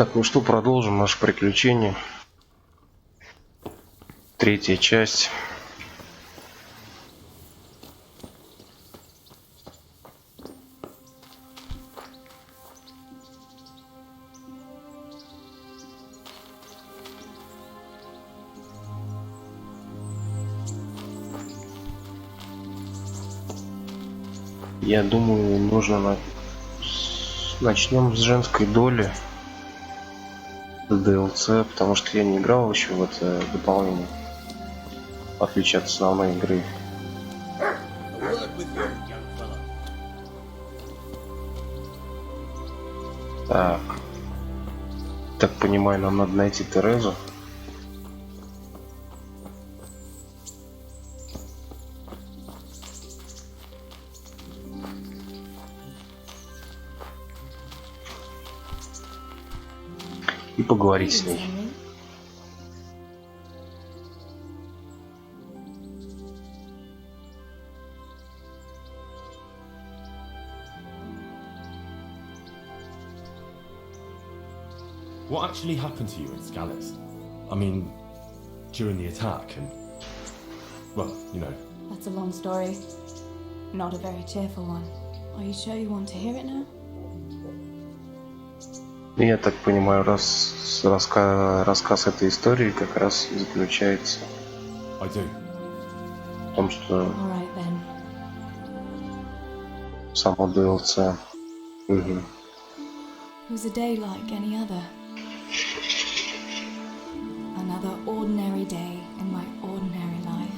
Так, ну что, продолжим наше приключение. Третья часть. Я думаю, нужно начнем с женской доли DLC, потому что я не играл еще в это дополнение, в отличие от основной игры. Так понимаю, нам надо найти Терезу. И поговорить с ней. What actually happened to you in Scalise? I mean, during the attack and... well, you know. That's a long story. Not a very cheerful one. Are you sure you want to hear it now? Я так понимаю, рассказ этой истории как раз заключается в том, что само DLC. Угу. It was a day like any other. Another ordinary day in my ordinary life.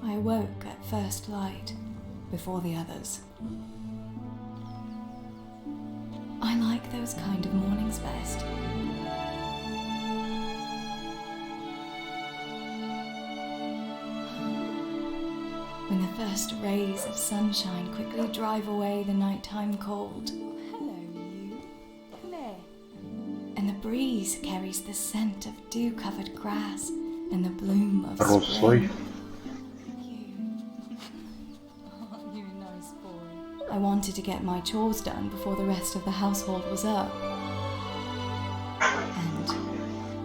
I awoke at first light, before the others. I like those kind of mornings best. When the first rays of sunshine quickly drive away the nighttime cold. Hello, you. Come here. And the breeze carries the scent of dew-covered grass and the bloom of spring. You nice boy. I wanted to get my chores done before the rest of the household was up. And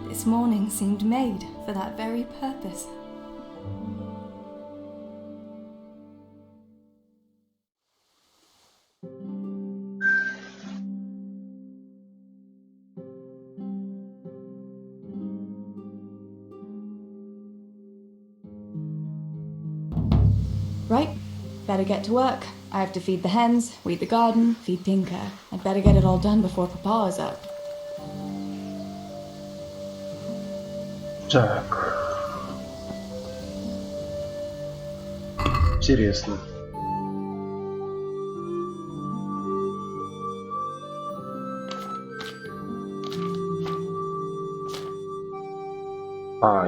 this morning seemed made for that very purpose. Right, better get to work. I have to feed the hens, weed the garden, feed Tinker. I'd better get it all done before Papa is up. Так. Интересно.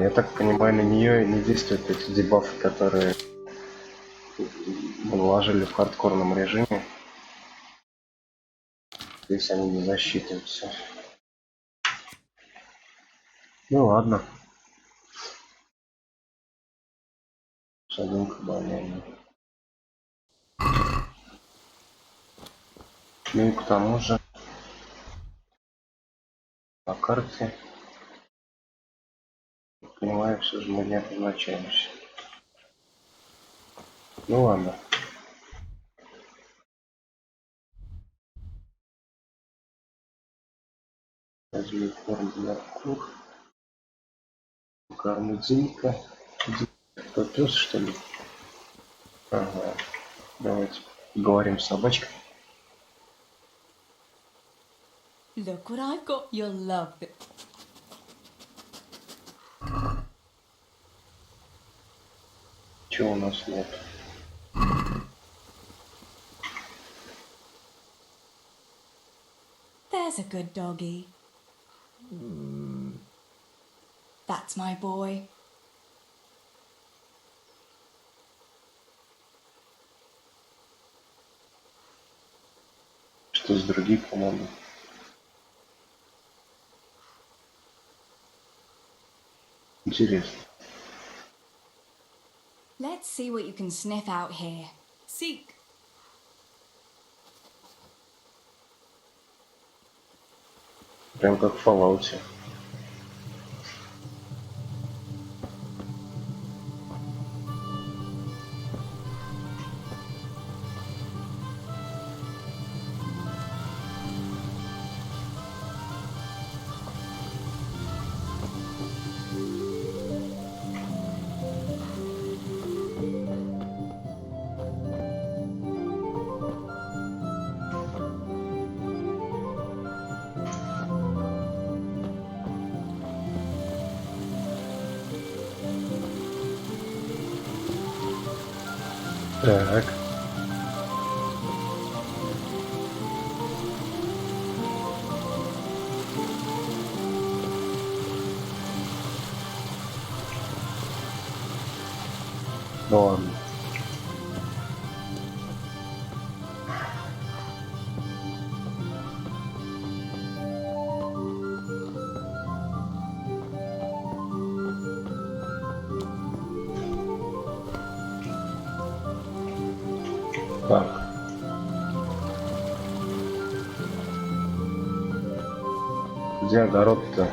Я так понимаю, на нее не действуют эти дебафы, которые мы вложили в хардкорном режиме. Здесь они не засчитываются. Ну ладно. Шагунка банальная. Ну и к тому же на карте, понимаю, все же мы не обозначаемся. Ну ладно. Возьми корм для кур. Корму Димка. Кто, пес, что ли? Ага. Давайте поговорим с собачкой. Look what I've got, you'll love it. Чего у нас нет? There's a good doggy. That's my boy. Что с других, по-моему? Интересно. Let's see what you can sniff out here. Seek. Прям как в Fallout. Так. Ну ладно. Так. Где огород-то?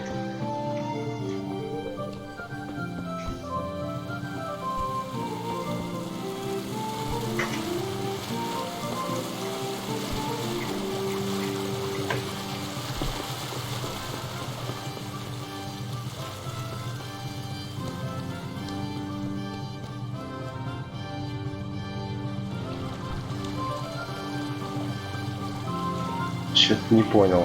Что-то не понял.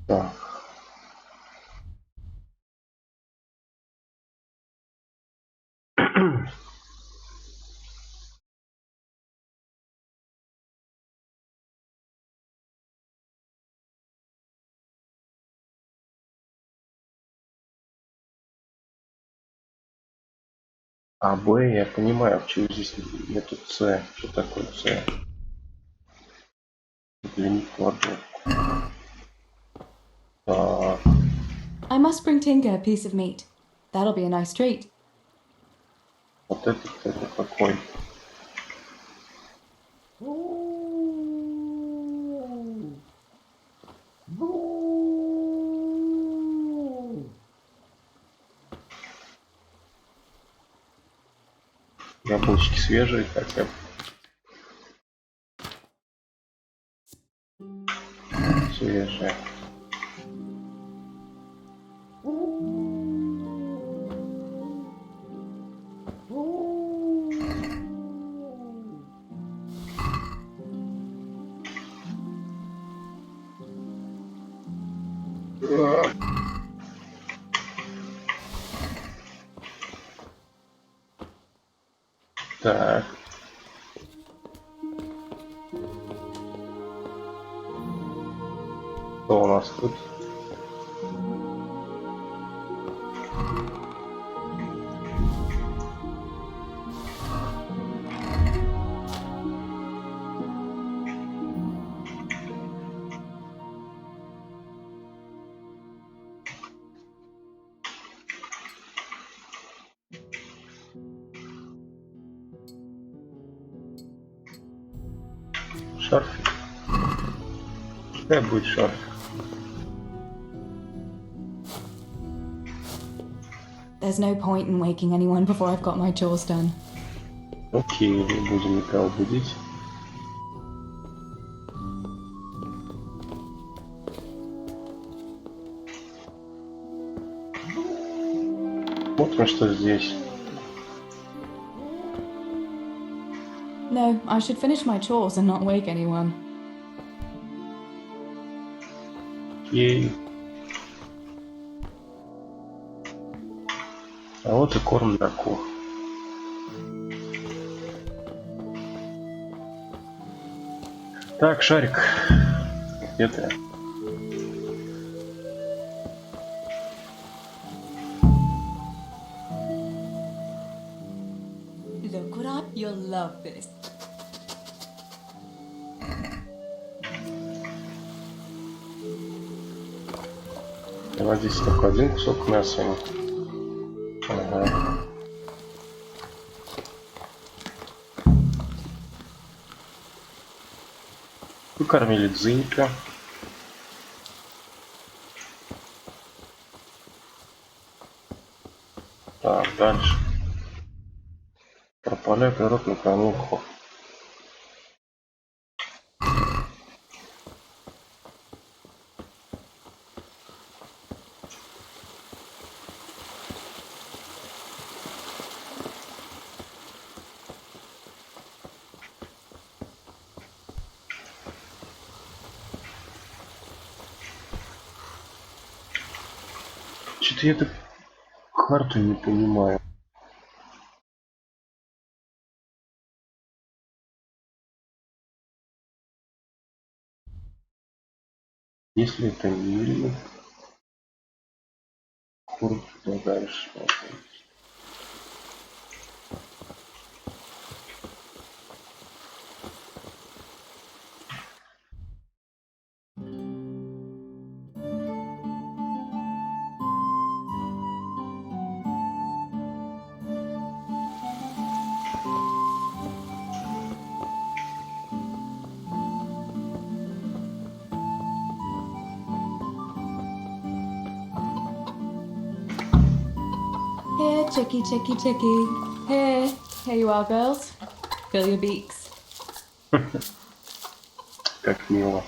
Так. А, Б, я понимаю, почему здесь нету С. Что такое С? Для квадрат. Так. I must bring Tinker a piece of meat. That'll be a nice treat. Вот это какой? Яблочки свежие хотя бы. Свежие. Так. Что у нас тут? Шарфик. Пускай будет шарфик. There's no point in waking anyone before I've got my chores done. Окей, не будем никого будить. Смотрим, что здесь. No, I should finish my chores and not wake anyone. Окей. А вот и корм для кур. Так, Шарик, где ты? love this. Вот здесь только один кусок мяса. Ага. Покормили дзынька. Так, дальше. Прополяй пирог на конюху. Что-то я эту карту не понимаю. Если это не курс, то дальше. Here, chickie, chickie, chickie. Here you are, girls. Fill your beaks. Как мило.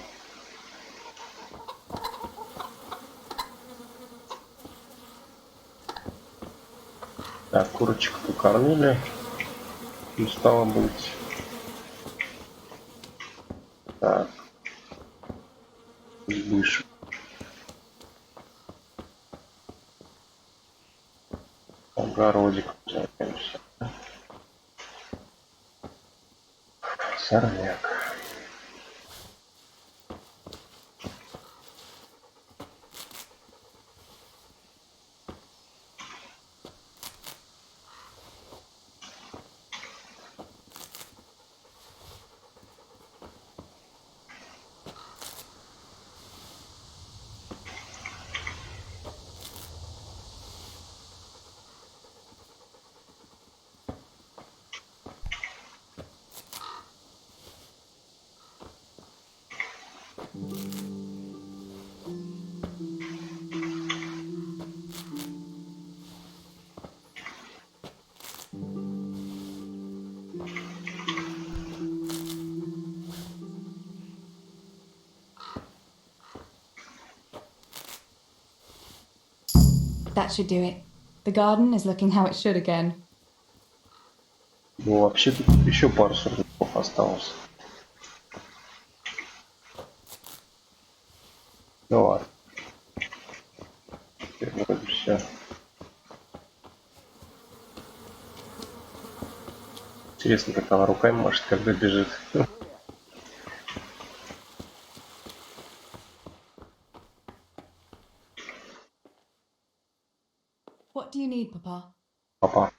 Так, курочек покормили. Ну, стало быть. Так. Выше. Огородик займемся. Сорняк. That should do it. The garden is looking how it should again. Ну, вообще тут еще пару сорняков осталось. Ну ладно. Теперь вроде все. Интересно, как она руками машет, когда бежит. What do you need, Papa? Папа.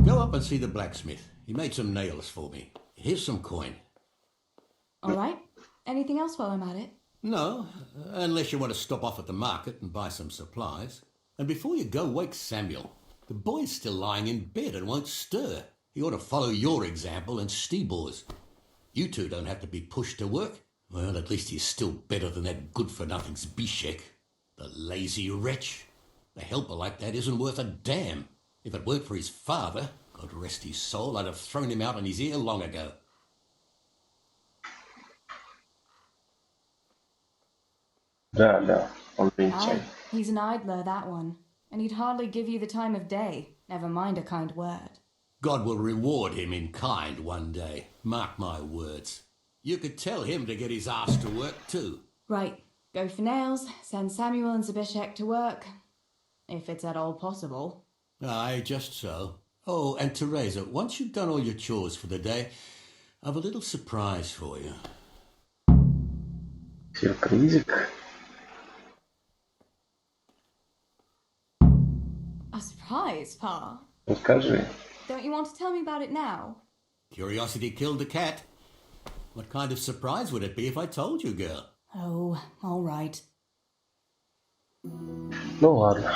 Go up and see the blacksmith. He made some nails for me. Here's some coin. All right. Anything else while I'm at it? No, unless you want to stop off at the market and buy some supplies. And before you go, wake Samuel. The boy's still lying in bed and won't stir. He ought to follow your example and Stebor's. You two don't have to be pushed to work. Well, at least he's still better than that good-for-nothing Zbishek. The lazy wretch. A helper like that isn't worth a damn. If it weren't for his father, God rest his soul, I'd have thrown him out on his ear long ago. Да, он лентяй. Aye, he's an idler, that one. And he'd hardly give you the time of day, never mind a kind word. God will reward him in kind one day. Mark my words. You could tell him to get his ass to work too. Right, go for nails, send Samuel and Zbishek to work. If it's at all possible. Aye, just so. Oh, and Teresa, once you've done all your chores for the day, I've a little surprise for you. Сюрпризик. A surprise, Pa? Ну скажи. Don't you want to tell me about it now? Curiosity killed the cat. What kind of surprise would it be if I told you, girl? Oh, all right. Ну ладно.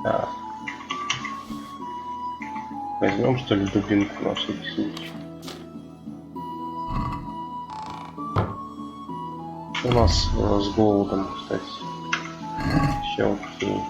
Так. Возьмем, что ли, дубинку на всякий случай. У нас с голодом, кстати. Все окей.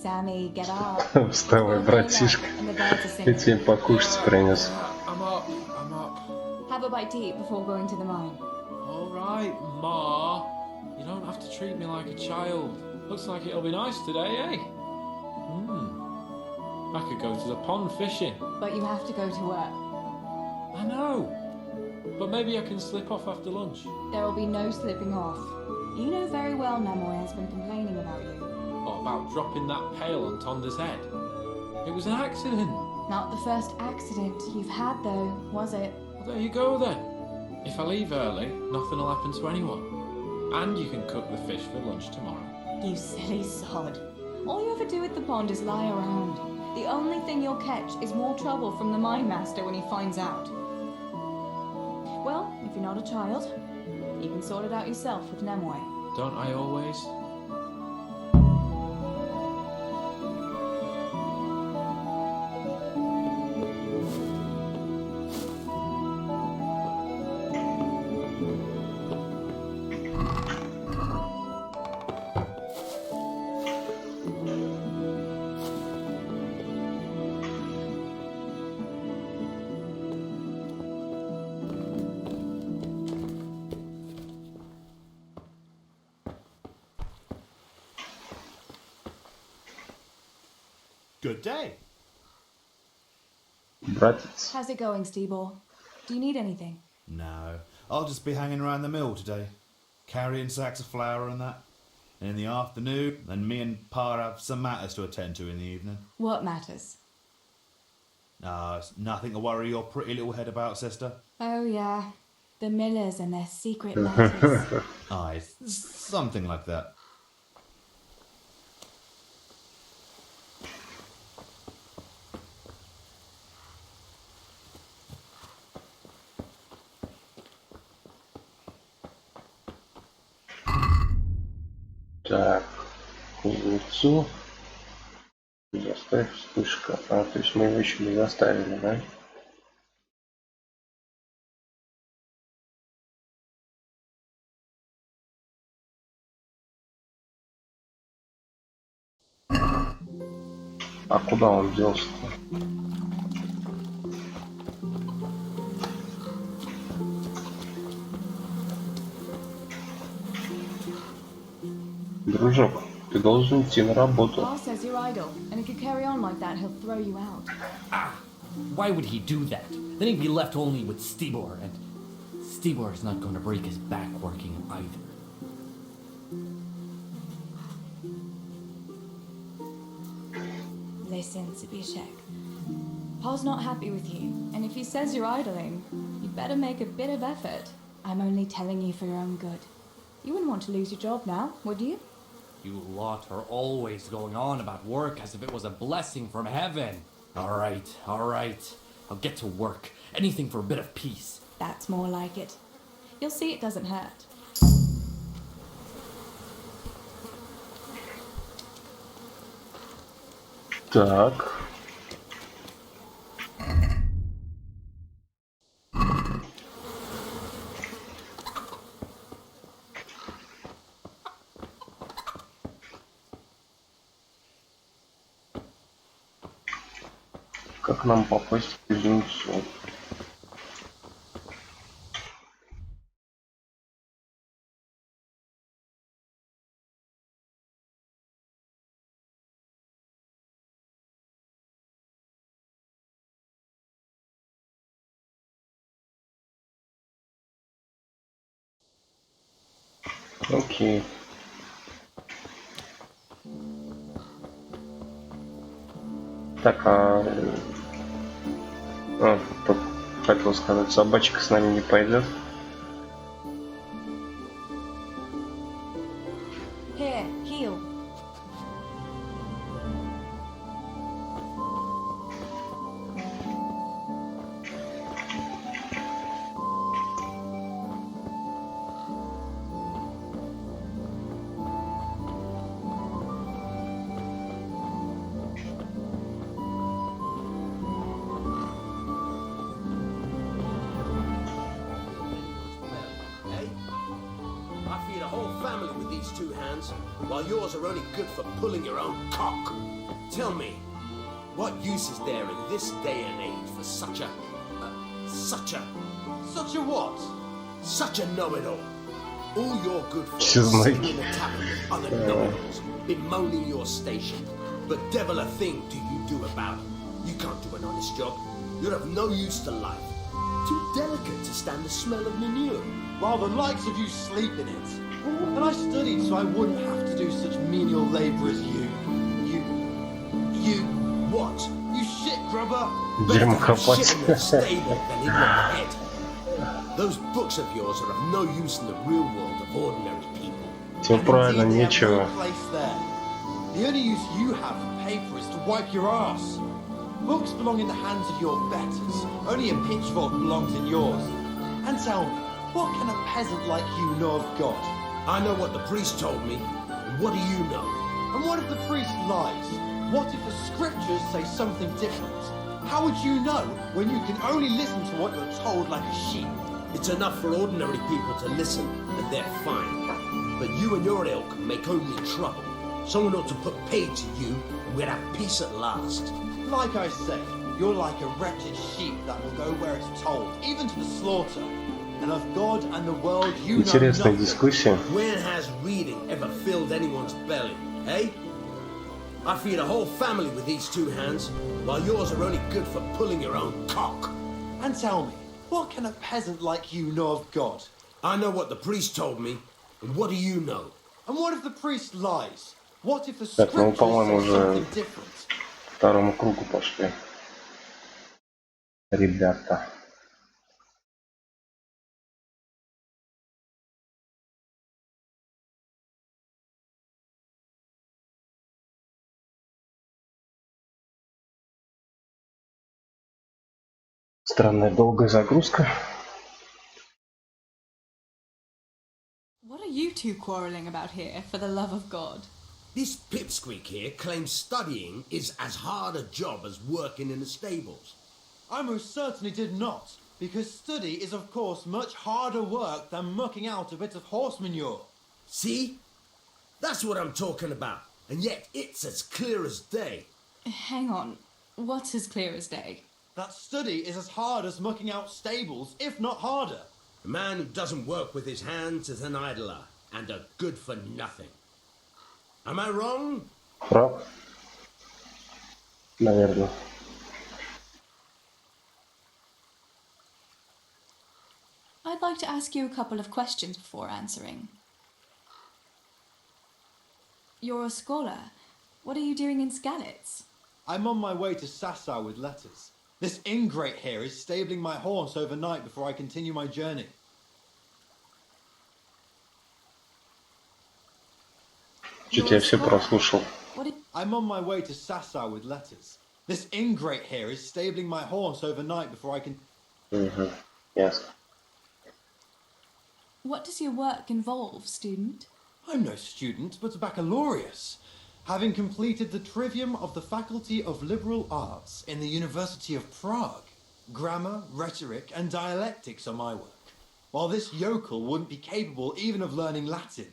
Sammy, get up. Вставай, братишка. Я тебе покушать принес. I'm up. Have a bite to eat before going to the mine. Alright, Ma. You don't have to treat me like a child. Looks like it'll be nice today, eh? I could go to the pond fishing. But you have to go to work. I know. But maybe I can slip off after lunch. There will be no slipping off. You know very well Namoy has been complaining about you. What about dropping that pail on Tonda's head? It was an accident. Not the first accident you've had, though, was it? Well, there you go then. If I leave early, nothing will happen to anyone. And you can cook the fish for lunch tomorrow. You silly sod. All you ever do at the pond is lie around. The only thing you'll catch is more trouble from the mine master when he finds out. Well, if you're not a child, you can sort it out yourself with Namoy. Don't I always? Good day. Братец. How's it going, Steebor? Do you need anything? No, I'll just be hanging around the mill today, carrying sacks of flour and that. And in the afternoon, then me and Pa have some matters to attend to in the evening. What matters? It's nothing to worry your pretty little head about, sister. Oh, yeah. The Millers and their secret matters. Aye, something like that. Так, кузнецу. Заставь вспышка. А, то есть мы его еще не заставили, да? А куда он делся-то? Дружок, ты должен идти на работу. Pa says you're idle, and if you carry on like that, he'll throw you out. Why would he do that? Then he'd be left only with Steebor, and Steebor is not going to break his back working either. Listen, Zibishek. Pa's not happy with you, and if he says you're idling, you'd better make a bit of effort. I'm only telling you for your own good. You wouldn't want to lose your job now, would you? You lot are always going on about work as if it was a blessing from heaven. All right. I'll get to work. Anything for a bit of peace. That's more like it. You'll see it doesn't hurt. Так. Как нам попасть в кузнецу? Окей. Так, тут хотел сказать, собачка с нами не пойдет. Here, heel. Hey, I feed a whole family with these two hands, while yours are only good for pulling your own cock. Tell me, what use is there in this day and age for such a what? Such a know-it-all. All your good folks sitting in a tavern with other know-it-alls, bemoaning your station. But devil a thing do you do about it. You can't do an honest job. You're of no use to life. Too delicate to stand the smell of manure. While the likes of you sleep in it. And I studied so I wouldn't have to do such menial labour as you. You What? You shit grubber! Better to have shit in your stable than in your head. Those books of yours are of no use in the real world of ordinary people. Все правильно, Indeed, they have нечего. no place there. The only use you have for paper is to wipe your ass. Books belong in the hands of your betters. Only a pitchfork belongs in yours. And tell me, what can a peasant like you know of God? I know what the priest told me. And what do you know? And what if the priest lies? What if the scriptures say something different? How would you know when you can only listen to what you're told like a sheep? It's enough for ordinary people to listen, and they're fine. But you and your ilk make only trouble. Someone ought to put pay to you, and we'd have peace at last. Like I say, you're like a wretched sheep that will go where it's told, even to the slaughter. And of God and the world you know Интересная nothing. дискуссия. When has reading ever filled anyone's belly, eh? I feed a whole family with these two hands, while yours are only good for pulling your own cock. And tell me, what can a peasant like you know of God? I know what the priest told me, and what do you know? And what if the priest lies? What if the Так, ну, scriptures по-моему, say уже something different? к второму кругу пошли. Ребята. Странная долгая загрузка. What are you two quarrelling about here, for the love of God? This pipsqueak here claims studying is as hard a job as working in the stables. I most certainly did not, because study is of course much harder work than mucking out a bit of horse manure. See? That's what I'm talking about, and yet it's as clear as day. Hang on, what's as clear as day? That study is as hard as mucking out stables, if not harder. A man who doesn't work with his hands is an idler, and a good for nothing. Am I wrong? Прав. Наверное. I'd like to ask you a couple of questions before answering. You're a scholar. What are you doing in Skalitz? I'm on my way to Sassau with letters. This ingrate here is stabling my horse overnight before I continue my journey. Что-то я все прослушал. I'm on my way to Sassau with letters. This ingrate here is stabling my horse overnight before I can... Угу. Ясно. What does your work involve, student? I'm no student, but a baccalaureus, having completed the trivium of the Faculty of Liberal Arts in the University of Prague. Grammar, rhetoric, and dialectics are my work, while this yokel wouldn't be capable even of learning Latin.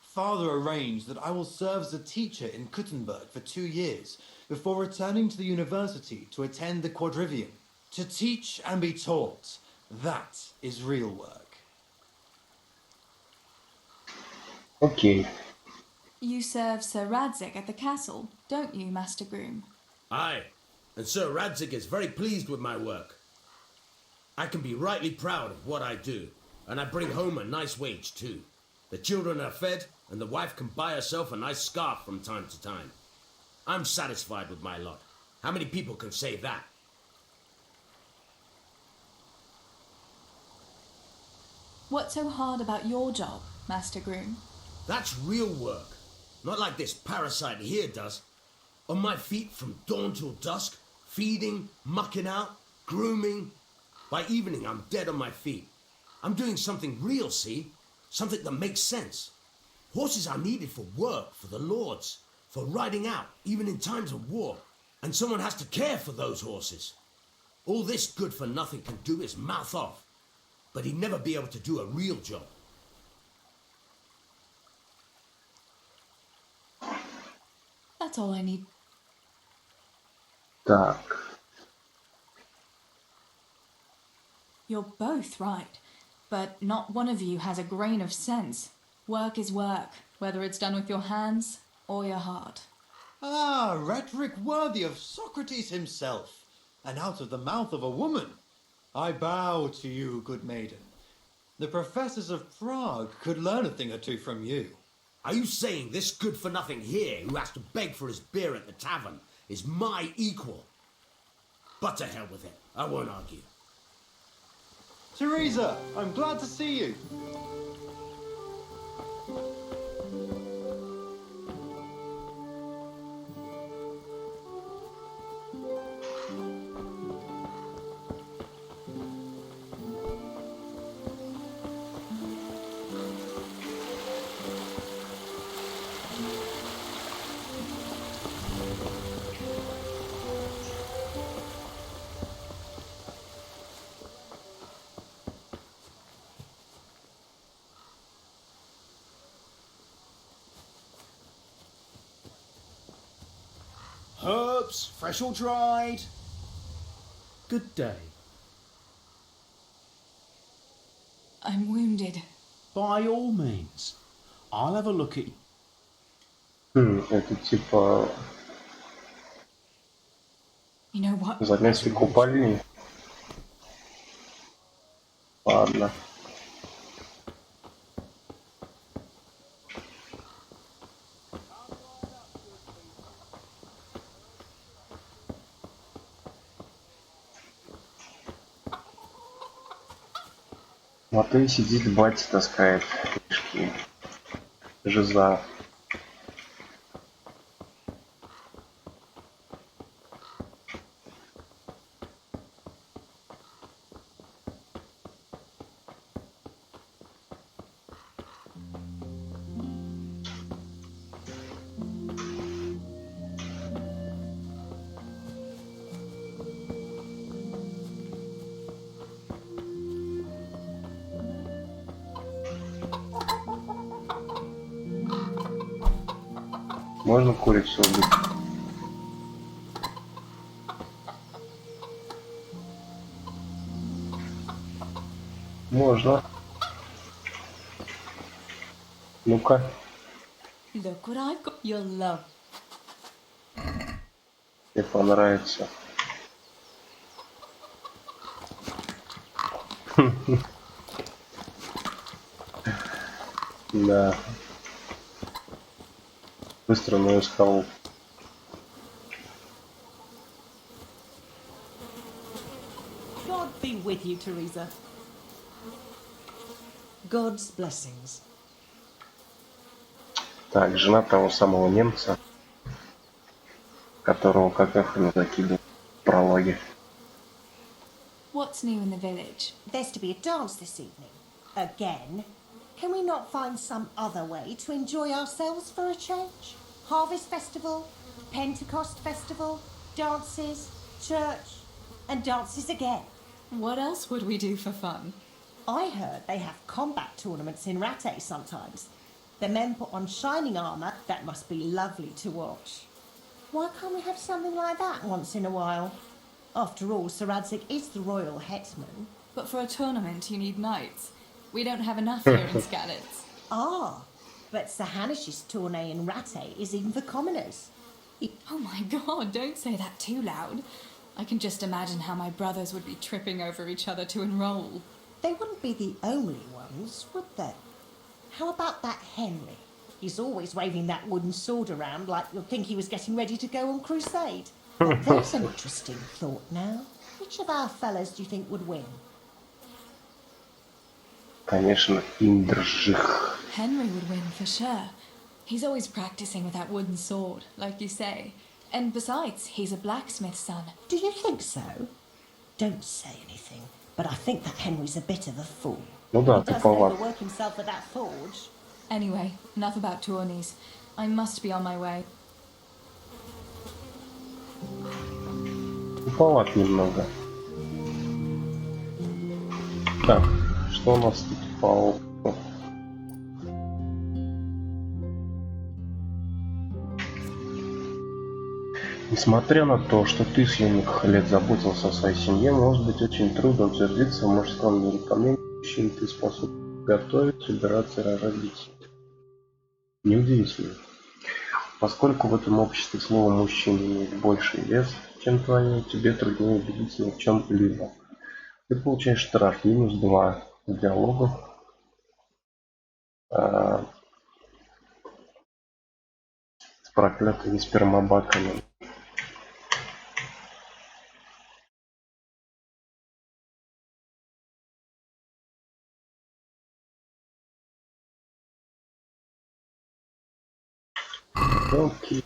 Father arranged that I will serve as a teacher in Kuttenberg for 2 years before returning to the university to attend the quadrivium. To teach and be taught, that is real work. Окей. You serve Sir Radzig at the castle, don't you, Master Groom? Aye, and Sir Radzig is very pleased with my work. I can be rightly proud of what I do, and I bring home a nice wage too. The children are fed, and the wife can buy herself a nice scarf from time to time. I'm satisfied with my lot. How many people can say that? What's so hard about your job, Master Groom? That's real work. Not like this parasite here does. On my feet from dawn till dusk, feeding, mucking out, grooming. By evening, I'm dead on my feet. I'm doing something real, see? Something that makes sense. Horses are needed for work, for the lords, for riding out, even in times of war. And someone has to care for those horses. All this good-for-nothing can do is mouth off. But he'd never be able to do a real job. That's all I need. Так. You're both right, but not one of you has a grain of sense. Work is work, whether it's done with your hands or your heart. Ah, rhetoric worthy of Socrates himself, and out of the mouth of a woman. I bow to you, good maiden. The professors of Prague could learn a thing or two from you. Are you saying this good-for-nothing here, who has to beg for his beer at the tavern, is my equal? But to hell with it. I won't argue. Teresa, I'm glad to see you. Herbs, fresh or dried. Good day. I'm wounded. By all means. I'll have a look at... Это типа You know what? занятие купальни. Ладно. Матвей сидит, батя таскает мешки. Жиза. Можно курицу убить? Можно. Ну-ка. Look what I've got. You'll love. Мне понравится. Да. Быстро на скалу. God be with you, Teresa. God's blessings. Так, жена того самого немца, которого как эхо не закидывал в прологе. What's new in the village? There's to be a dance this evening. Again. Can we not find some other way to enjoy ourselves for a change? Harvest Festival, Pentecost Festival, dances, church, and dances again. What else would we do for fun? I heard they have combat tournaments in Rattay sometimes. The men put on shining armour that must be lovely to watch. Why can't we have something like that once in a while? After all, Sir Radzig is the royal hetman. But for a tournament, you need knights. We don't have enough here in Skalitz. Ah, but Sir Hanish's tourney in Rattay is even for commoners. Oh my god, don't say that too loud. I can just imagine how my brothers would be tripping over each other to enroll. They wouldn't be the only ones, would they? How about that Henry? He's always waving that wooden sword around like you'd think he was getting ready to go on crusade. But there's an interesting thought now. Which of our fellas do you think would win? Конечно, Индржих. Henry would win for sure. He's always practicing with that wooden sword, like you say. And besides, he's a blacksmith's son. Do you think so? Don't say anything, but I think that Henry's a bit of a fool. Ну да, He doesn't туповат. overwork himself at that forge. Anyway, enough about tourneys. I must be on my way. Туповат немного. Так, что у нас тут по опыту? Несмотря на то, что ты с юных лет заботился о своей семье, может быть очень трудно утвердиться в мужском мире. По мнению мужчин, ты способен готовить, убираться и рожать детей. Неудивительно. Поскольку в этом обществе слово «мужчина» имеет больший вес, чем твое, тебе труднее убедиться ни в чем-либо. Ты получаешь штраф -2 в диалогах с проклятыми спермобаками. Окей.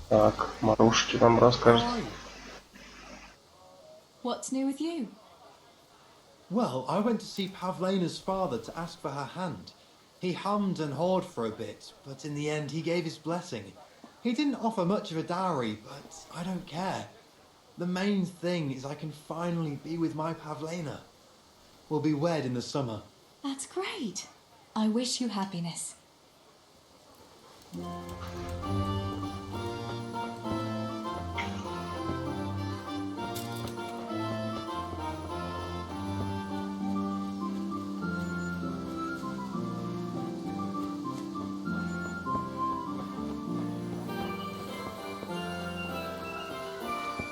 Так, Марушки вам расскажет. What's new with you? Well, I went to see Pavlena's father to ask for her hand. He hummed and hawed for a bit, but in the end he gave his blessing. He didn't offer much of a dowry, but I don't care. The main thing is I can finally be with my Pavlena. We'll be wed in the summer. That's great. I wish you happiness.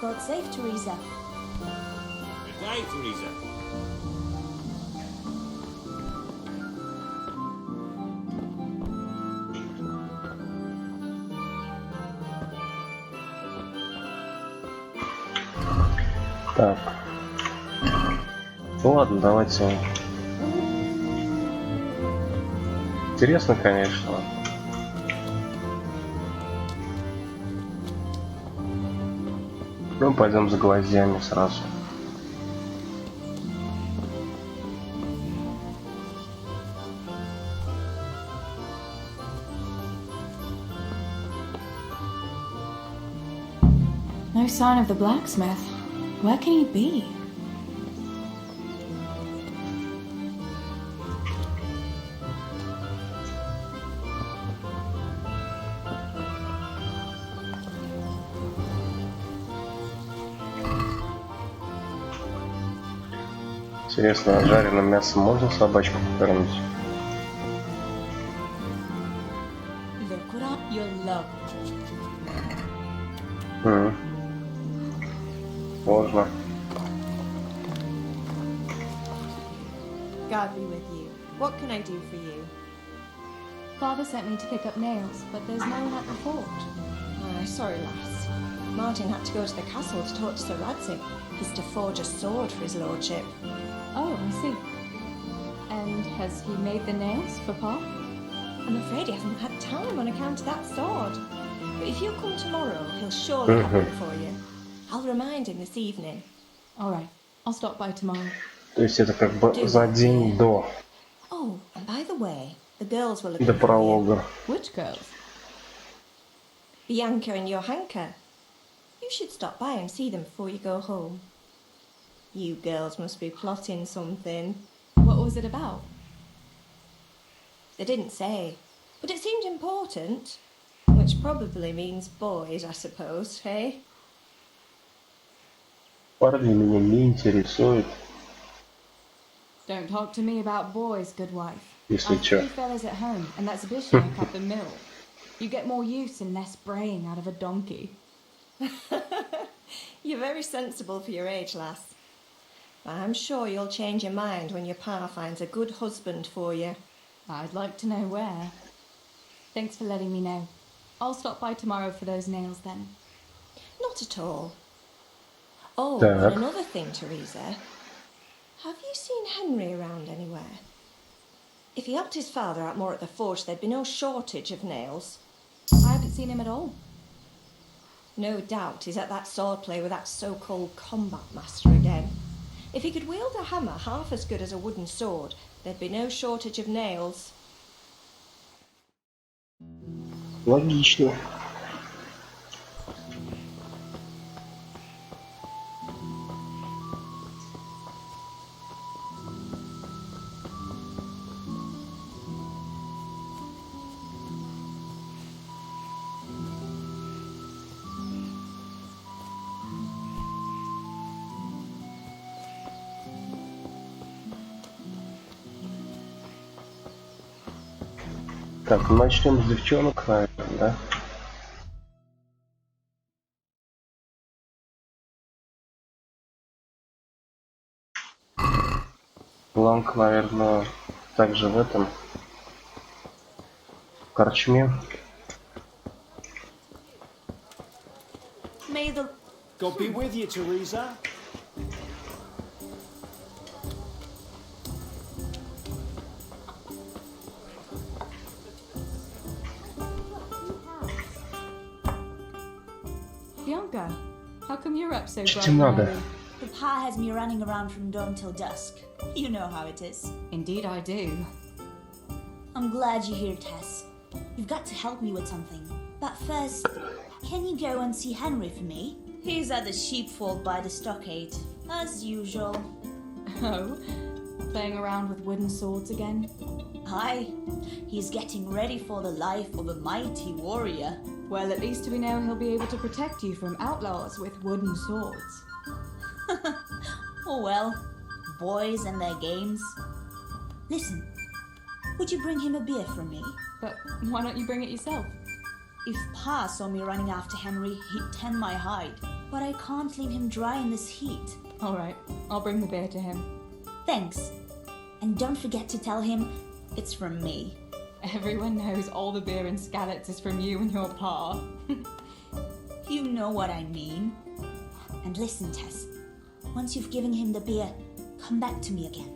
God save Teresa. Good day, Teresa. Так. Ну ладно, давайте. Интересно, конечно. Ну, пойдем за гвоздями сразу. No sign of the blacksmith. Where can he be? Интересно, а жареным мясом можно собачку покормить? Look what you'll love. Можно. God be with you. What can I do for you? Father sent me to pick up nails, but there's no one at the fort. Sorry, lass. Martin had to go to the castle to talk to Sir Radzig. He's to forge a sword for his lordship. Oh, I see. And has he made the nails for Pa? I'm afraid he hasn't had time on account of that sword. But if you come tomorrow, he'll surely have one for you. I'll remind him this evening. All right, I'll stop by tomorrow. То есть это как бы за день до Oh, and by the way, the girls will look до пролога. Which girls? Bianca and Johanka. You should stop by and see them before you go home. You girls must be plotting something. What was it about? They didn't say, but it seemed important. Which probably means boys, I suppose, hey? Парни меня не интересуют. Don't talk to me about boys, good wife. Если I've чё. 3 fellas at home, and that's Bishop up the mill. You get more use and less braying out of a donkey. You're very sensible for your age, lass. I'm sure you'll change your mind when your pa finds a good husband for you. I'd like to know where. Thanks for letting me know. I'll stop by tomorrow for those nails then. Not at all. Oh, Так. and another thing, Teresa. Have you seen Henry around anywhere? If he helped his father out more at the forge, there'd be no shortage of nails. I haven't seen him at all. No doubt he's at that swordplay with that so-called combat master again. If he could wield a hammer half as good as a wooden sword, there'd be no shortage of nails. Логично. Так, начнем с девчонок, наверное, да? Ланг, наверное, также в этом в корчме. May the... God be with you, Teresa. Bianca, how come you're up so Что bright тебе and надо? early? The pa has me running around from dawn till dusk. You know how it is. Indeed I do. I'm glad you're here, Tess. You've got to help me with something. But first, can you go and see Henry for me? He's at the sheepfold by the stockade, as usual. Oh, playing around with wooden swords again? Aye, he's getting ready for the life of a mighty warrior. Well, at least we know he'll be able to protect you from outlaws with wooden swords. Oh well, boys and their games. Listen, would you bring him a beer from me? But why don't you bring it yourself? If Pa saw me running after Henry, he'd tan my hide. But I can't leave him dry in this heat. All right, I'll bring the beer to him. Thanks. And don't forget to tell him it's from me. Everyone knows all the beer in Skalitz is from you and your pa. You know what I mean. And listen, Tess. Once you've given him the beer, come back to me again.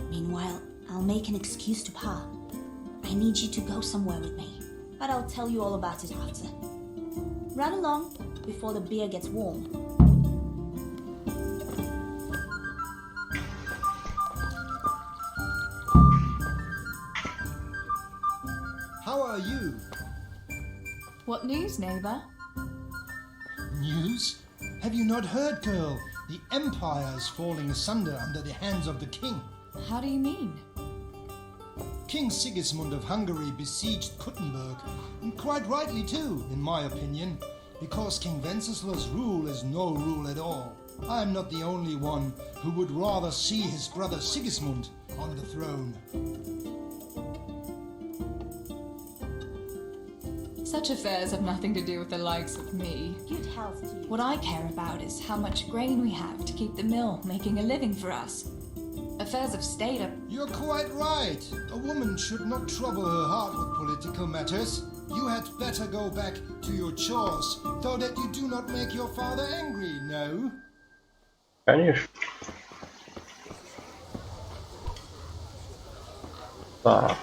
Meanwhile, I'll make an excuse to Pa. I need you to go somewhere with me. But I'll tell you all about it after. Run along before the beer gets warm. How are you? What news, neighbour? News? Have you not heard, girl? The empire is falling asunder under the hands of the king. How do you mean? King Sigismund of Hungary besieged Kuttenberg, and quite rightly too, in my opinion, because King Wenceslaus' rule is no rule at all. I am not the only one who would rather see his brother Sigismund on the throne. Such affairs have nothing to do with the likes of me. Good health to you. What I care about is how much grain we have to keep the mill making a living for us. Affairs of state are... You're quite right. A woman should not trouble her heart with political matters. You had better go back to your chores, so that you do not make your father angry, no? Конечно. Так.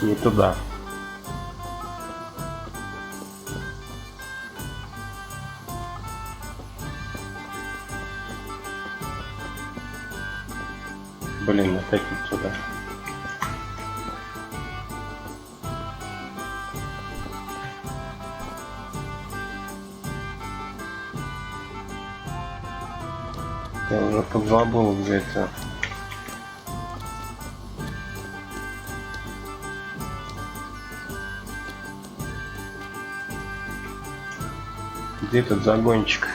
Не туда. Блин, опять не туда. Я уже подзабыл, где это. Где этот загончик?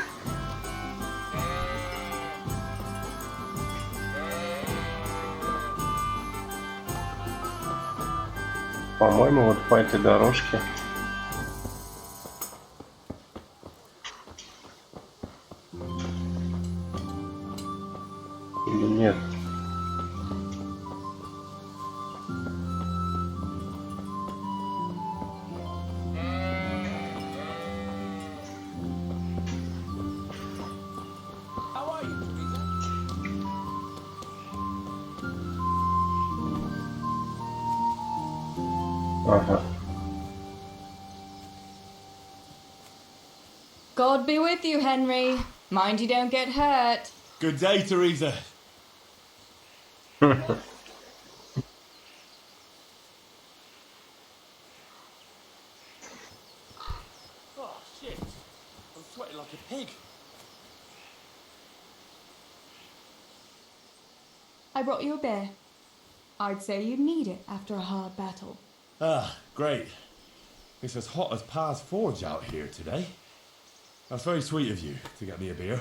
По-моему, вот по этой дорожке. Или нет? Ага. God be with you, Henry. Mind you don't get hurt. Good day, Teresa. Oh, shit. I'm sweating like a pig. I brought you a beer. I'd say you'd need it after a hard battle. Ah, great. It's as hot as Pa's Forge out here today. That's very sweet of you to get me a beer.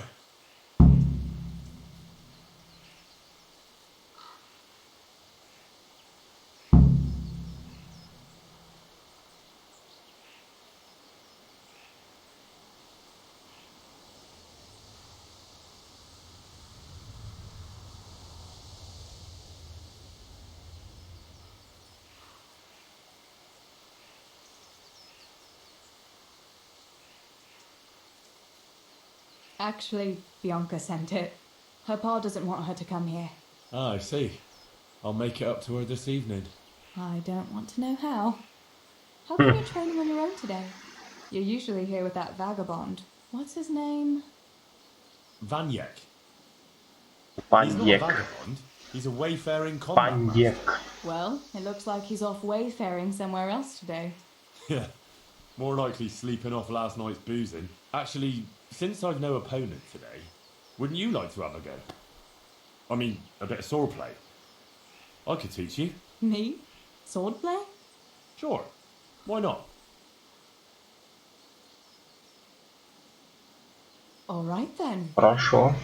Actually, Bianca sent it. Her pa doesn't want her to come here. Ah, I see. I'll make it up to her this evening. I don't want to know how. How come you're training on your own today? You're usually here with that vagabond. What's his name? Vanyek. He's not a Vanyek. vagabond. He's a wayfaring combat master. Vanyek. Well, it looks like he's off wayfaring somewhere else today. Yeah. More likely sleeping off last night's boozing. Actually, since I've no opponent today, wouldn't you like to have a go? I mean, a bit of swordplay. I could teach you. Me? Swordplay? Sure. Why not? All right then. Хорошо.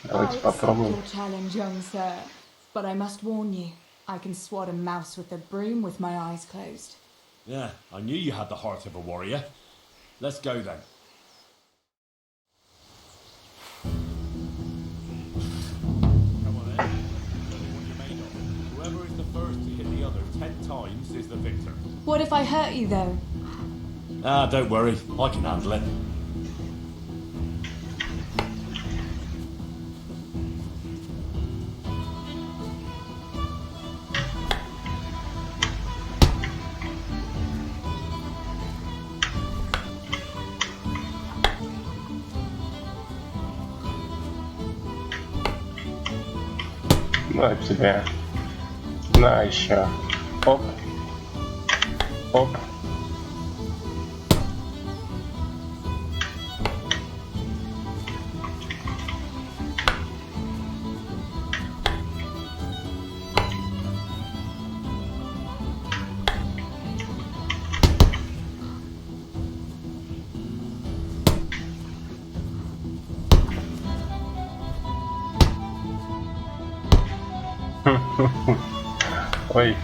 Давайте I accept попробуем. your challenge, young sir. But I must warn you, I can swat a mouse with a broom with my eyes closed. Yeah, I knew you had the heart of a warrior. Let's go then. Come on then. Show me what you're made of. Whoever is the first to hit the other 10 times is the victor. What if I hurt you, though? Ah, don't worry. I can handle it. На тебя. На еще. Оп. Оп. Ой.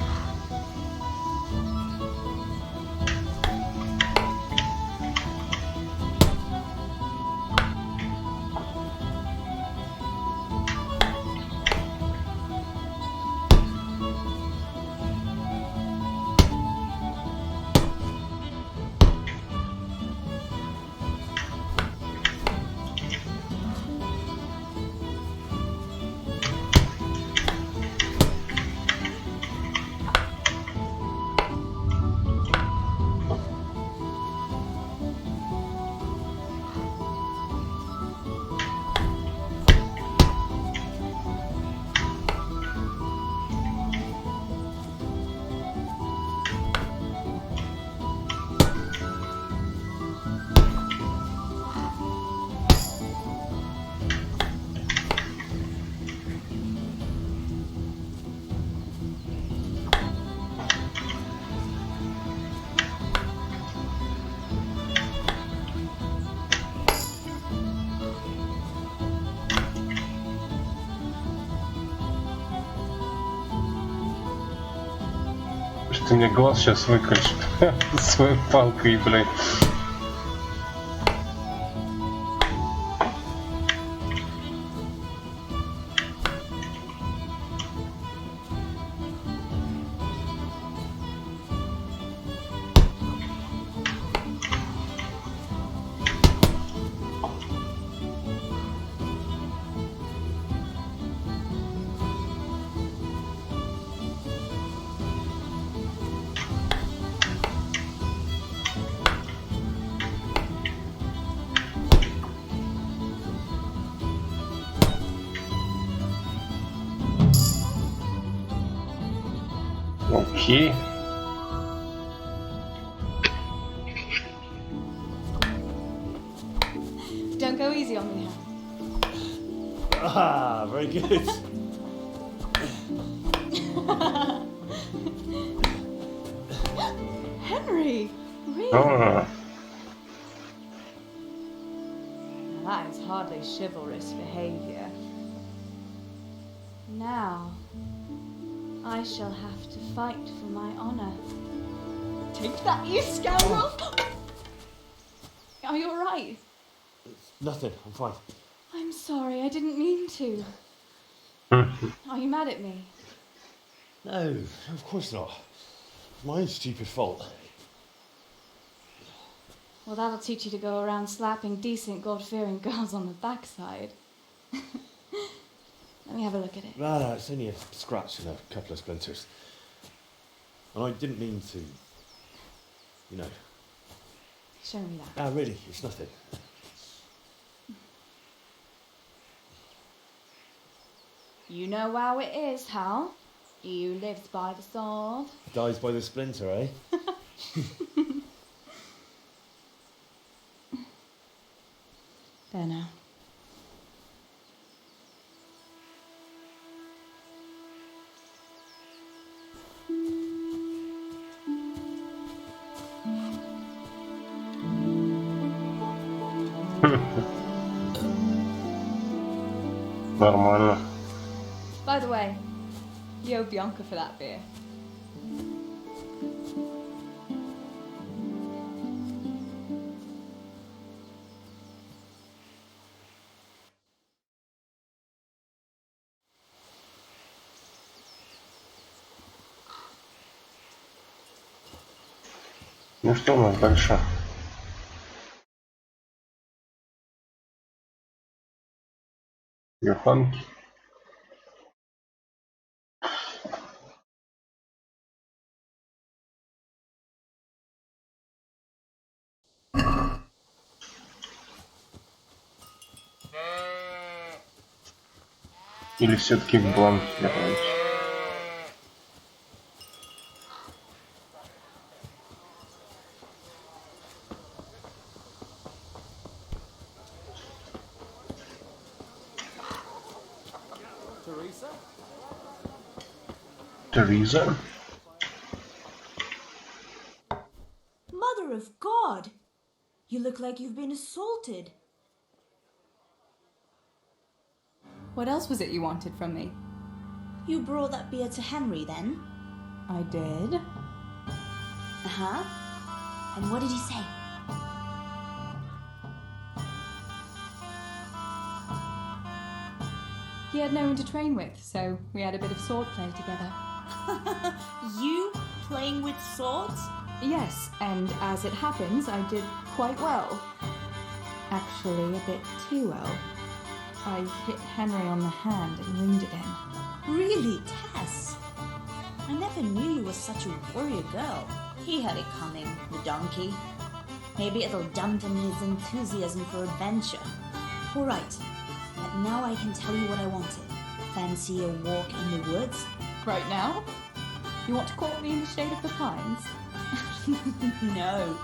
Что ты мне глаз сейчас выколешь своей палкой, блядь. Окей. Don't go easy on me, Ah, very good. Henry! Really? А, That is hardly chivalrous behaviour. Now, I shall have to fight for my honour. Take that, you scoundrel! Are you alright? Nothing, I'm fine. I'm sorry, I didn't mean to. Are you mad at me? No, of course not. It's my own stupid fault. Well, that'll teach you to go around slapping decent, God-fearing girls on the backside. Let me have a look at it. No, it's only a scratch and a couple of splinters. And I didn't mean to, you know. Show me that. Ah, really, it's nothing. You know how it is, Hal. You lives by the sword. Dies by the splinter, eh? There now. Нормально. By the way, you owe Bianca for that beer. Ну что у нас дальше? Верханки. Или все-таки в бланке вернуть? Teresa? Mother of God! You look like you've been assaulted. What else was it you wanted from me? You brought that beer to Henry then? I did. Uh-huh. And what did he say? He had no one to train with, so we had a bit of swordplay together. You playing with swords? Yes, and as it happens, I did quite well. Actually, a bit too well. I hit Henry on the hand and wounded him. Really, Tess? I never knew you were such a warrior girl. He had it coming, the donkey. Maybe it'll dampen his enthusiasm for adventure. All right, but now I can tell you what I wanted. Fancy a walk in the woods? Right now? You want to court me in the shade of the pines? No.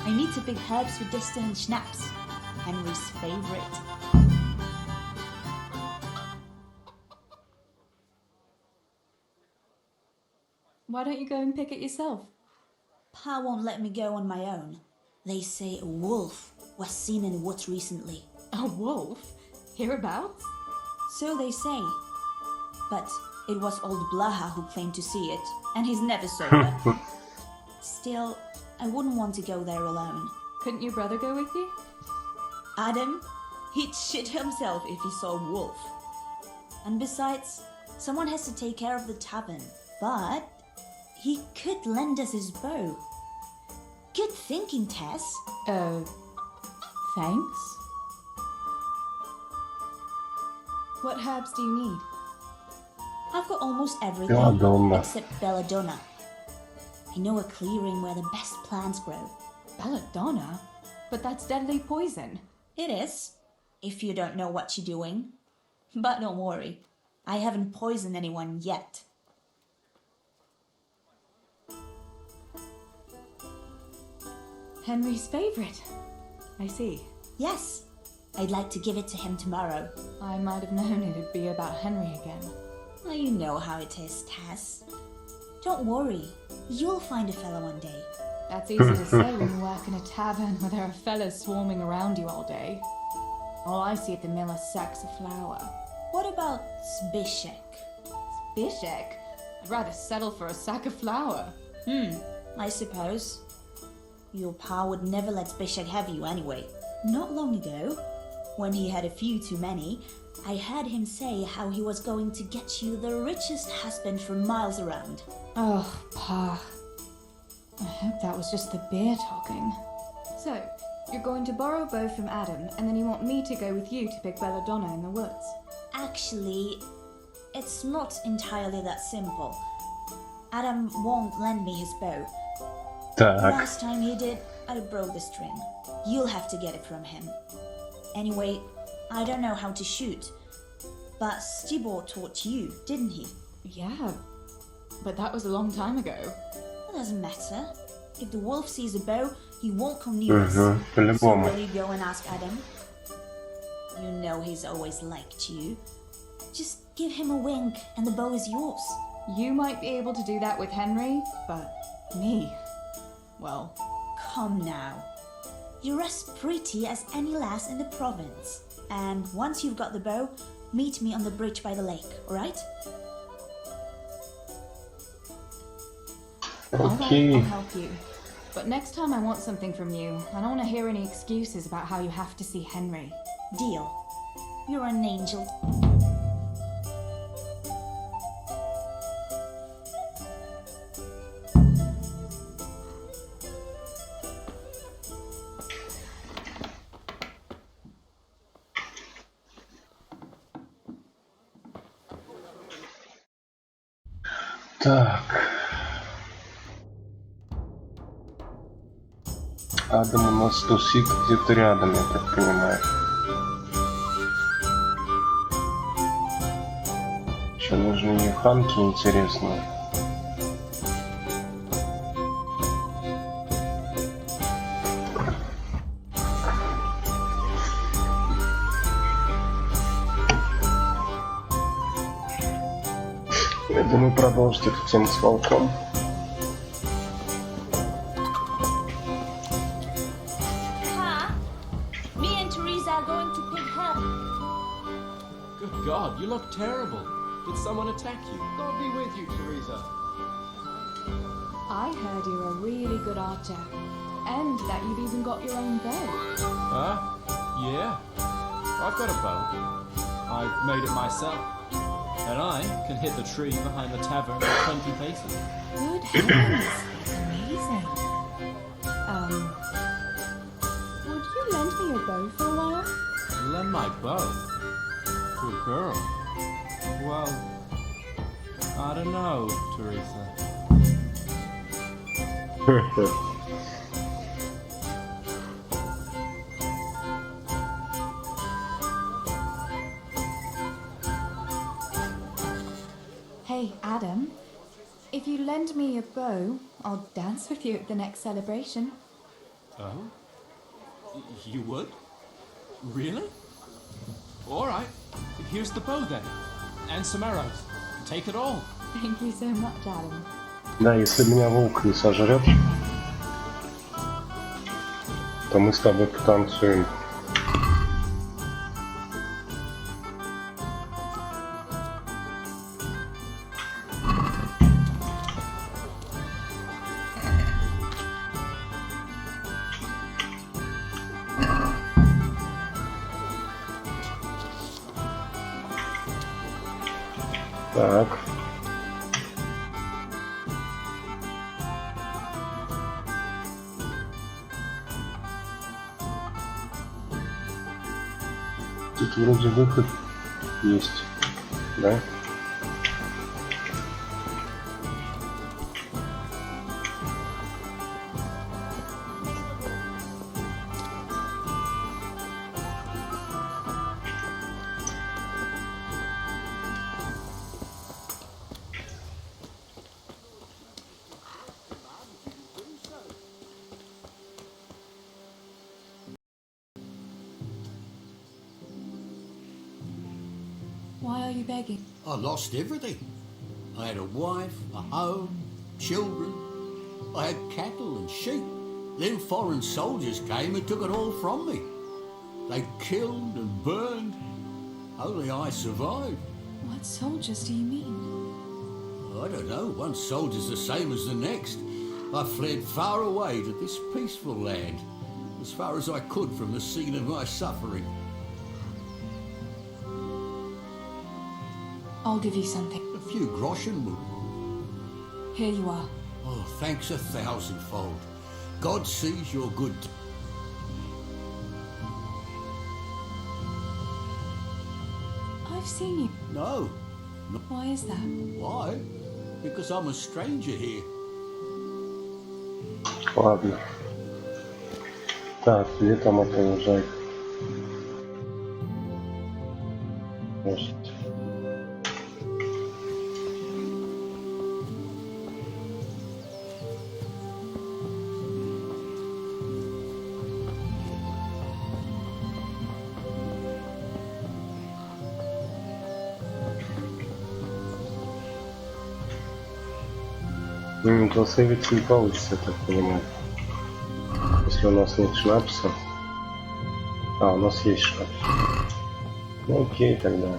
I need to pick herbs for Dister and Schnapps. Henry's favourite. Why don't you go and pick it yourself? Pa won't let me go on my own. They say a wolf was seen in the woods recently. A wolf? Hereabouts? So they say. But It was old Blaha who claimed to see it, and he's never sober. Still, I wouldn't want to go there alone. Couldn't your brother go with you? Adam, he'd shit himself if he saw a wolf. And besides, someone has to take care of the tavern. But he could lend us his bow. Good thinking, Tess. Thanks. What herbs do you need? I've got almost everything Belladonna. except belladonna. I know a clearing where the best plants grow. Belladonna? But that's deadly poison. It is, if you don't know what you're doing. But don't worry, I haven't poisoned anyone yet. Henry's favorite. I see. Yes, I'd like to give it to him tomorrow. I might have known it'd be about Henry again. Well, you know how it is, Tess. Don't worry, you'll find a fella one day. That's easy to say when you work in a tavern where there are fellas swarming around you all day. All I see at the mill are sacks of flour. What about Zbyszek? Zbyszek? I'd rather settle for a sack of flour. I suppose. Your pa would never let Zbyszek have you anyway. Not long ago, when he had a few too many, I heard him say how he was going to get you the richest husband for miles around. Oh, Pa. I hope that was just the beer talking. So, you're going to borrow a bow from Adam, and then you want me to go with you to pick belladonna in the woods? Actually, it's not entirely that simple. Adam won't lend me his bow. Last time he did, I broke the string. You'll have to get it from him. Anyway, I don't know how to shoot. But Stibor taught you, didn't he? Yeah, but that was a long time ago. It doesn't matter. If the wolf sees a bow, he won't come near us. So will you go and ask Adam? You know he's always liked you. Just give him a wink and the bow is yours. You might be able to do that with Henry, but me... well... Come now. You're as pretty as any lass in the province. And once you've got the bow, meet me on the bridge by the lake, alright? Alright, I'll help you. But next time I want something from you. I don't want to hear any excuses about how you have to see Henry. Deal. You're an angel. Так. Адам у нас тусит где-то рядом, я так понимаю. Еще нужны мне ханки, интересно. Я думаю, продолжить эту тему с волком. Good God, you look terrible. Did someone attack you? God be with you, Teresa. I heard you're a really good archer. And that you've even got your own bow. Yeah. I've got a bow. I've made it myself. And I can hit the tree behind the tavern at 20 paces. Good heavens, that's amazing. Would you lend me your bow for a while? Lend my bow? To a girl? Well, I don't know, Teresa. Hey, Adam. If you lend me your bow, I'll dance with you at the next celebration. Oh? You would? Really? Alright. Here's the bow then. And some arrows. Take it all. Thank you so much, Adam. Да, если меня волк не сожрет, то мы с тобой потанцуем. Так. Тут вроде выход есть, да? Why are you begging? I lost everything. I had a wife, a home, children. I had cattle and sheep. Then foreign soldiers came and took it all from me. They killed and burned. Only I survived. What soldiers do you mean? I don't know. One soldier's the same as the next. I fled far away to this peaceful land, as far as I could from the scene of my suffering. I'll give you something. A few groschen would. Here you are. Oh, thanks 1,000-fold. God sees your good. I've seen you. No. Why is that? Why? Because I'm a stranger here. Ладно. Так, где там это лужайка? Может. Засейвиться не получится, я так понимаю. Если у нас нет шнапса. А, у нас есть шнапс. Ну окей, тогда.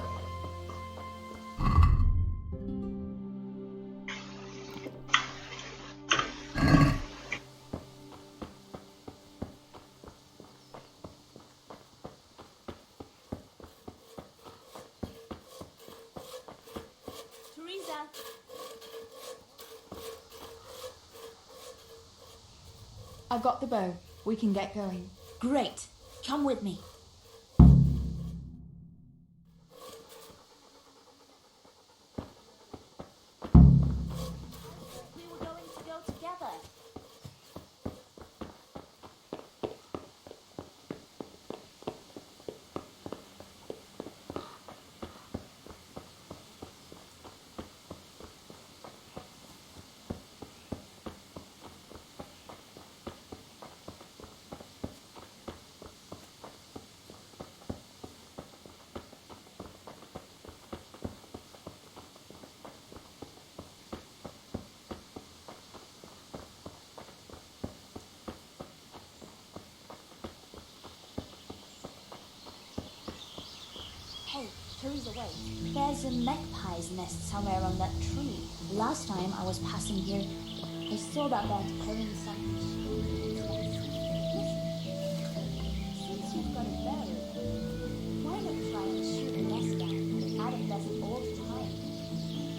I've got the bow. We can get going. Great. Come with me. We were going to go together. Hey, Teresa, wait. There's a magpie's nest somewhere on that tree. Last time I was passing here, I saw that bird pairing something. Since you've got a bow, why not try and shoot the nest down? Adam does it all the time.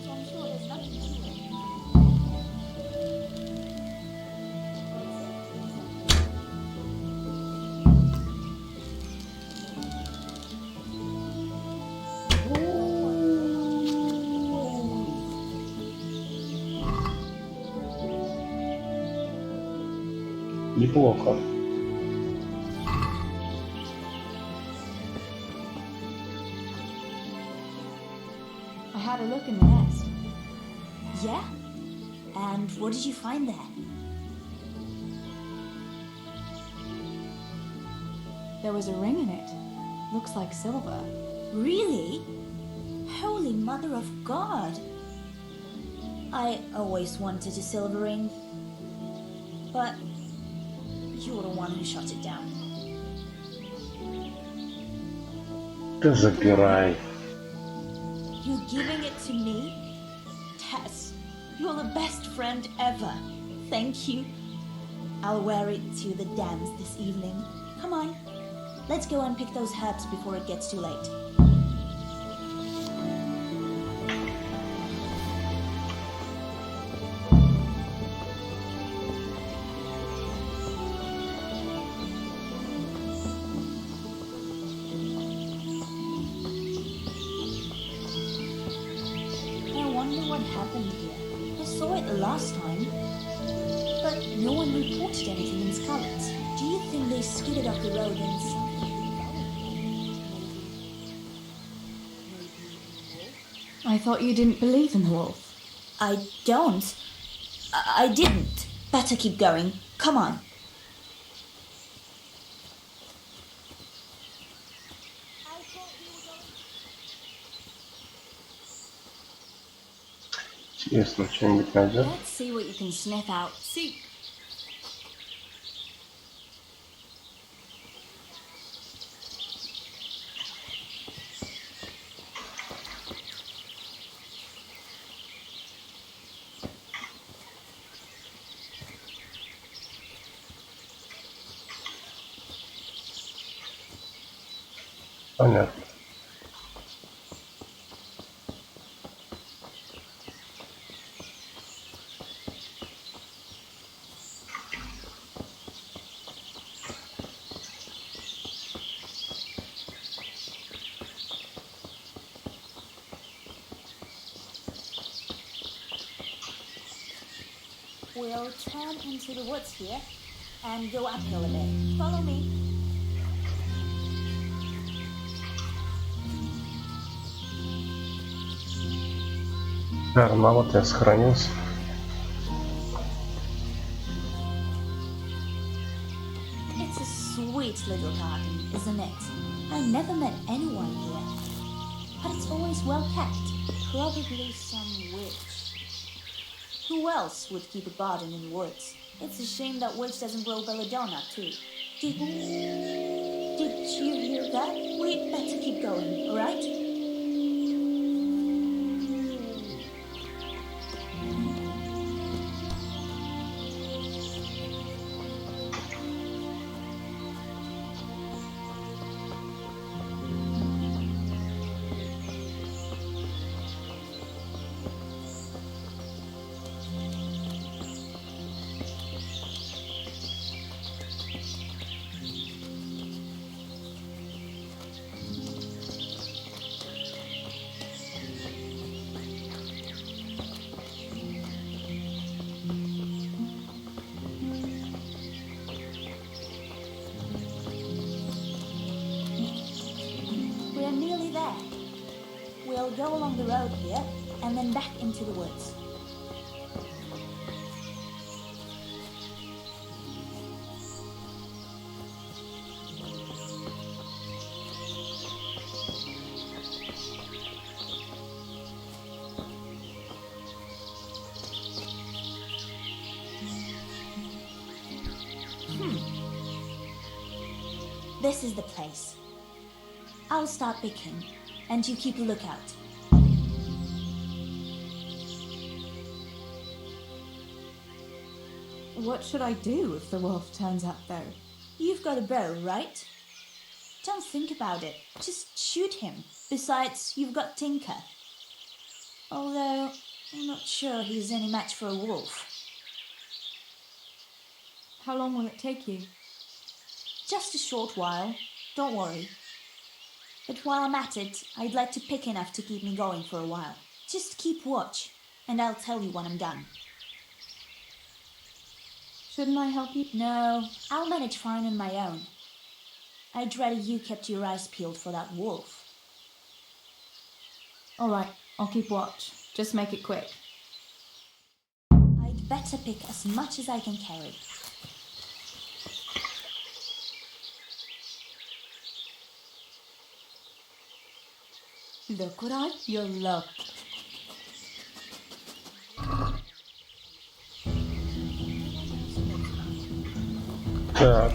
So I'm sure there's nothing to it. Неплохо. I had a look in the nest. Yeah? And what did you find there? There was a ring in it. Looks like silver. Really? Holy Mother of God! I always wanted a silver ring. But you're the one who shot it down. Ты забирай. You're giving it to me? Tess, you're the best friend ever. Thank you. I'll wear it to the dance this evening. Come on. Let's go and pick those herbs before it gets too late. saw it the last time, but no one reported anything in Scarlet. Do you think they skidded off the road and... I thought you didn't believe in the wolf. I don't. I didn't. Better keep going. Come on. Интересно, что-нибудь найдет? Let's see what you can sniff out. See. Понятно. We'll turn into the woods here and go uphill a bit. Follow me. Вот я сохранился. It's a sweet little garden, isn't it? I never met anyone here, but it's always well kept. Probably some witch. Who else would keep a garden in the woods? It's a shame that witch doesn't grow belladonna too. Did you hear that? We'd better keep going, alright? We're nearly there. We'll go along the road here and then back into the woods. This is the place. I'll start picking, and you keep a lookout. What should I do if the wolf turns up, though? You've got a bow, right? Don't think about it. Just shoot him. Besides, you've got Tinker. Although, I'm not sure he's any match for a wolf. How long will it take you? Just a short while. Don't worry. But while I'm at it, I'd like to pick enough to keep me going for a while. Just keep watch, and I'll tell you when I'm done. Shouldn't I help you? No, I'll manage fine on my own. I'd rather you kept your eyes peeled for that wolf. Alright, I'll keep watch. Just make it quick. I'd better pick as much as I can carry. Look what I've your luck. Так.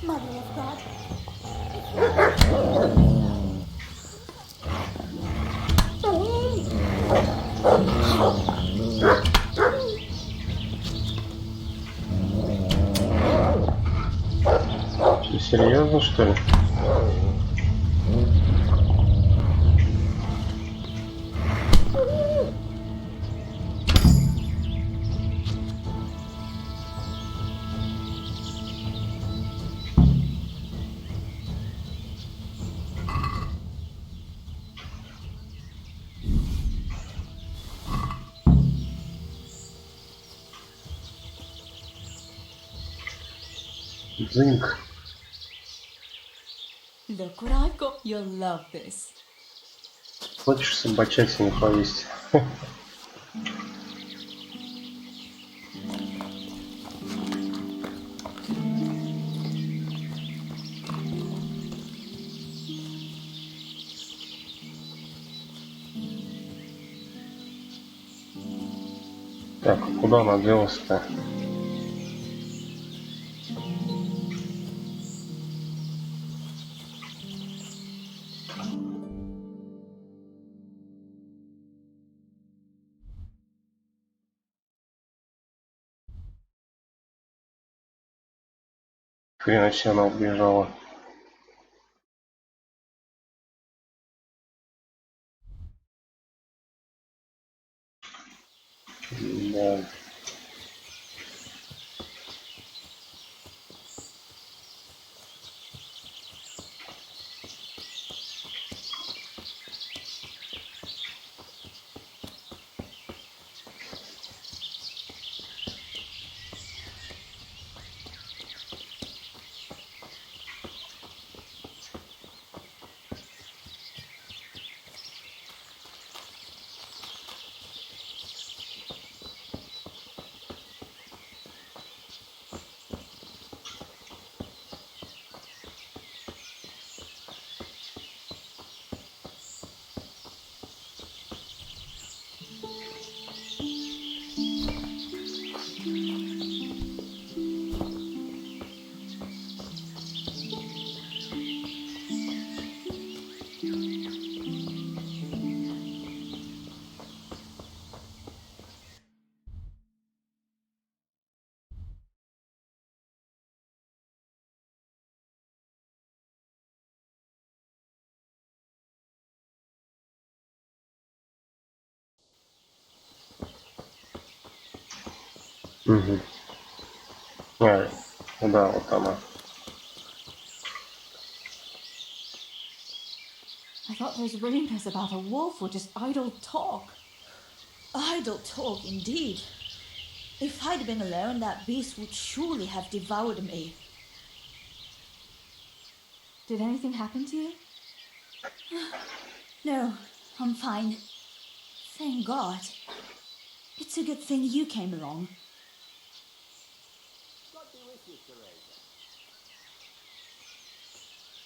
Mother of God. Ты серьезно, что ли? Дзыньк. Look what I've got. You'll love this. Хочешь собачатину повесить? Так, куда она делась-то? Хрена себе она убежала. Да. Угу. Да, вот она. I thought those rumours about a wolf were just idle talk. Idle talk, indeed. If I'd been alone, that beast would surely have devoured me. Did anything happen to you? No, I'm fine. Thank God. It's a good thing you came along.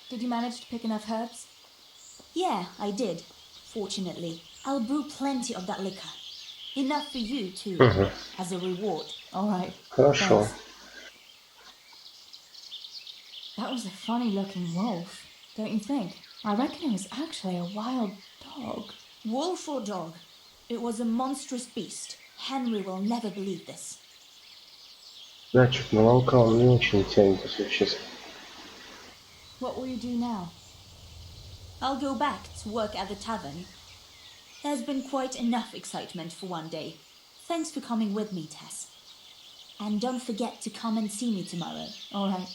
Did you manage to pick enough herbs? Yeah, I did. Fortunately, I'll brew plenty of that liquor. Enough for you, too, as a reward. All right. Хорошо. Thanks. That was a funny-looking wolf, don't you think? I reckon it was actually a wild dog. Wolf or dog? It was a monstrous beast. Henry will never believe this. Да, что-то на волка он не очень тянет, если честно. What will you do now? I'll go back to work at the tavern. There's been quite enough excitement for one day. Thanks for coming with me, Tess. And don't forget to come and see me tomorrow. All right.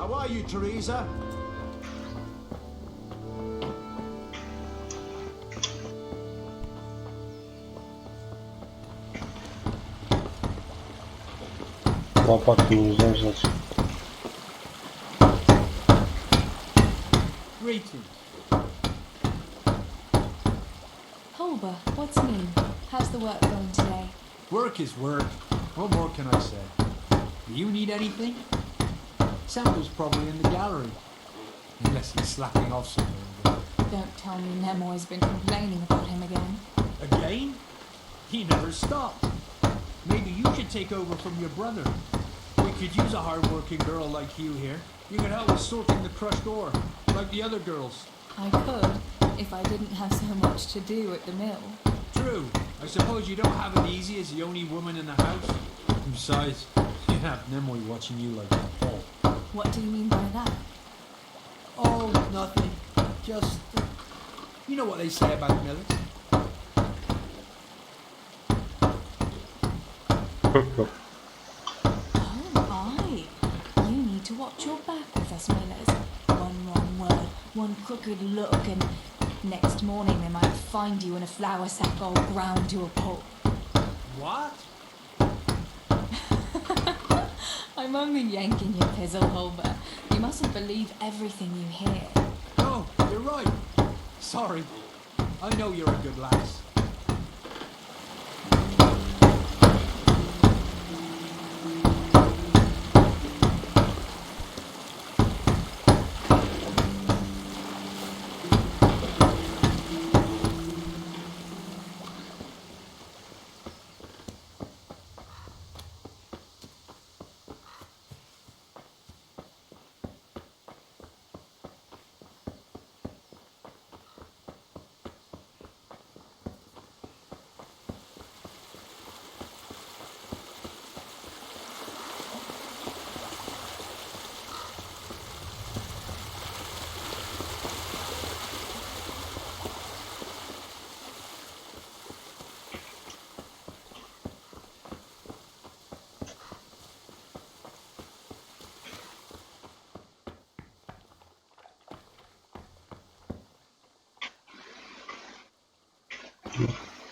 How are you, Teresa? Лопатку нельзя взять. Greetings. Holber, what's new? How's the work going today? Work is work. What more can I say? Do you need anything? Sandal's probably in the gallery. Unless he's slacking off somewhere. Don't tell me Nemoy's been complaining about him again. Again? He never stopped. Maybe you should take over from your brother. We could use a hard-working girl like you here. You could help with sorting the crushed ore, like the other girls. I could, if I didn't have so much to do at the mill. True. I suppose you don't have it easy as the only woman in the house. Besides, you have Nemoy watching you like a hawk. What do you mean by that? Oh, nothing. Just, you know what they say about millers. Aye. You need to watch your back with us millers. One wrong word, one crooked look, and next morning they might find you in a flour sack all ground to a pulp. What? I'm only yanking your pizzle, Holber. You mustn't believe everything you hear. No, you're right. Sorry. I know you're a good lass.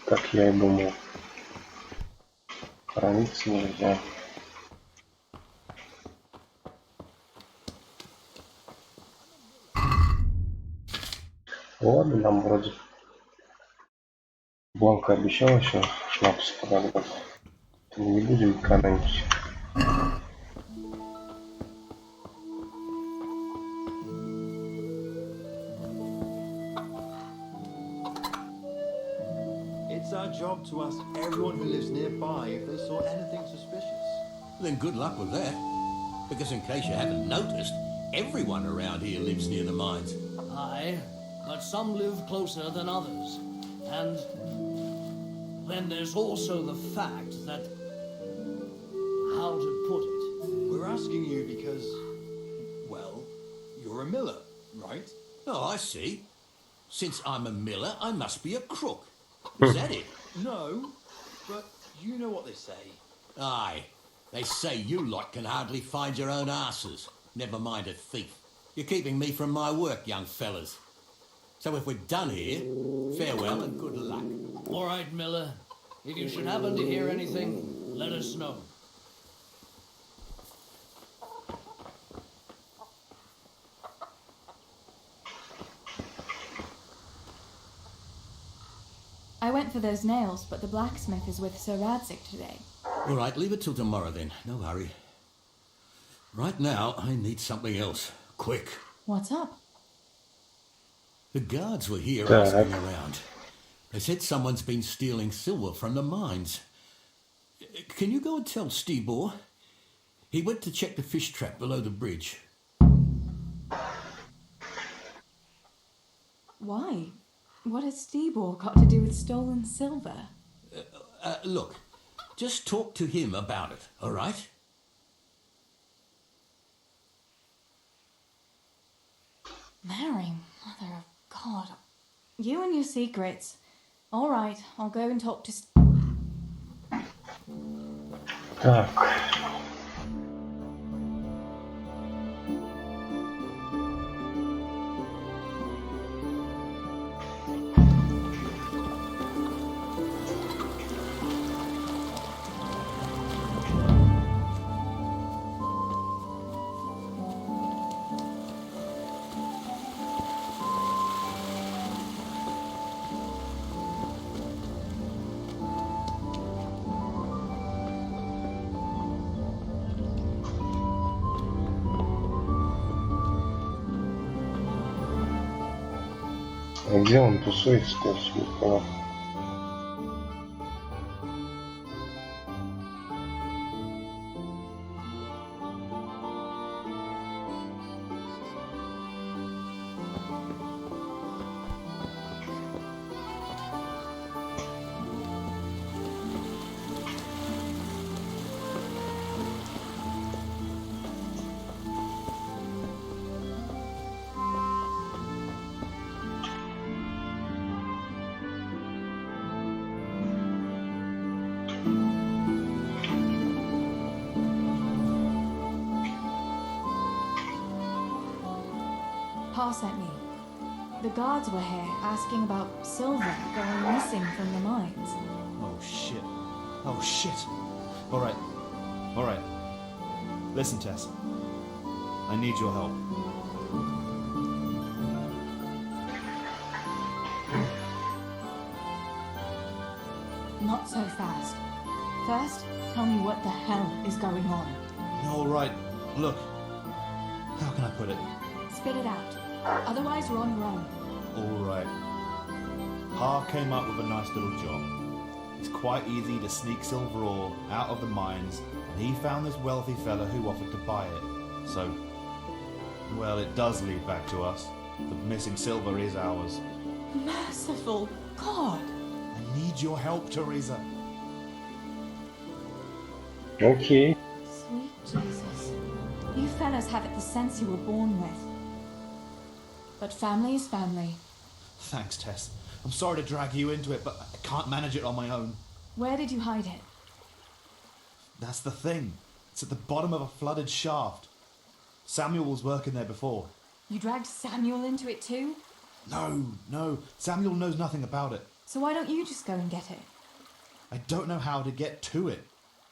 Как я и думал. Храниться нельзя. Ладно, нам вроде Бланка обещал еще шнапс подогнать. Не будем экономить. It's our job to ask everyone who lives nearby if they saw anything suspicious. Then good luck with that. Because in case you haven't noticed, everyone around here lives near the mines. Aye, but some live closer than others. And then there's also the fact that... how to put it? We're asking you because, well, you're a miller, right? Oh, I see. Since I'm a miller, I must be a crook. Is that it? No, but you know what they say. Aye. They say you lot can hardly find your own asses. Never mind a thief. You're keeping me from my work, young fellas. So if we're done here, farewell and good luck. All right, Miller. If you should happen to hear anything, let us know. I went for those nails, but the blacksmith is with Sir Radzik today. All right, leave it till tomorrow then. No hurry. Right now, I need something else. Quick. What's up? The guards were here asking around. They said someone's been stealing silver from the mines. Can you go and tell Stebor? He went to check the fish trap below the bridge. Why? What has Stebor got to do with stolen silver? Look, just talk to him about it, all right? Mary, Mother of God. You and your secrets. All right, I'll go and talk to... Так. А где он тусуется-то, я всё не понял. Pa sent me. The guards were here asking about silver going missing from the mines. Oh shit. Oh shit. Alright. Alright. Listen, Tess. I need your help. Not so fast. First, tell me what the hell is going on. Alright. Look. How can I put it? Spit it out. Otherwise, you're on your own. Alright. Pa came up with a nice little job. It's quite easy to sneak silver ore out of the mines, and he found this wealthy fella who offered to buy it. So, well, it does lead back to us. The missing silver is ours. Merciful God! I need your help, Teresa. Окей. Sweet Jesus. You fellas have it the sense you were born with. But family is family. Thanks, Tess. I'm sorry to drag you into it, but I can't manage it on my own. Where did you hide it? That's the thing. It's at the bottom of a flooded shaft. Samuel was working there before. You dragged Samuel into it too? No. Samuel knows nothing about it. So why don't you just go and get it? I don't know how to get to it.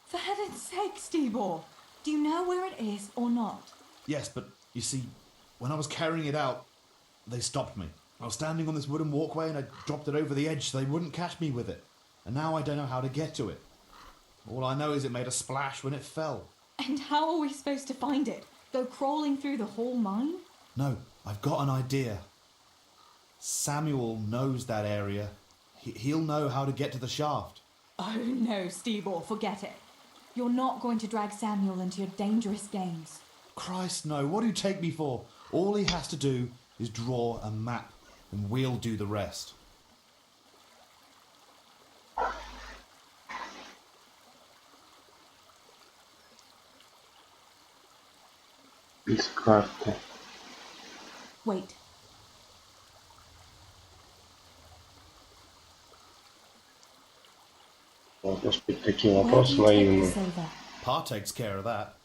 For heaven's sake, Stevor! Do you know where it is or not? Yes, but you see, when I was carrying it out, they stopped me. I was standing on this wooden walkway and I dropped it over the edge so they wouldn't catch me with it. And now I don't know how to get to it. All I know is it made a splash when it fell. And how are we supposed to find it? Go crawling through the whole mine? No, I've got an idea. Samuel knows that area. He'll know how to get to the shaft. Oh no, Stevor, forget it. You're not going to drag Samuel into your dangerous games. Christ, no. What do you take me for? All he has to do is draw a map, and we'll do the rest. Без карты. Wait. Вот, господи, такие Where do вопросы you take the наивные. silver? Pa takes care of that.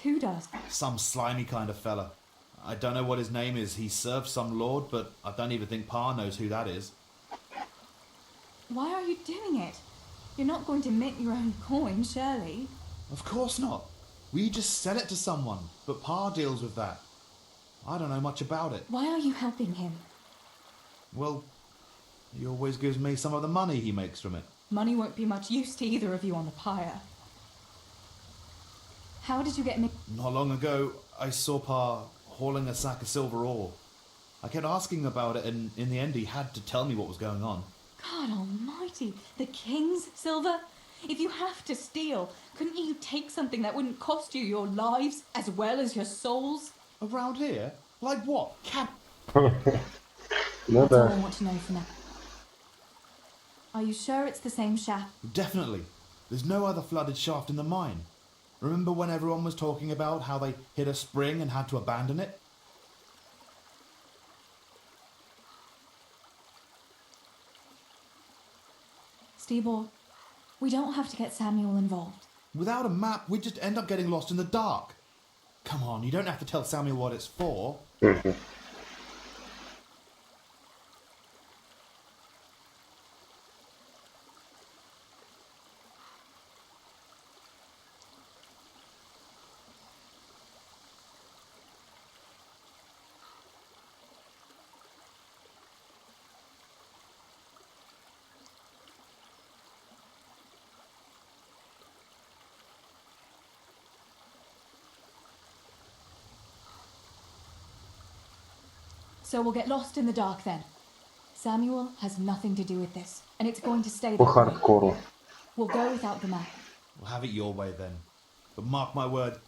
Who does? Some slimy kind of fella. I don't know what his name is. He serves some lord, but I don't even think Pa knows who that is. Why are you doing it? You're not going to mint your own coin, surely? Of course not. We just sell it to someone, but Pa deals with that. I don't know much about it. Why are you helping him? Well, he always gives me some of the money he makes from it. Money won't be much use to either of you on the pyre. How did you get me? Not long ago, I saw Pa hauling a sack of silver ore. I kept asking about it, and in the end he had to tell me what was going on. God almighty, the king's silver? If you have to steal, couldn't you take something that wouldn't cost you your lives as well as your souls? Around here? Like what? Ну That's all I да. want to know for now. Are you sure it's the same shaft? Definitely. There's no other flooded shaft in the mine. Remember when everyone was talking about how they hit a spring and had to abandon it? Stevor, we don't have to get Samuel involved. Without a map, we'd just end up getting lost in the dark. Come on, you don't have to tell Samuel what it's for. So we'll get lost in the dark then. Samuel has nothing to do with this, and it's going to stay По that way. хардкору. We'll go without the map. We'll have it your way then. But mark my word.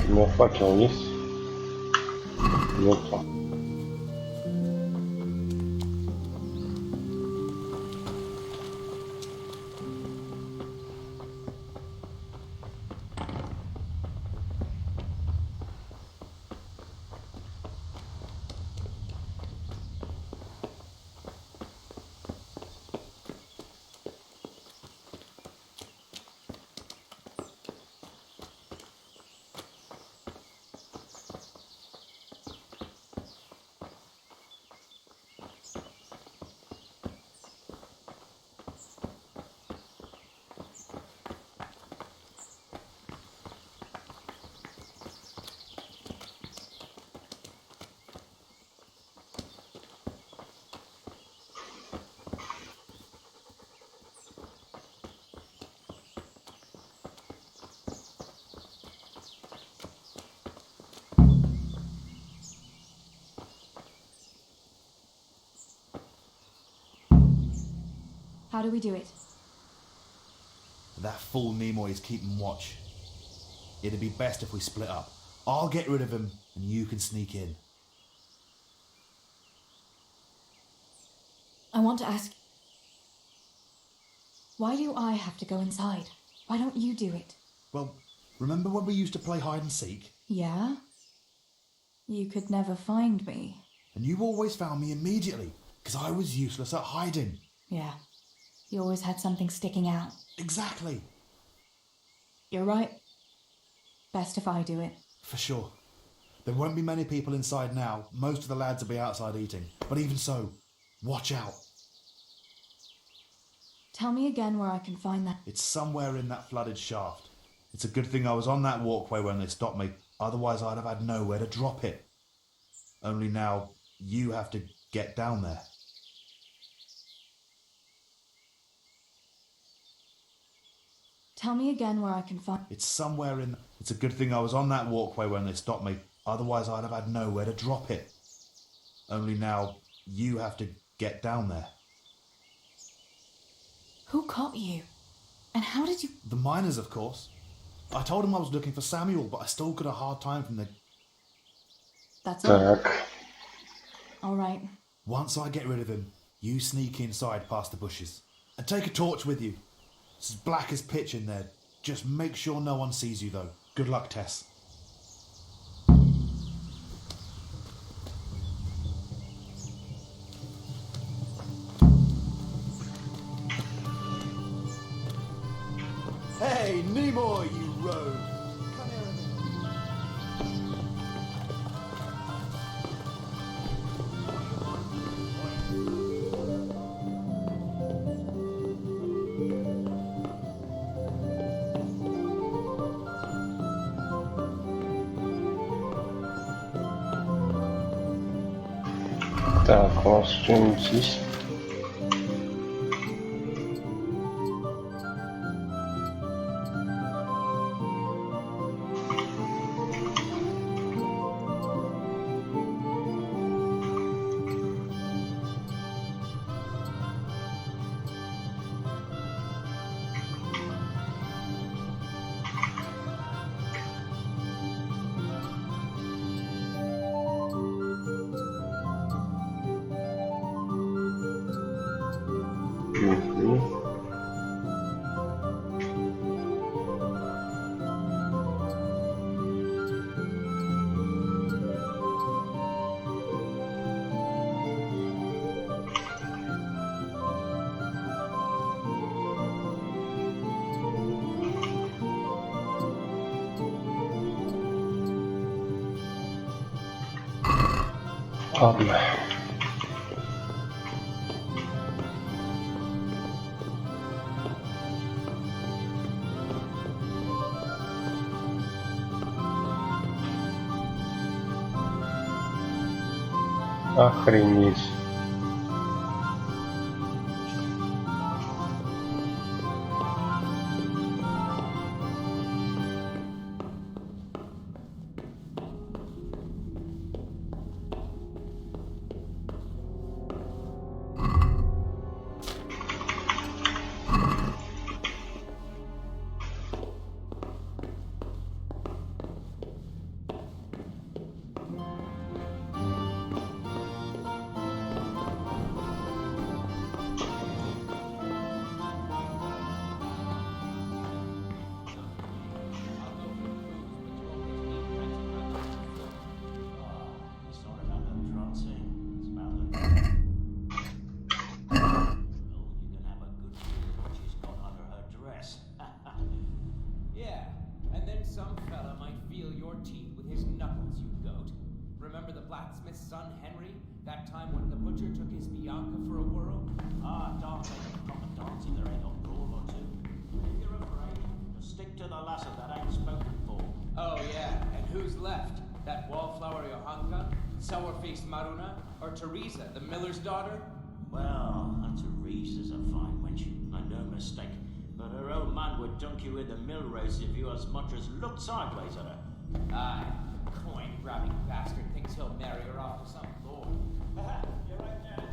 У меня факел есть? Нету. How do we do it? That fool Nimoy is keeping watch. It'd be best if we split up. I'll get rid of him and you can sneak in. I want to ask... Why do I have to go inside? Why don't you do it? Well, remember when we used to play hide and seek? Yeah? You could never find me. And you always found me immediately, because I was useless at hiding. Yeah. You always had something sticking out. Exactly. You're right. Best if I do it. For sure. There won't be many people inside now. Most of the lads will be outside eating. But even so, watch out. Tell me again where I can find that. It's somewhere in that flooded shaft. It's a good thing I was on that walkway when they stopped me. Otherwise I'd have had nowhere to drop it. Only now, you have to get down there. Tell me again where I can find... It's somewhere in... It's a good thing I was on that walkway when they stopped me. Otherwise I'd have had nowhere to drop it. Only now, you have to get down there. Who caught you? And how did you... The miners, of course. I told them I was looking for Samuel, but I still got a hard time from the... That's all. Так. All right. Once I get rid of him, you sneak inside past the bushes. And take a torch with you. It's as black as pitch in there. Just make sure no one sees you, though. Good luck, Tess. Hey, Nimoy, you rogue! Come here a minute. Так, у нас что-нибудь есть? Ладно. Охренеть. blacksmith's son Henry? That time when the butcher took his Bianca for a whirl? Ah, don't make a proper dance if there ain't a brawl or two. If you're afraid, just stick to the lassie that ain't spoken for. Oh yeah, and who's left? That wallflower Johanka? Sour-faced Maruna? Or Teresa, the miller's daughter? Well, Teresa's a fine wench, and no mistake. But her old man would dunk you in the mill race if you as much as looked sideways at her. Aye, the coin-grabbing bastard thinks he'll marry her off to some lord. You're right there.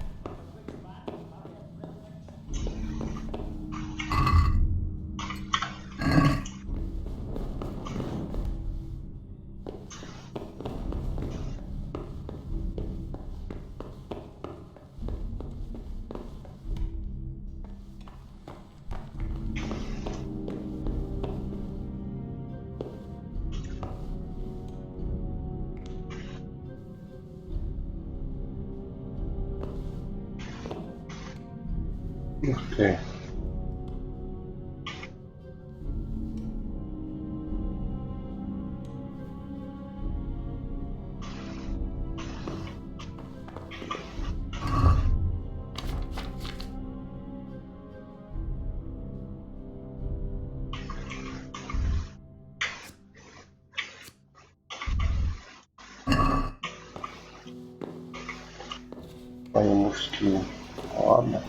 Okay. Они мужские. Ладно.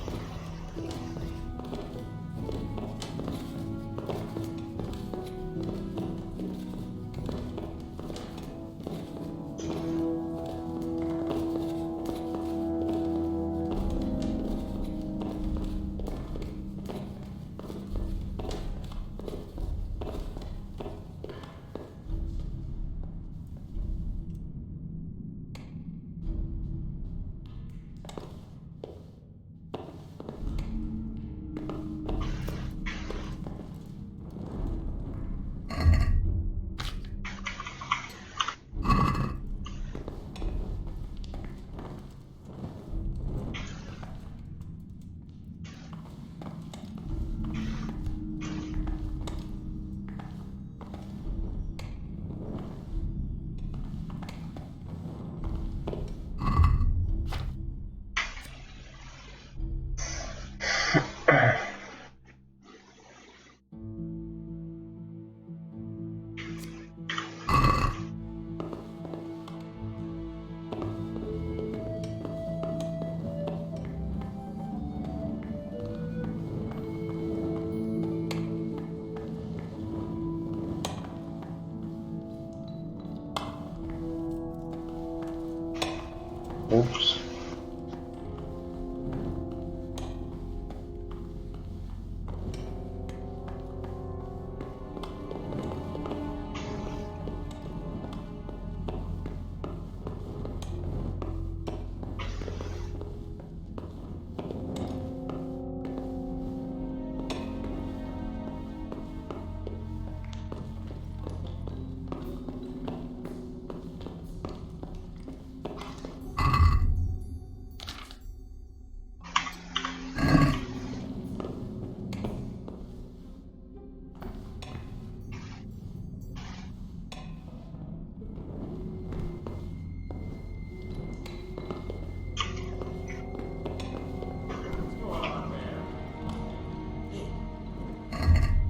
Oops.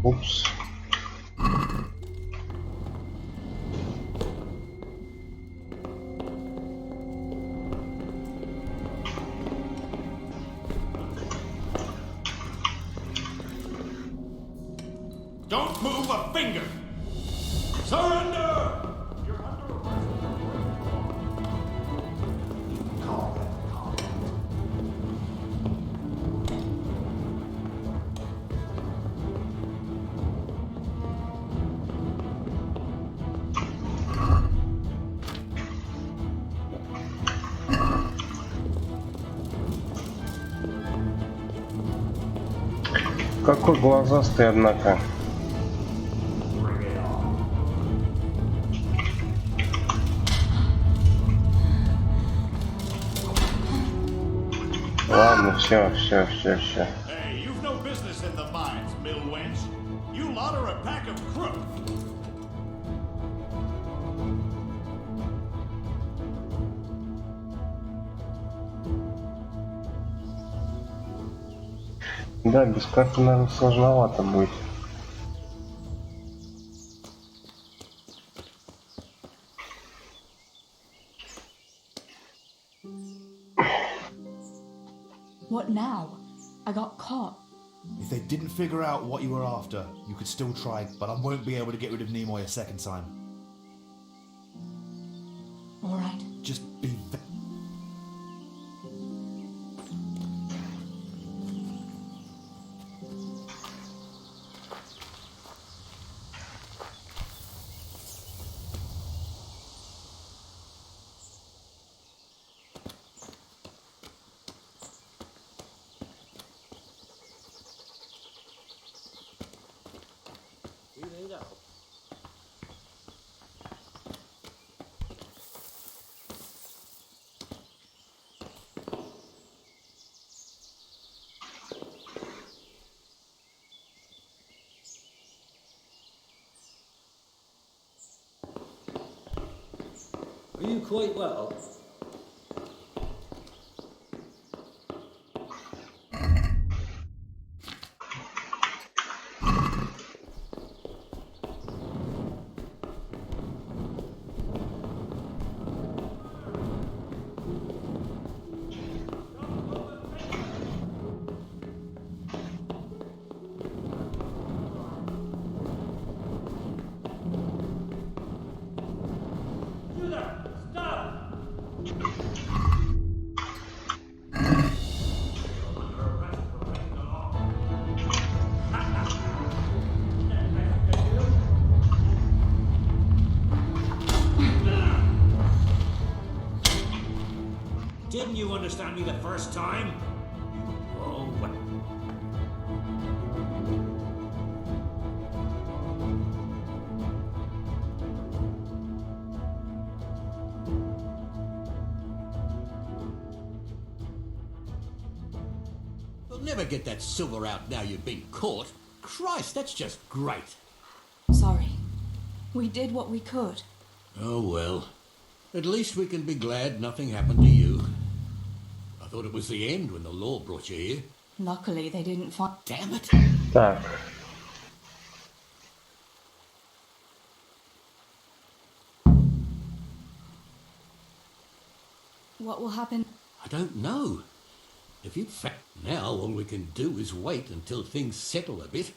Oops. Don't move a finger! Surrender! You're under arrest. Calm. Какой глазастый, однако. Ладно, все. Hey, you've no business in the mines, mill wench. You lot are a pack of crooks. Да, без карты, наверное, сложновато будет. What now? I got caught. If they didn't figure out what you were after, you could still try, but I won't be able to get rid of Nimoy a second time. All right. Just be Are you quite well? Didn't you understand me the first time? Oh, well. We'll never get that silver out now you've been caught. Christ, that's just great. Sorry. We did what we could. Oh well. At least we can be glad nothing happened to you. I thought it was the end when the law brought you here. Luckily, they didn't find. Damn it! Так. What will happen? I don't know. If you now all we can do is wait until things settle a bit.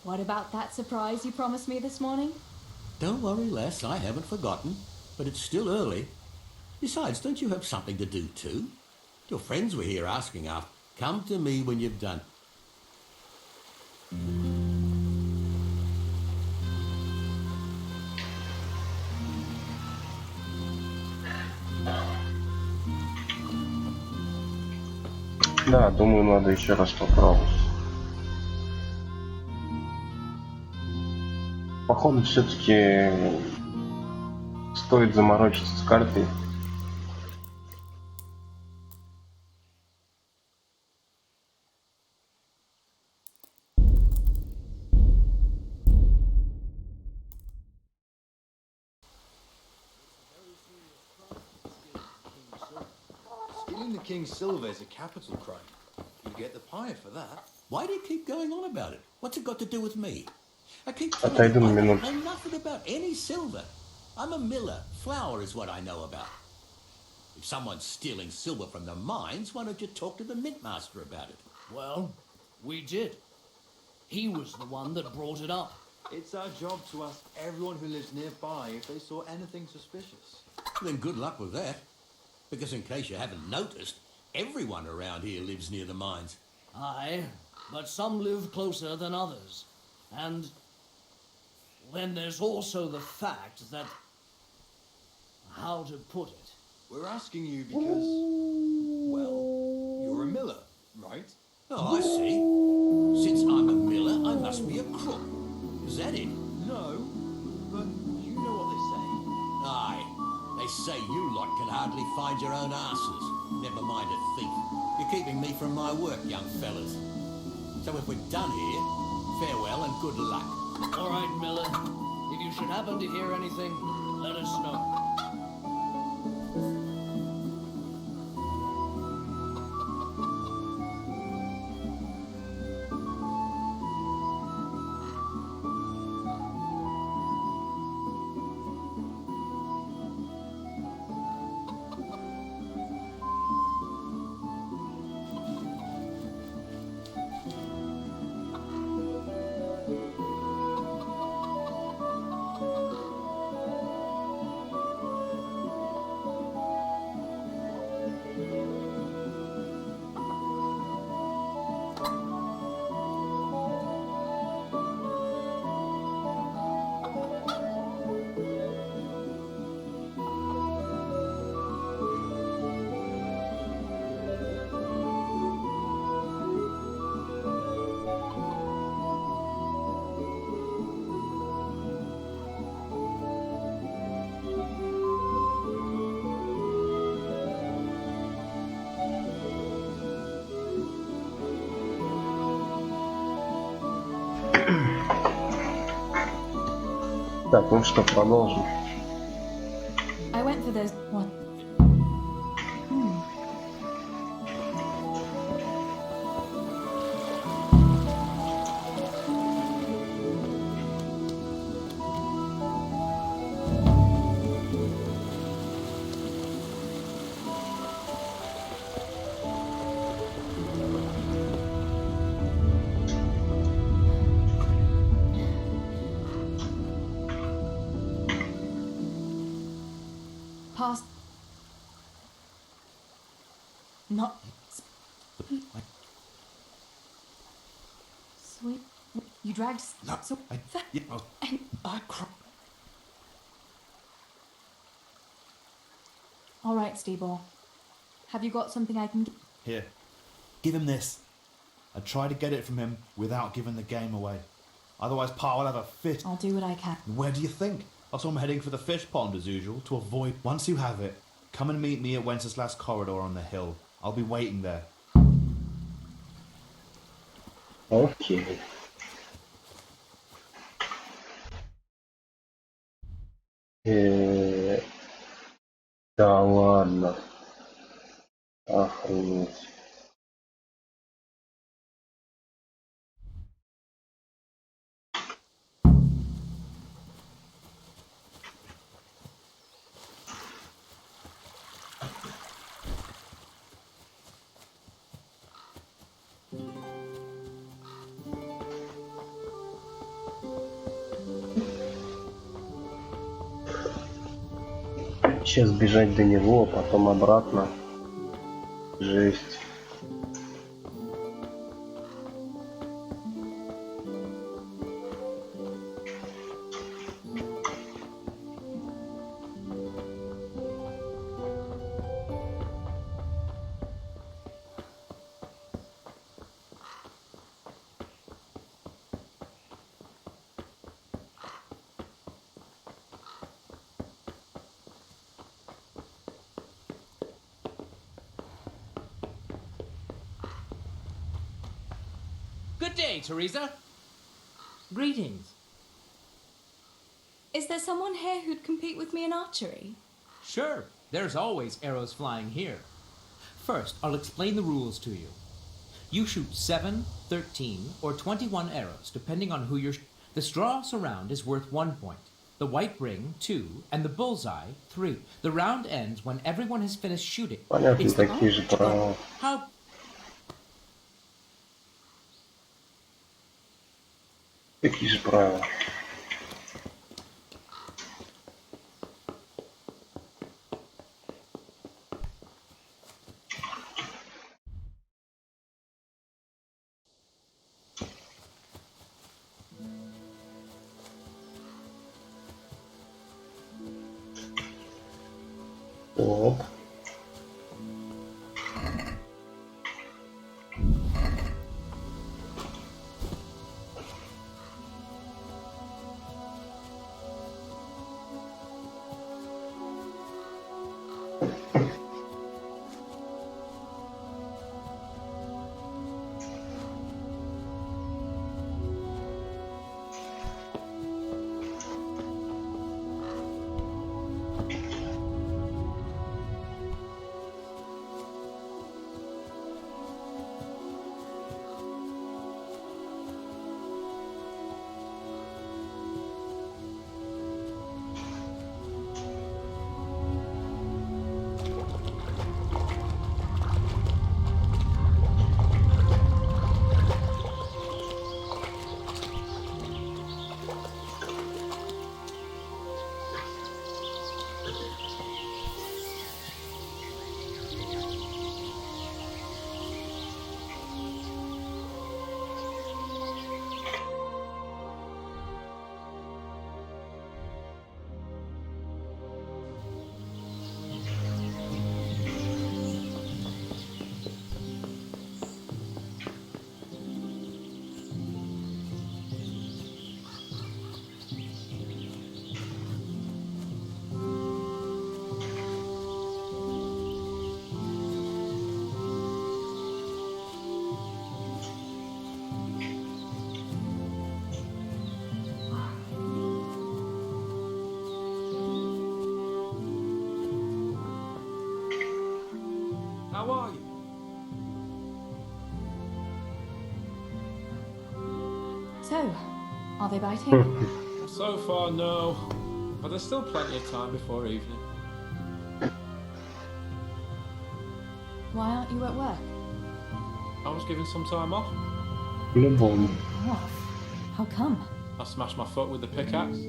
What about that surprise you promised me this morning? Don't worry, lass, I haven't forgotten. But it's still early. Besides, don't you have something to do too? Your friends were here asking after. Come to me when you've done. Да, думаю, надо еще раз попробовать. Походу, все-таки стоит заморочиться с картой. Stealing the king's silver is a capital crime. You get the pie for that. Why do you keep going on about it? What's it got to do with me? I keep Отойду на telling you, I минуту. know nothing about any silver. I'm a miller. Flour is what I know about. If someone's stealing silver from the mines, why don't you talk to the mint master about it? Well, we did. He was the one that brought it up. It's our job to ask everyone who lives nearby if they saw anything suspicious. Then good luck with that. Because in case you haven't noticed, everyone around here lives near the mines. Aye, but some live closer than others. And then there's also the fact that... how to put it? We're asking you because, well, you're a miller, right? Oh, I see. Since I'm a miller, I must be a crook. Is that it? No, but you know what they say. Aye. They say you lot can hardly find your own asses. Never mind a thief. You're keeping me from my work, young fellas. So if we're done here, farewell and good luck. All right, Miller. If you should happen to hear anything, let us know. Так, ну что, продолжим. I went for those. What? Past. Not. Sweet. You dragged. No, So. And I cry. All right, Steve-Ball. Have you got something I can? Here, give him this. I try to get it from him without giving the game away. Otherwise, Pa will have a fit. I'll do what I can. Where do you think? Also, I'm heading for the fish pond as usual to avoid. Once you have it, come and meet me at Wenceslas corridor on the hill. I'll be waiting there. Окей. Да ладно. Охренеть. Сейчас бежать до него, а потом обратно. Жесть. Good day, Teresa. Greetings. Is there someone here who'd compete with me in archery? Sure, there's always arrows flying here. First, I'll explain the rules to you. You shoot 7, 13, or 21 arrows, depending on who you're... The straw surround is worth 1 point. The white ring, 2, and the bullseye, 3. The round ends when everyone has finished shooting. Понятно, такие же правила. How... Такие же правила. Оп. Are they biting? So far, no. But there's still plenty of time before evening. Why aren't you at work? I was given some time off. Любовно. Off? How come? I smashed my foot with the pickaxe.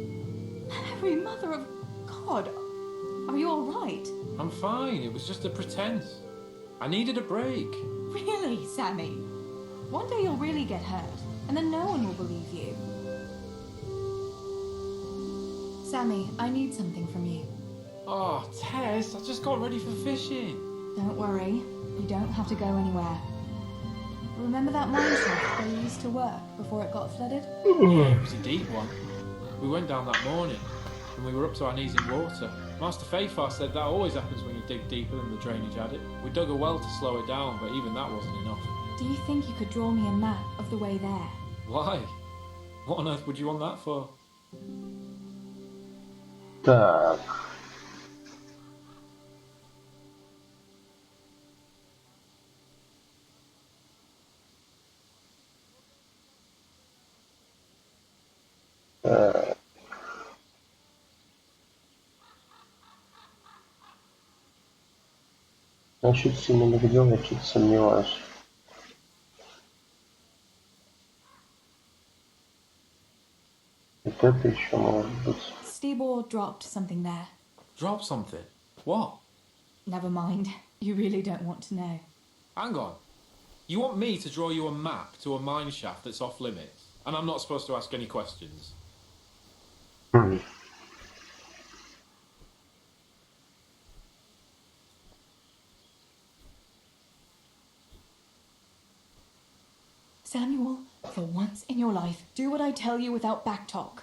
Mary, Mother of God, are you alright? I'm fine, it was just a pretense. I needed a break. Really, Sammy? One day you'll really get hurt, and then no one will believe you. Sammy, I need something from you. Oh, Tess, I just got ready for fishing. Don't worry, you don't have to go anywhere. Remember that mine shaft where you used to work before it got flooded? Yeah, it was a deep one. We went down that morning, and we were up to our knees in water. Master Fafar said that always happens when you dig deeper than the drainage added. We dug a well to slow it down, but even that wasn't enough. Do you think you could draw me a map of the way there? Why? What on earth would you want that for? Так. Значит, сильно где я чуть сомневаюсь. Вот это еще может быть. Stibor dropped something there. Drop something? What? Never mind. You really don't want to know. Hang on. You want me to draw you a map to a mine shaft that's off limits, and I'm not supposed to ask any questions? Samuel, for once in your life, do what I tell you without backtalk.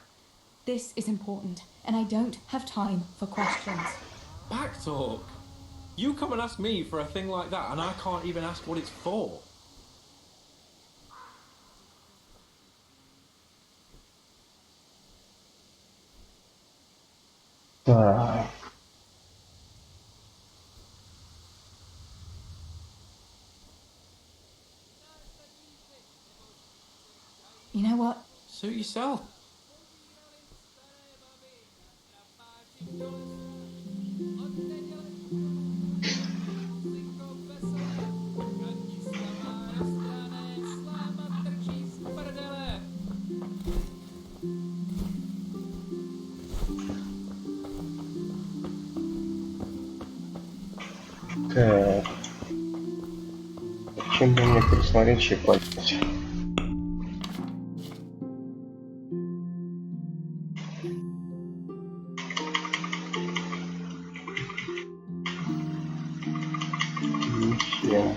This is important, and I don't have time for questions. Backtalk? You come and ask me for a thing like that, and I can't even ask what it's for. Так. You know what? Suit yourself. Так. Чем бы мне красноречие платить? Ничего.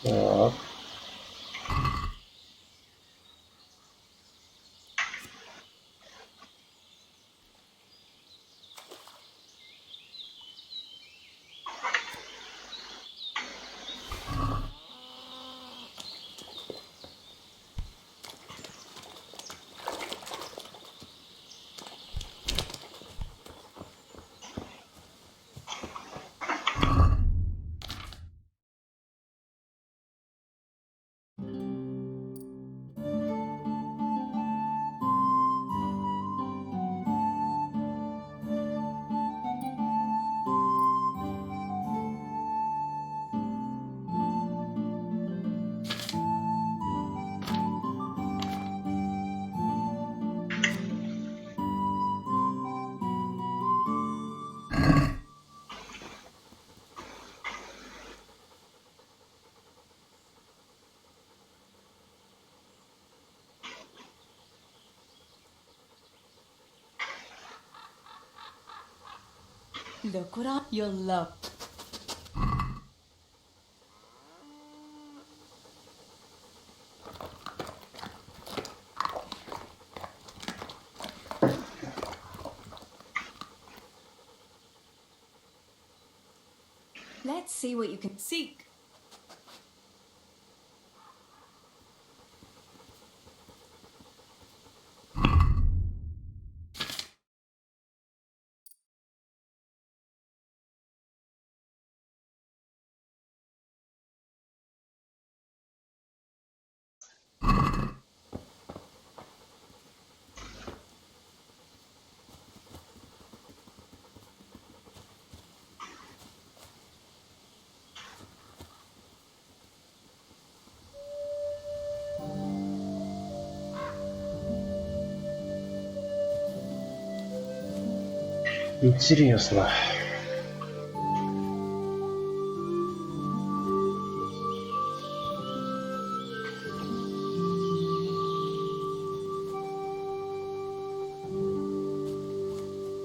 Так. Look what you'll love. Let's see what you can seek. Интересно.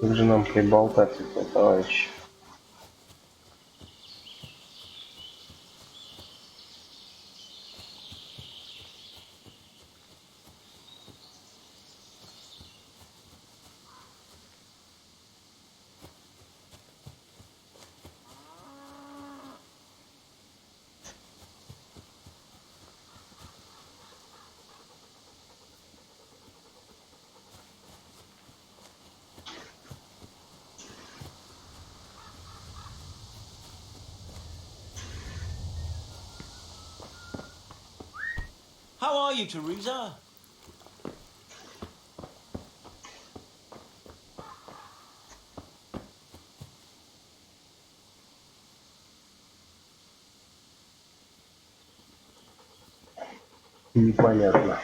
Как же нам приболтать это, товарищ? How are you, Teresa? Непонятно.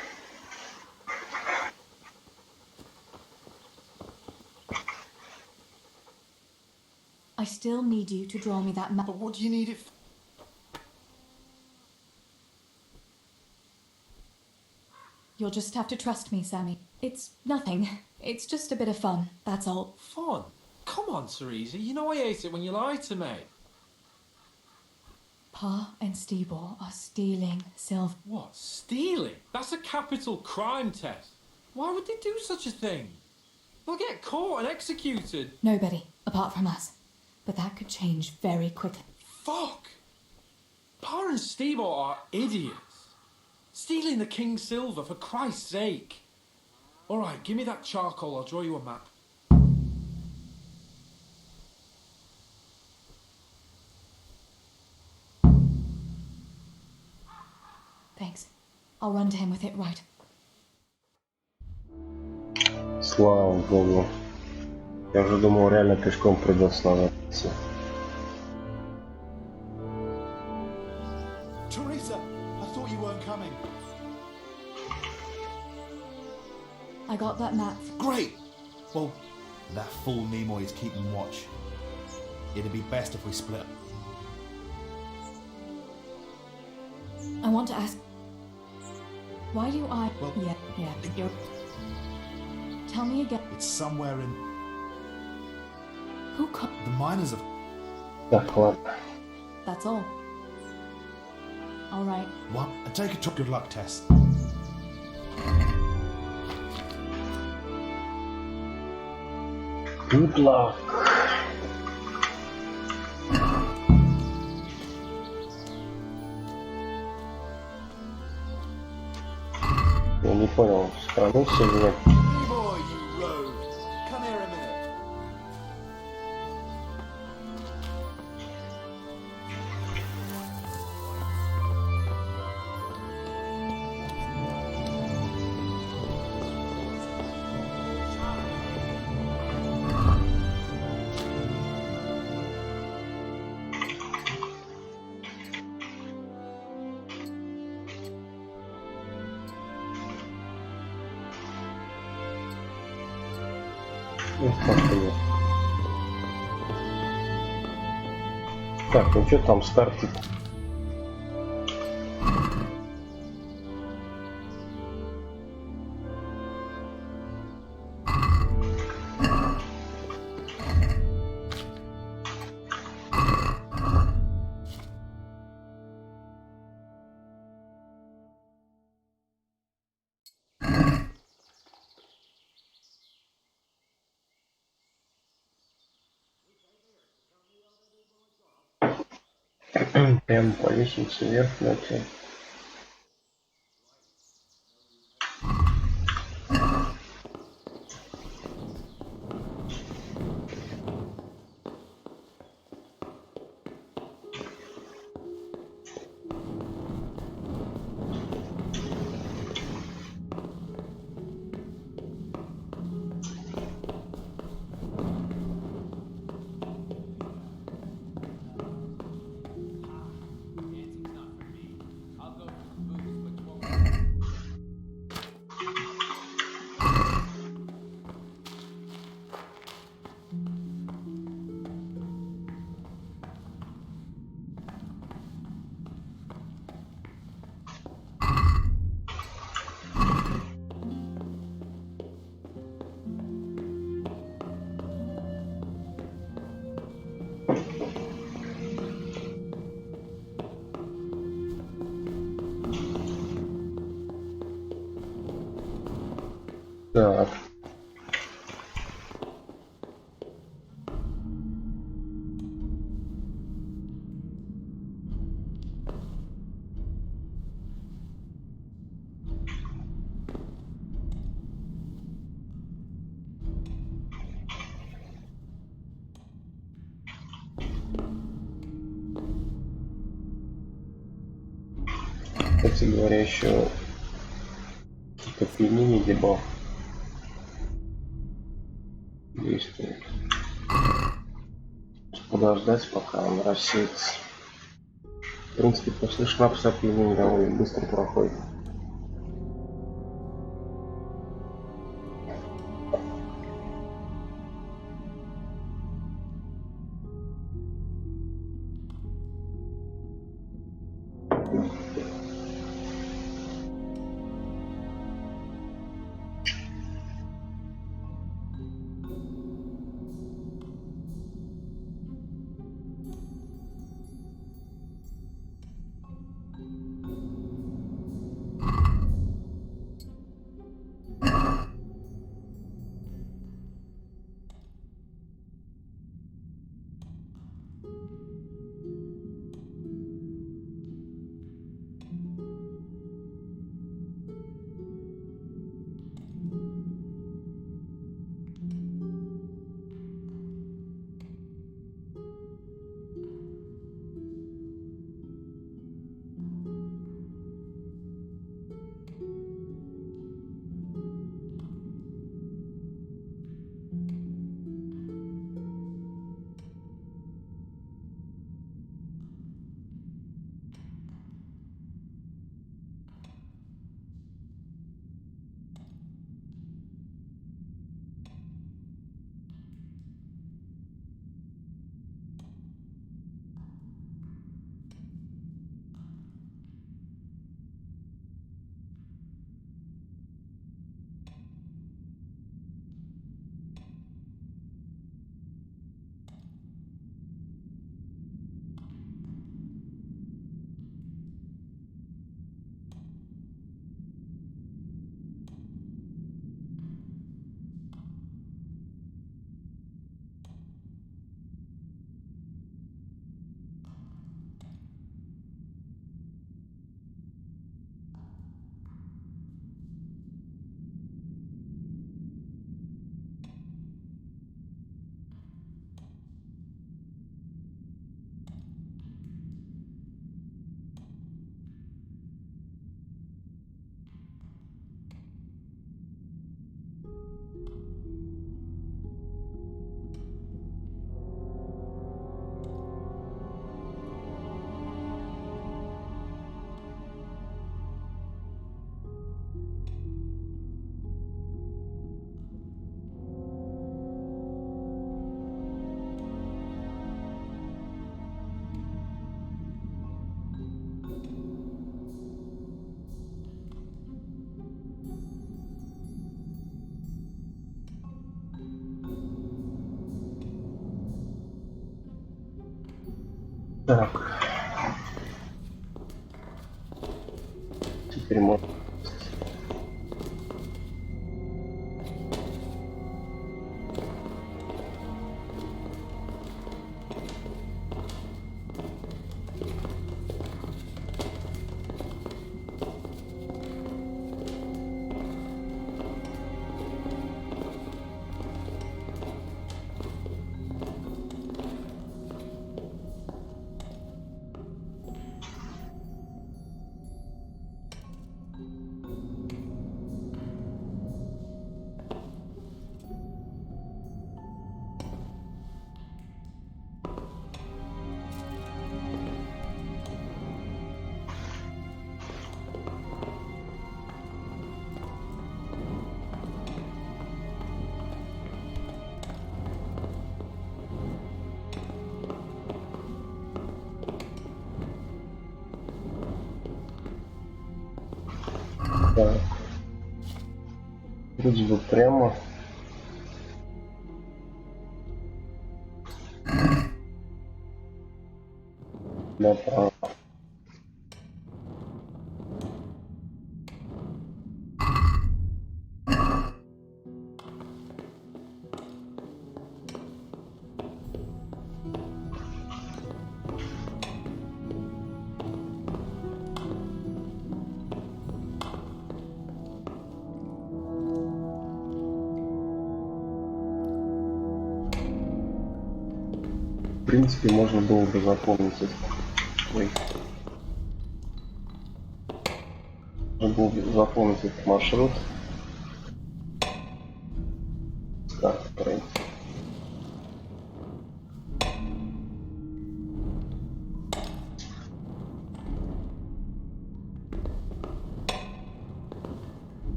I still need you to draw me that map. But what do you need it for? You'll just have to trust me, Sammy. It's nothing. It's just a bit of fun, that's all. Fun? Come on, Teresa. You know I hate it when you lie to me. Pa and Stebor are stealing silver. What? Stealing? That's a capital crime, Tess. Why would they do such a thing? They'll get caught and executed. Nobody, apart from us. But that could change very quickly. Fuck! Pa and Stebor are idiots. Stealing the king's silver, for Christ's sake. Alright, give me that charcoal, I'll draw you a map. Thanks. I'll run to him with it right. Слава Богу. Я уже думал, реально пешком придется надо идти. Teresa, I thought you weren't coming. I got that map. Great! Well, that fool Nimoy is keeping watch. It'd be best if we split. I want to ask... Why do I... Well, yeah, you're... Tell me again. It's somewhere in... Who co- The miners have... Так, ладно. That's all. Alright. What? I take it to good luck, Tess. Good luck. Я не понял, страну все или нет? Nimoy, you rogue! Come here a minute. Так, ну что там с карты? Прямо по лестнице вверх найти. Так. Кстати говоря, еще как мини-дебаф действует. Подождать, пока он рассеется. В принципе, после шнапса опьянение довольно быстро проходит. Так. Теперь можно. Вроде бы прямо. Направо. В принципе, можно было бы запомнить это. Ой. Можно было бы запомнить этот маршрут с карты пройти.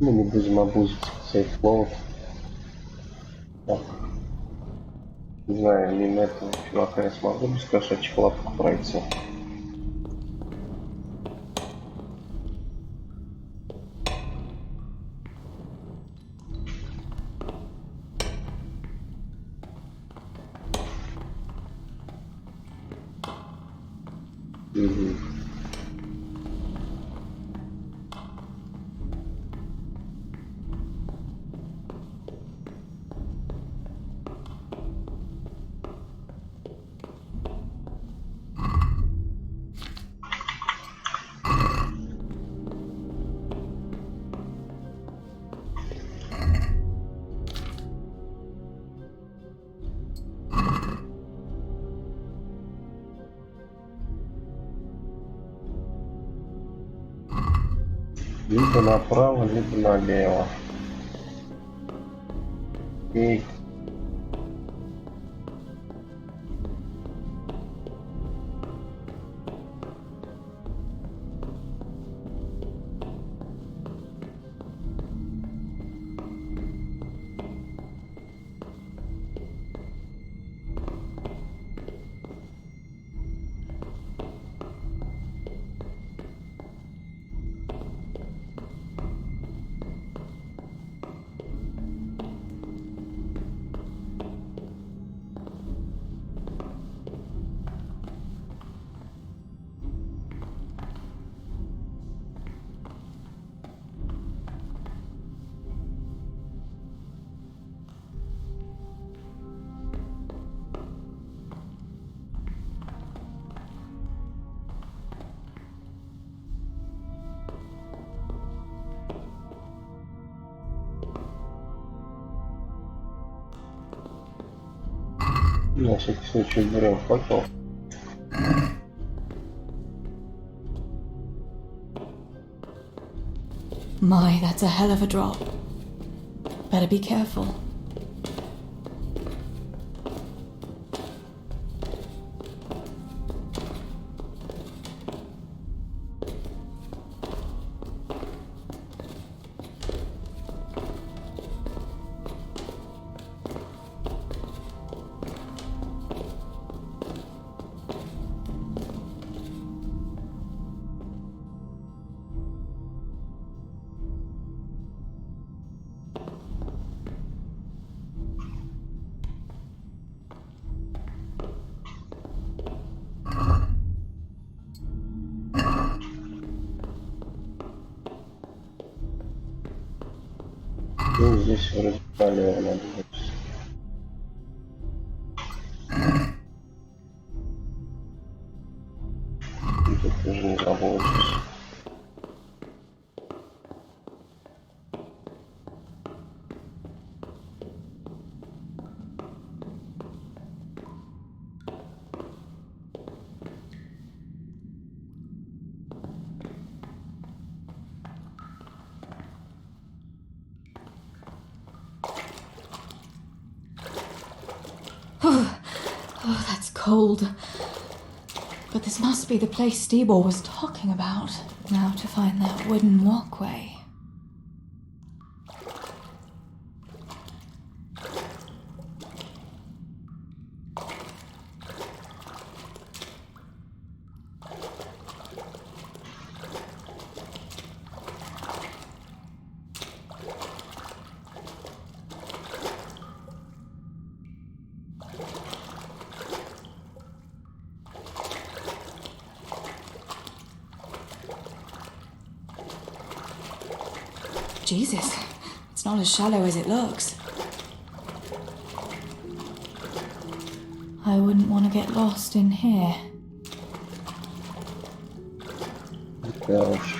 Мы не будем обузить сейф-лоуд. Так. Не знаю, мимо этого чувака я смогу без кошачьих лапок пройти. Угу. Либо направо, либо налево. Окей. На всякий случай берем факел. My, that's a hell of a drop. Better be careful. Ну, здесь вроде налево надо быть. И тут тоже не работаешь. Oh, that's cold. But this must be the place Steebor was talking about. Now to find that wooden walkway. Jesus, it's not as shallow as it looks. I wouldn't want to get lost in here. Gosh.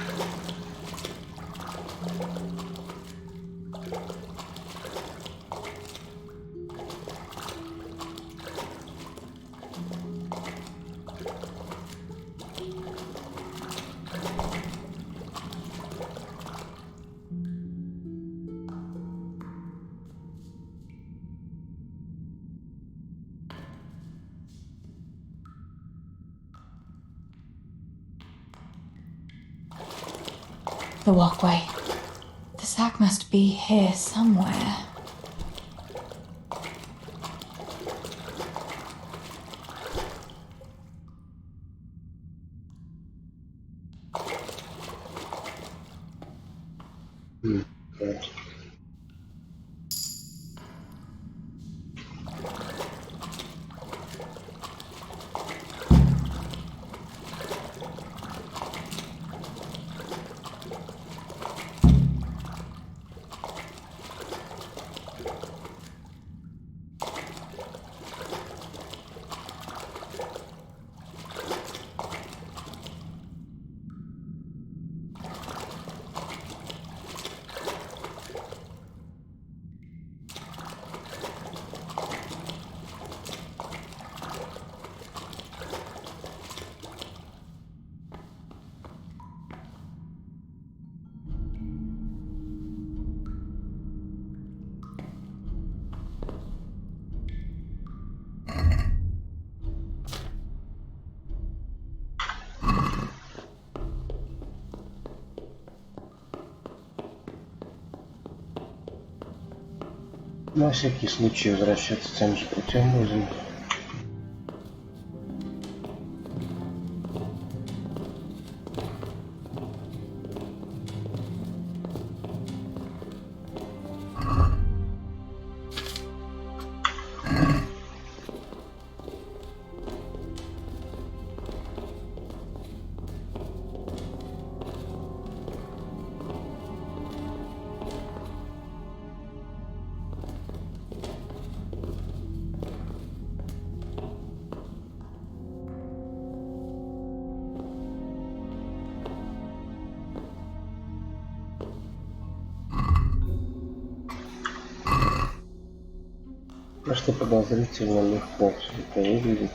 The walkway. The sack must be here somewhere. Okay. На всякий случай возвращаться тем же путем будем. Просто подозрительно легко все это выглядит.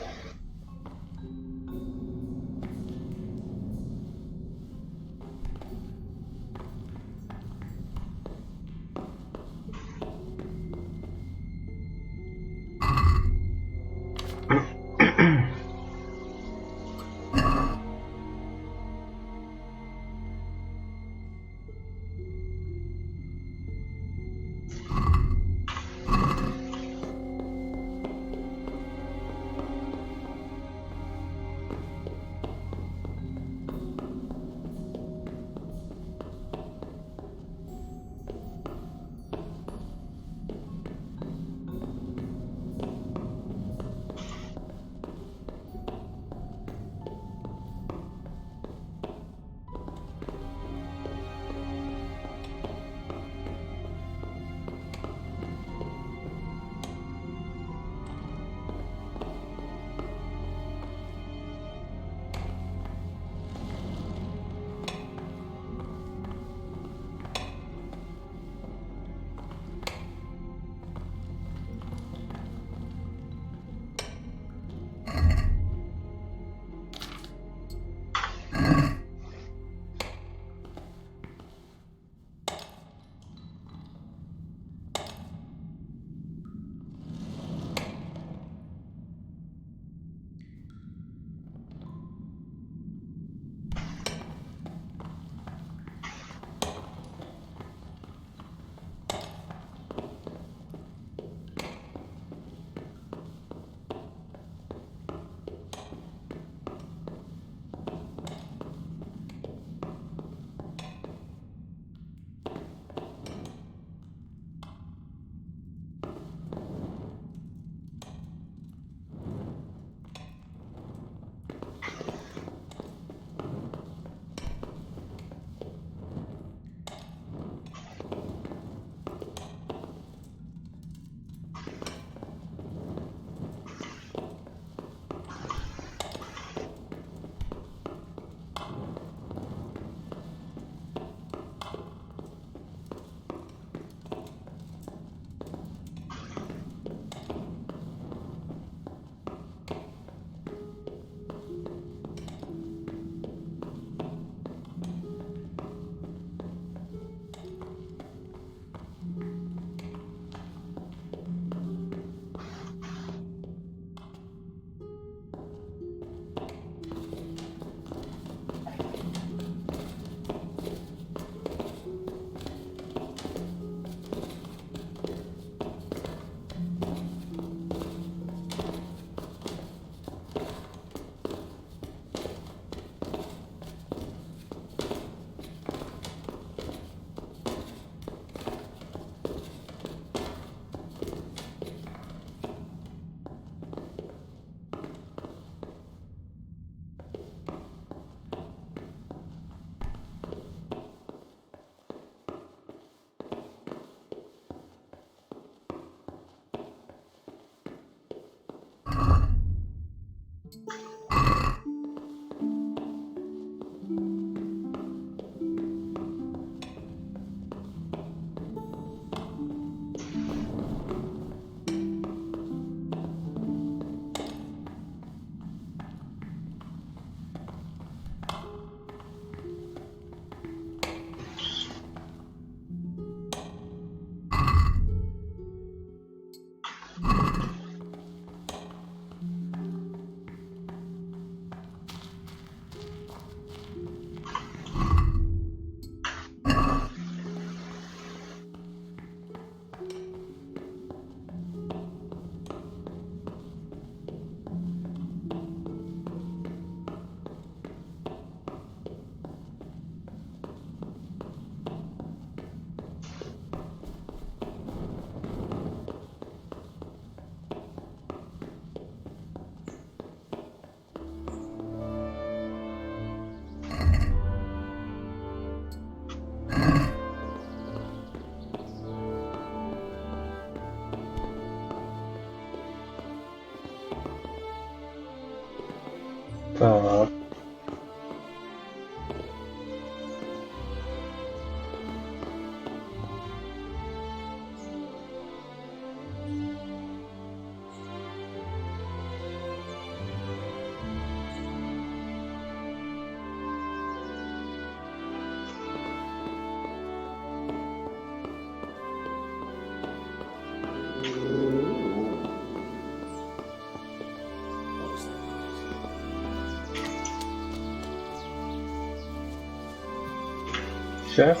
Все?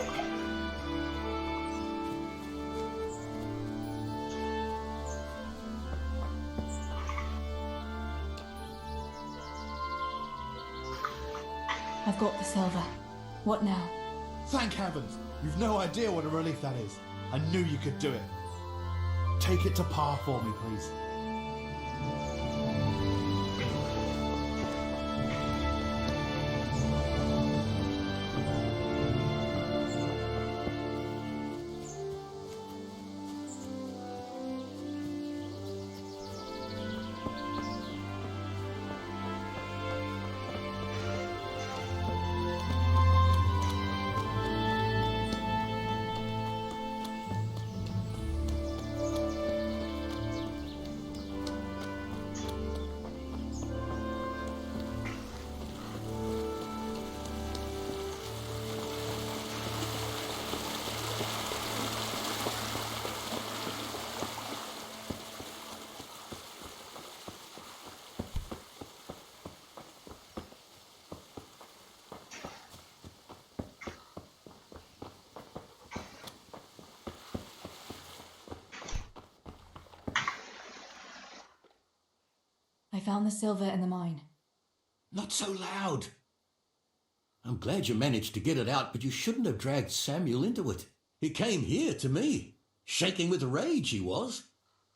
I've got the silver. What now? Thank heavens! You've no idea what a relief that is. I knew you could do it. Take it to Pa for me, please. I found the silver in the mine. Not so loud. I'm glad you managed to get it out, but you shouldn't have dragged Samuel into it. He came here to me, shaking with rage he was.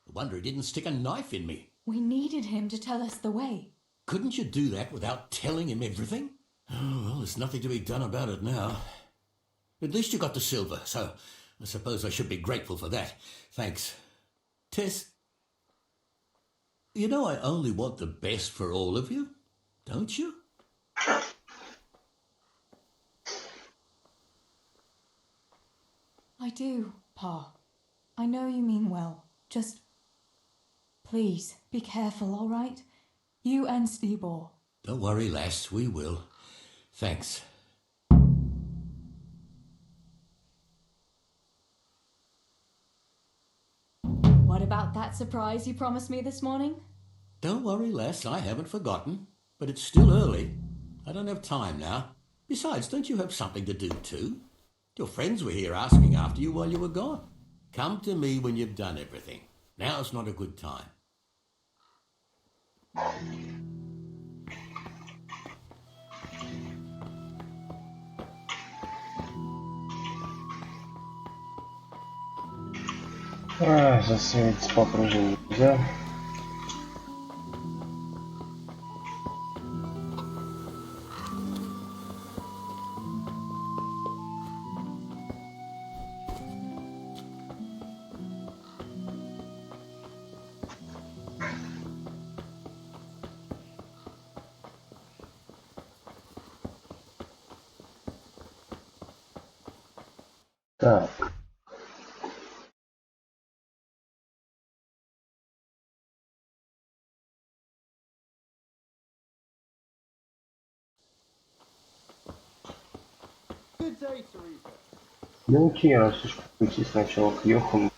I wonder he didn't stick a knife in me. We needed him to tell us the way. Couldn't you do that without telling him everything? Oh, well, there's nothing to be done about it now. At least you got the silver, so I suppose I should be grateful for that. Thanks. Tess, you know I only want the best for all of you, don't you? I do, Pa. I know you mean well. Just please be careful, all right? You and Stebor. Don't worry, lass, we will. Thanks. What about that surprise you promised me this morning? Don't worry, lass, I haven't forgotten. But it's still early. I don't have time now. Besides, don't you have something to do too? Your friends were here asking after you while you were gone. Come to me when you've done everything. Now's not a good time. Засветить по-прежнему нельзя. Так. Good day, Teresa. Ну окей, раз уж пойти сначала к Йохану.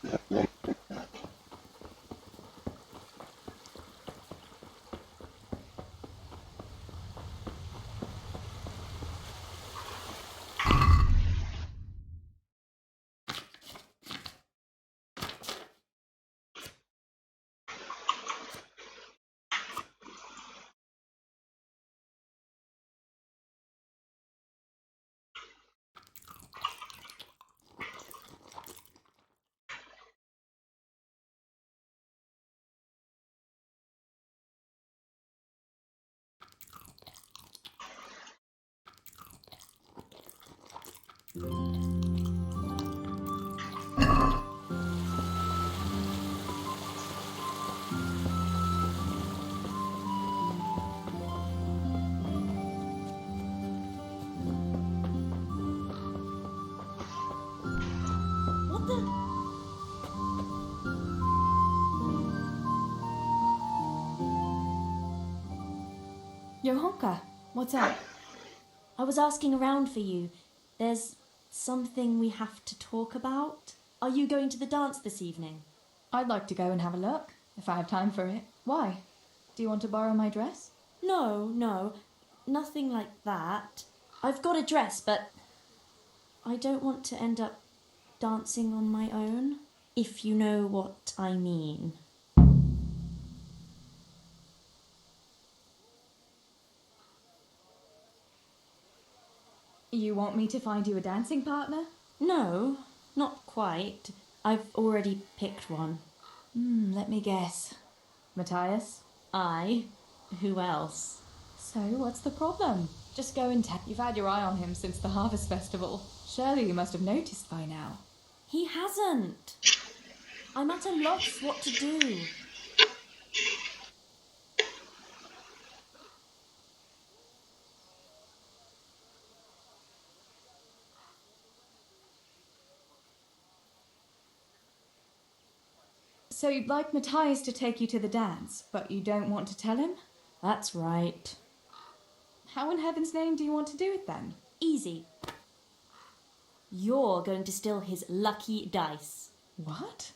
What the? Johanka, what's up? I was asking around for you. There's something we have to talk about. Are you going to the dance this evening? I'd like to go and have a look, if I have time for it. Why? Do you want to borrow my dress? No, nothing like that. I've got a dress, but I don't want to end up dancing on my own, if you know what I mean. You want me to find you a dancing partner? No, not quite. I've already picked one. Let me guess. Matthias? I? Who else? So, what's the problem? Just go and you've had your eye on him since the Harvest Festival. Surely you must have noticed by now. He hasn't. I'm at a loss what to do. So you'd like Matthias to take you to the dance, but you don't want to tell him? That's right. How in heaven's name do you want to do it then? Easy. You're going to steal his lucky dice. What?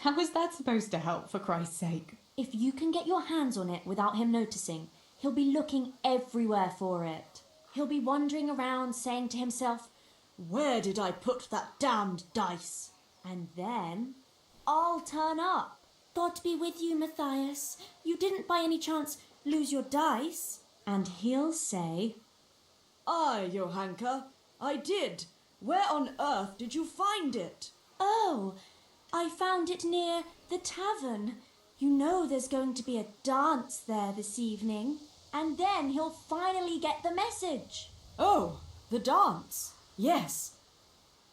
How is that supposed to help, for Christ's sake? If you can get your hands on it without him noticing, he'll be looking everywhere for it. He'll be wandering around saying to himself, "Where did I put that damned dice?" And then I'll turn up. God be with you, Matthias. You didn't by any chance lose your dice? And he'll say, "Aye, Johanka, I did. Where on earth did you find it?" "Oh, I found it near the tavern. You know there's going to be a dance there this evening." And then he'll finally get the message. "Oh, the dance. Yes.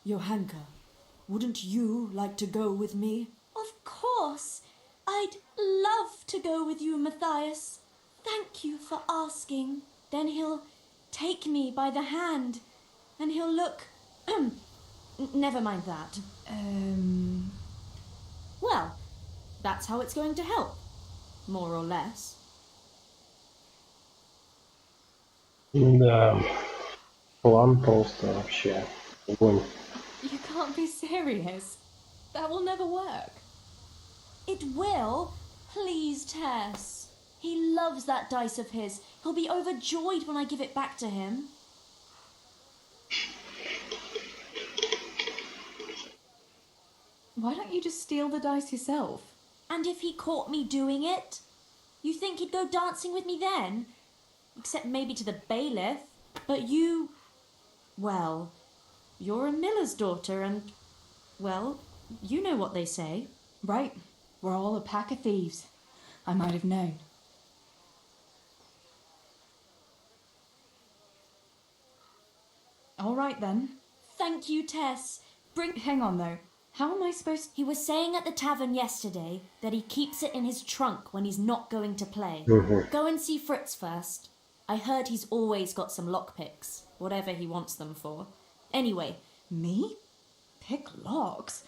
Johanka, wouldn't you like to go with me?" Of course. I'd love to go with you, Matthias. Thank you for asking. Then he'll take me by the hand and he'll look... Never mind that. Well, that's how it's going to help. More or less. Да, план просто вообще огонь. You can't be serious. That will never work. It will. Please, Tess. He loves that dice of his. He'll be overjoyed when I give it back to him. Why don't you just steal the dice yourself? And if he caught me doing it? You think he'd go dancing with me then? Except maybe to the bailiff. But you... Well, you're a miller's daughter and... Well, you know what they say. Right. We're all a pack of thieves. I might have known. All right then. Thank you, Tess. Hang on though. How am I supposed... He was saying at the tavern yesterday that he keeps it in his trunk when he's not going to play. Go and see Fritz first. I heard he's always got some lockpicks, whatever he wants them for. Anyway. Me? Pick locks?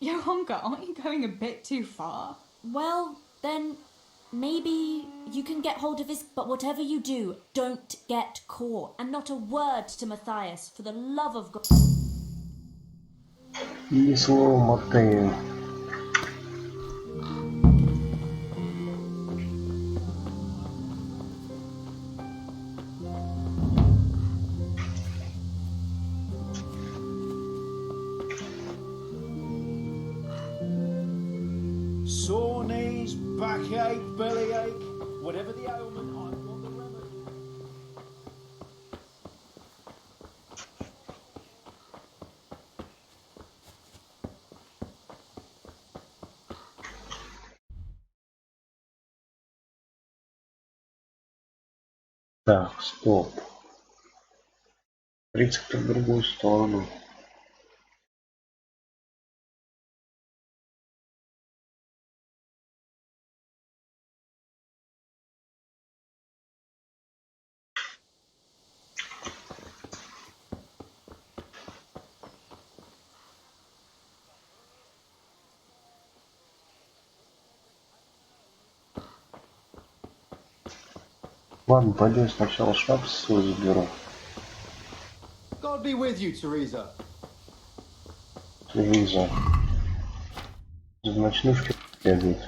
Johanka, aren't you going a bit too far? Well, then maybe you can get hold of his... But whatever you do, don't get caught. And not a word to Matthias, for the love of God. И слово Матею. Sore knees, backache, bellyache, whatever the ailment, I've got the remedy. Так, стоп. В принципе, в другую сторону. Ладно, пойду я сначала шапку свою заберу. God be with you, Teresa. Тереза. В ночнушке бегает.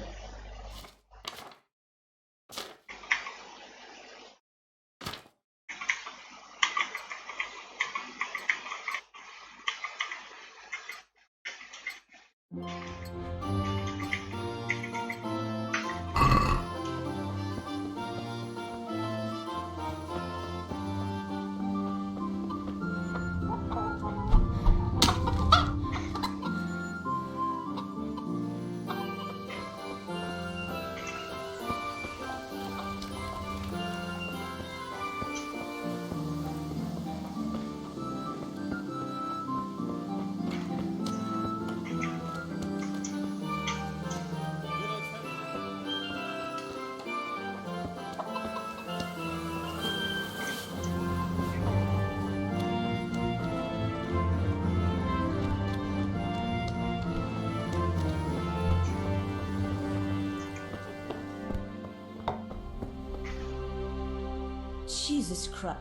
Jesus Christ.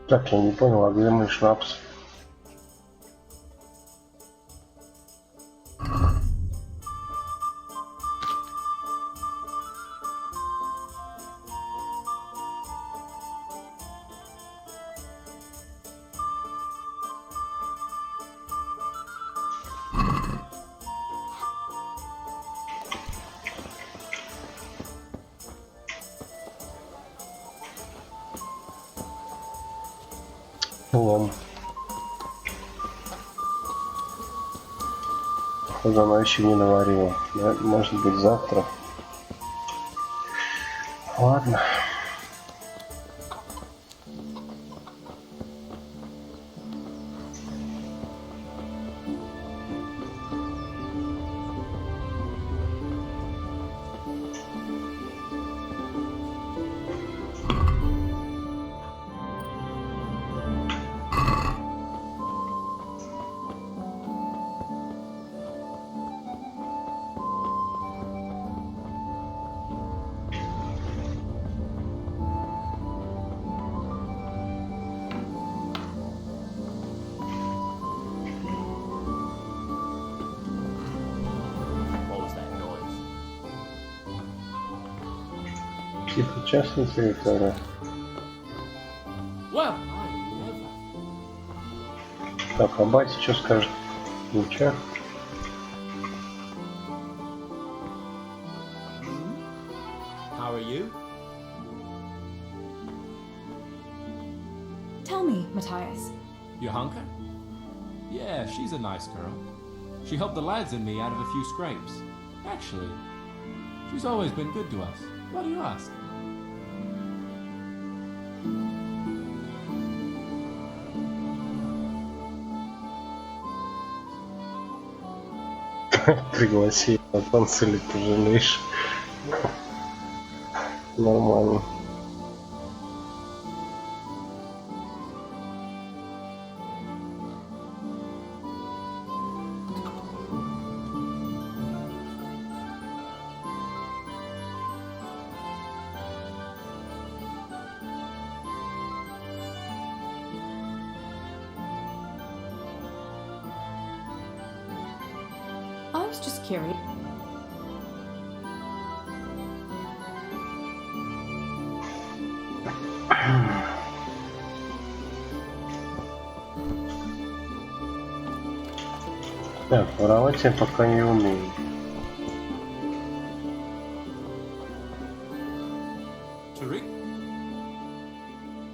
Так, я не понял, а где мой шнапс? Лом. Походу, она еще не наварила. Да? Может быть, завтра. Ладно. Участница этого. Так, а батя что скажет? Ничего. How are you? Tell me, Matthias. Johanka? Yeah, she's a nice girl. She helped the lads and me out of a few scrapes. Actually, she's always been good to us. Why do you ask? Пригласи на танцы или пожалеешь. Нормально. I was just curious. Так, воровать я пока не умею.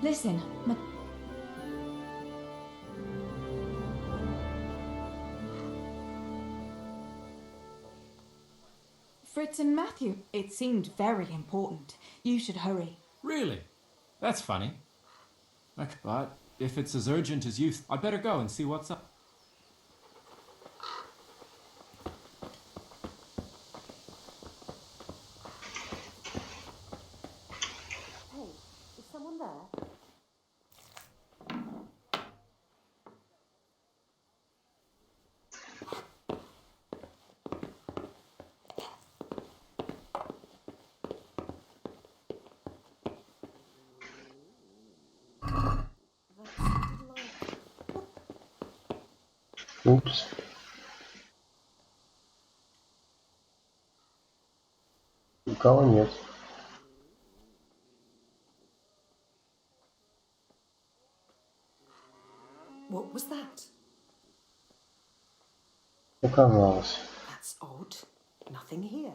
Listen, Fritz and Matthew, it seemed very important. You should hurry. Really? That's funny. Okay, but if it's as urgent as you, I better go and see what's up. Hey, is someone there? Упс. Никого нет. What was that? Оказалось. That's odd. Nothing here.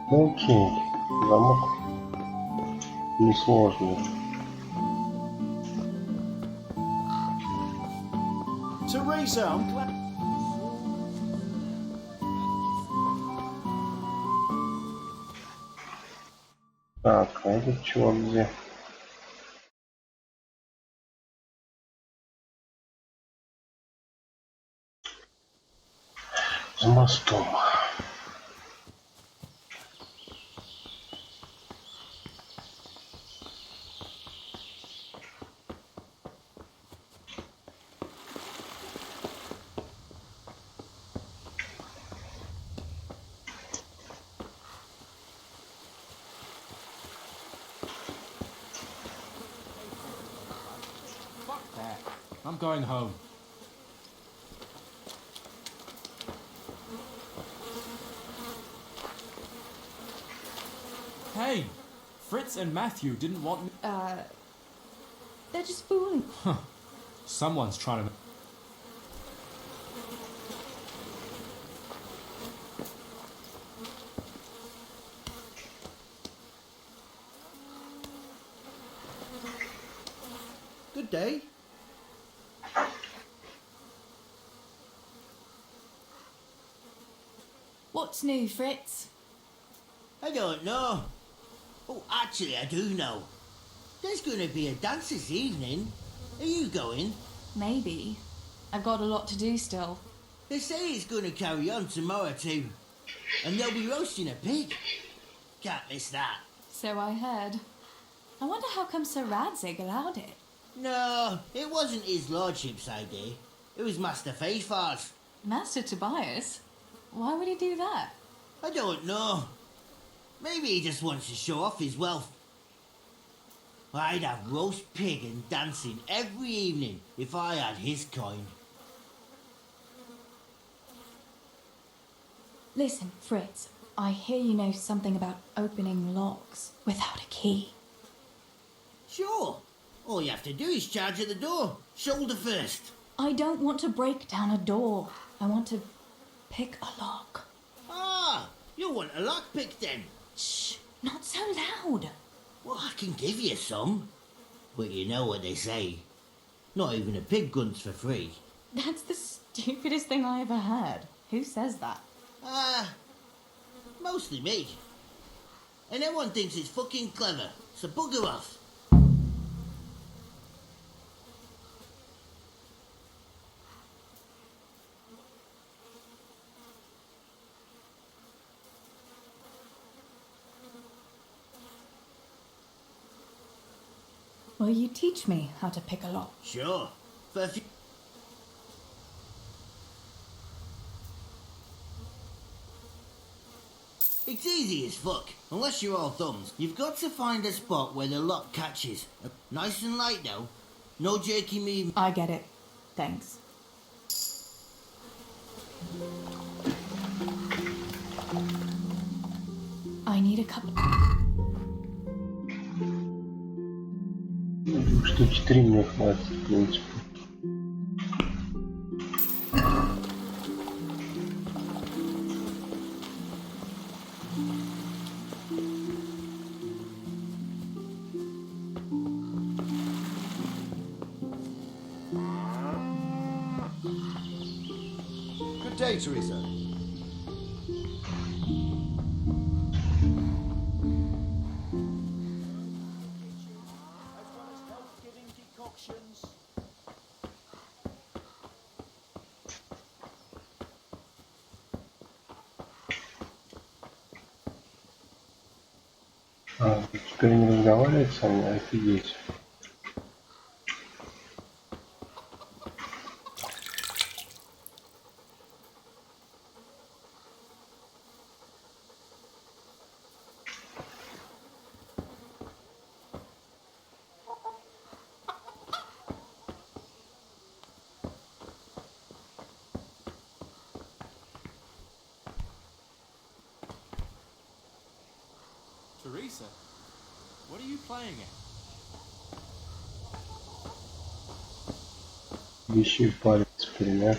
Ну окей, замок несложный. Teresa, I'm glad. Так, а этот чувак где? За мостом. Fuck that. I'm going home. Hey, Fritz and Matthew didn't want me. They're just fooling. Someone's trying to. Good day. What's new, Fritz? I don't know. Oh, actually, I do know. There's going to be a dance this evening. Are you going? Maybe. I've got a lot to do still. They say it's going to carry on tomorrow too. And they'll be roasting a pig. Can't miss that. So I heard. I wonder how come Sir Radzig allowed it. No, it wasn't his lordship's idea. It was Master Facefar's. Master Tobias? Why would he do that? I don't know. Maybe he just wants to show off his wealth. I'd have roast pig and dancing every evening if I had his coin. Listen, Fritz, I hear you know something about opening locks without a key. Sure. All you have to do is charge at the door. Shoulder first. I don't want to break down a door. I want to pick a lock. Ah, you want a lockpick then? Shh, not so loud. Well, I can give you some. But you know what they say. Not even a pig gunt's for free. That's the stupidest thing I ever heard. Who says that? Mostly me. And everyone thinks it's fucking clever, so bugger off. Will you teach me how to pick a lock? Sure. For a few... It's easy as fuck, unless you're all thumbs. You've got to find a spot where the lock catches. Nice and light though. No jerky me. I get it. Thanks. I need a couple... Штуки 3 мне хватит, в принципе. Good day, Teresa. Теперь не разговаривать со мной, офигеть. Teresa, what are you playing at? Еще и палец пример.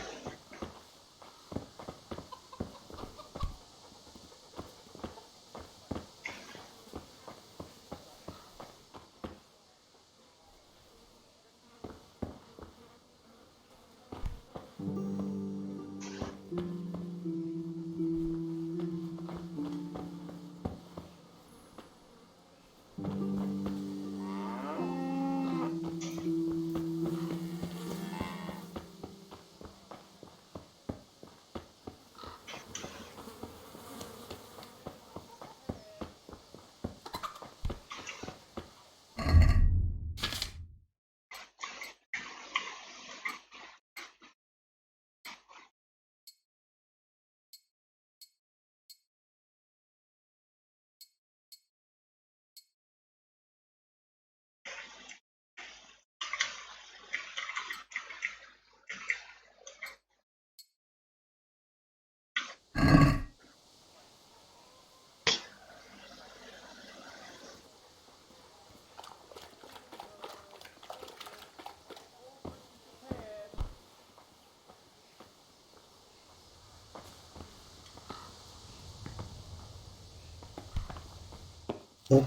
Оп.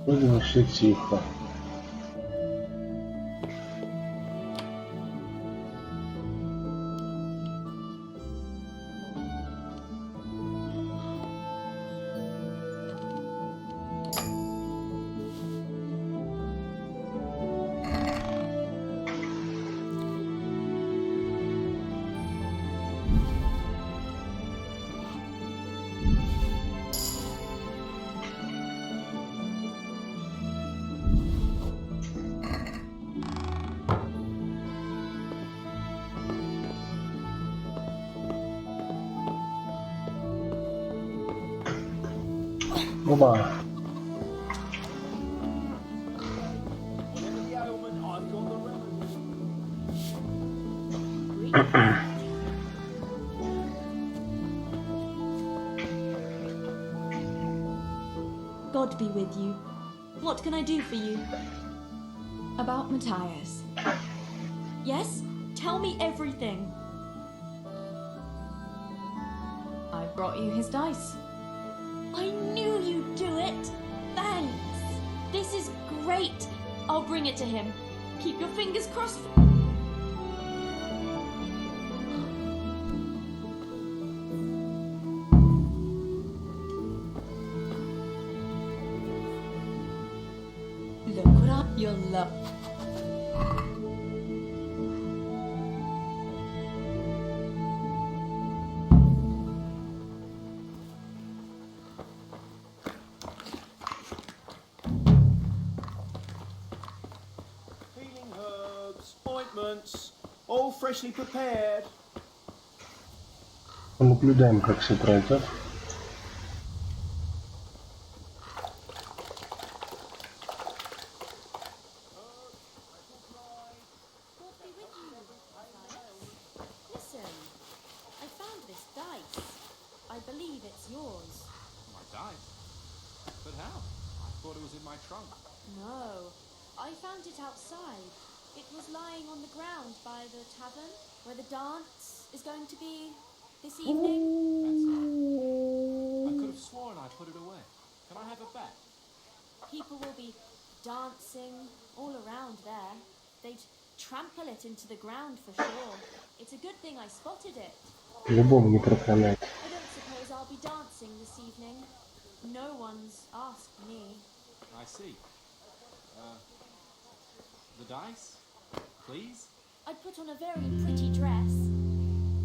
Вроде все тихо. Оба. God be with you. What can I do for you? About Matthias. Yes? Tell me everything. I brought you his dice. I knew you'd do it. Thanks. This is great. I'll bring it to him. Keep your fingers crossed. Look up your luck. Healing herbs, ointments, all freshly prepared. Наблюдаем, как все пройдет. Listen, I found this dice. I believe it's yours. My dice? But how? I thought it was in my trunk. No, I found it outside. It was lying on the ground by the tavern where the dance is going to be this evening. That's all. I could have sworn I put it away. Can I have it back? People will be dancing all around there. They'd trample it into the ground for sure. It's a good thing I spotted it. По-любому не проклинать. I don't suppose I'll be dancing this evening. No one's asked me. I see. The dice? Please? I'd put on a very pretty dress.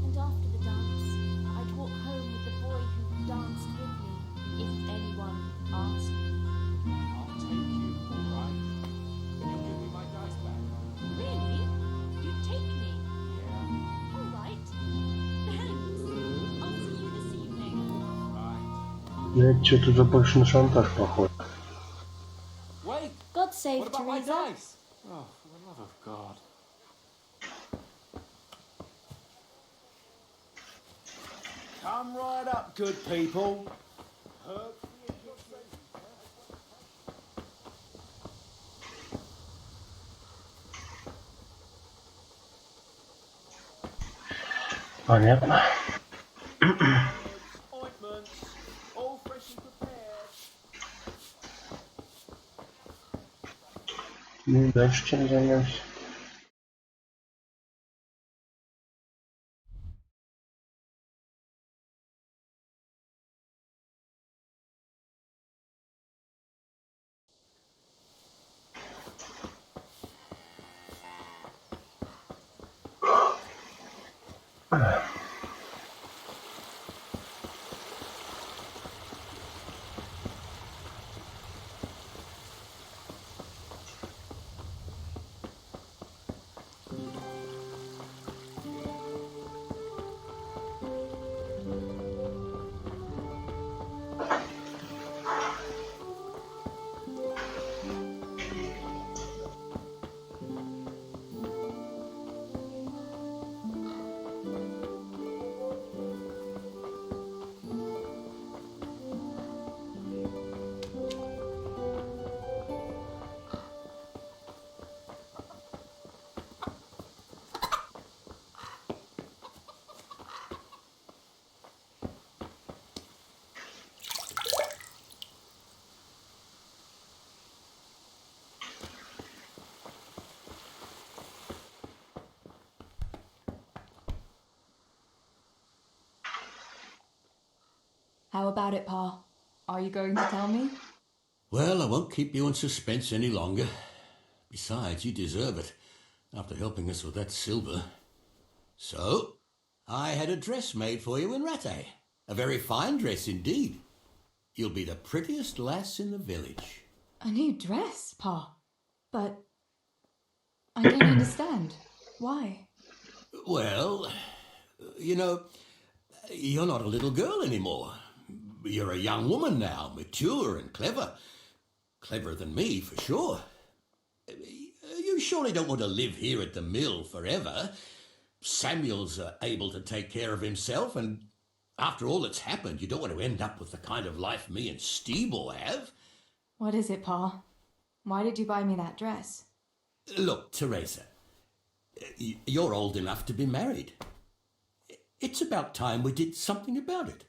And after the dance, I'd walk home with the boy who danced with me, if anyone asked. I'll Это что-то уже больше на шантаж похоже. Wait, God save what about my Teresa. dice? Oh, for the love of God. Come right up, good people. Понятно. Ointments, all fresh and prepared. Ну и дальше чем займемся? How about it, Pa? Are you going to tell me? Well, I won't keep you in suspense any longer. Besides, you deserve it, after helping us with that silver. So, I had a dress made for you in Rattay. A very fine dress indeed. You'll be the prettiest lass in the village. A new dress, Pa? But I don't understand. Why? Well, you know, you're not a little girl anymore. You're a young woman now, mature and clever. Cleverer than me, for sure. You surely don't want to live here at the mill forever. Samuel's able to take care of himself, and after all that's happened, you don't want to end up with the kind of life me and Steeble have. What is it, Pa? Why did you buy me that dress? Look, Teresa, you're old enough to be married. It's about time we did something about it.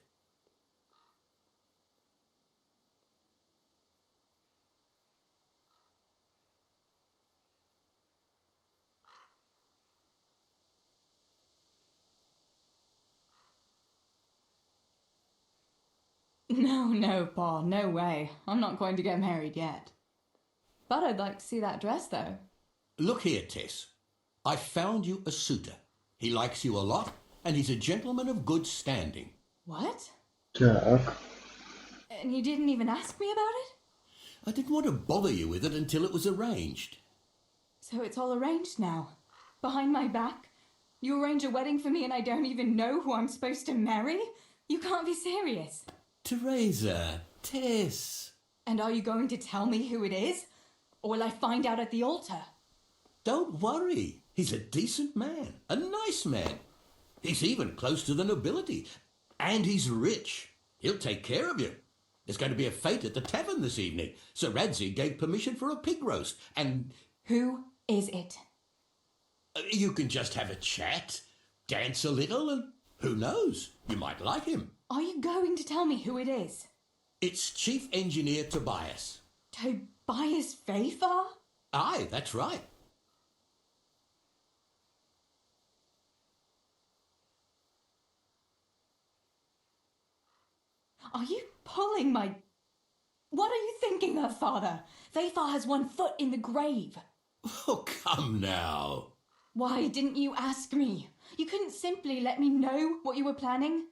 No, Pa, no way. I'm not going to get married yet. But I'd like to see that dress, though. Look here, Tess. I found you a suitor. He likes you a lot, and he's a gentleman of good standing. What? Так. And you didn't even ask me about it? I didn't want to bother you with it until it was arranged. So it's all arranged now? Behind my back? You arrange a wedding for me and I don't even know who I'm supposed to marry? You can't be serious. Teresa, Tess. And are you going to tell me who it is? Or will I find out at the altar? Don't worry. He's a decent man, a nice man. He's even close to the nobility. And he's rich. He'll take care of you. There's going to be a fete at the tavern this evening. Sir Radzi gave permission for a pig roast, and... Who is it? You can just have a chat, dance a little, and who knows? You might like him. Are you going to tell me who it is? It's Chief Engineer Tobias. Tobias Vafar? Aye, that's right. Are you pulling my... What are you thinking of, Father? Vafar has one foot in the grave. Oh, come now. Why didn't you ask me? You couldn't simply let me know what you were planning?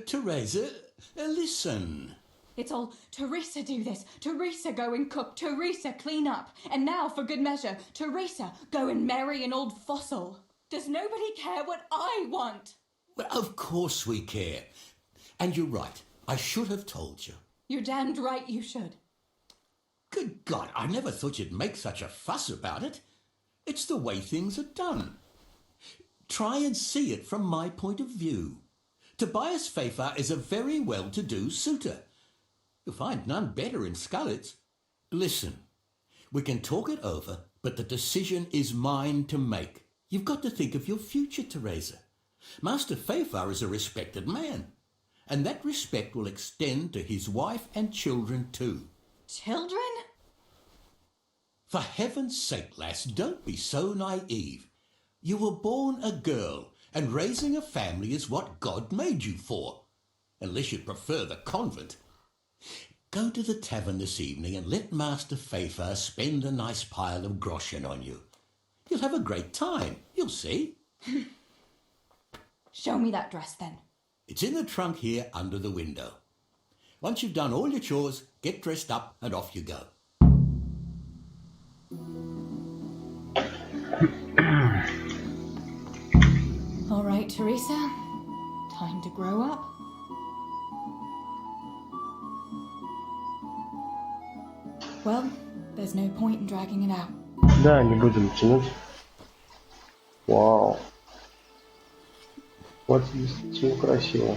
Teresa, listen. It's all, Teresa do this, Teresa go and cook, Teresa clean up, and now, for good measure, Teresa go and marry an old fossil. Does nobody care what I want? Well, of course we care. And you're right. I should have told you. You're damned right you should. Good God, I never thought you'd make such a fuss about it. It's the way things are done. Try and see it from my point of view. Tobias Fafar is a very well-to-do suitor. You'll find none better in Scullets. Listen, we can talk it over, but the decision is mine to make. You've got to think of your future, Teresa. Master Fafar is a respected man, and that respect will extend to his wife and children too. Children? For heaven's sake, lass, don't be so naive. You were born a girl, and raising a family is what God made you for, unless you prefer the convent. Go to the tavern this evening and let Master Fafar spend a nice pile of groschen on you. You'll have a great time, you'll see. Show me that dress then. It's in the trunk here under the window. Once you've done all your chores, get dressed up and off you go. All right, Teresa. Time to grow up. Well, there's no point in dragging it out. Да, не будем тянуть. Вау. Вот действительно красиво.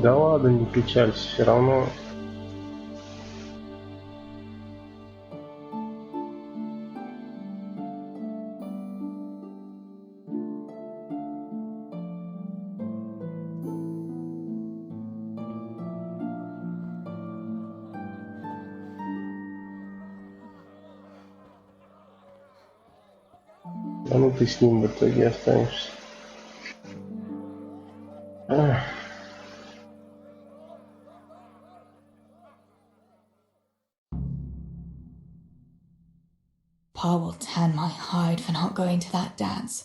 Да ладно, не печалься, все равно. А ну ты с ним в итоге останешься. Pa will tan my hide for not going to that dance.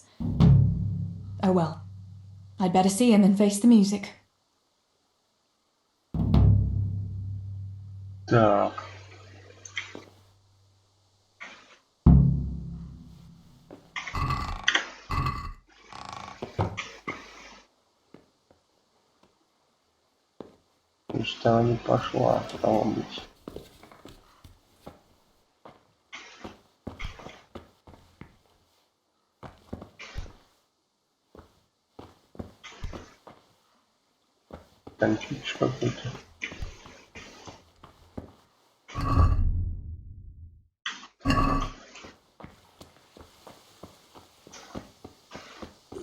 Oh well. I'd better see him and face the music. Так. Значит, она не пошла, стало быть. Там чуть какой-то.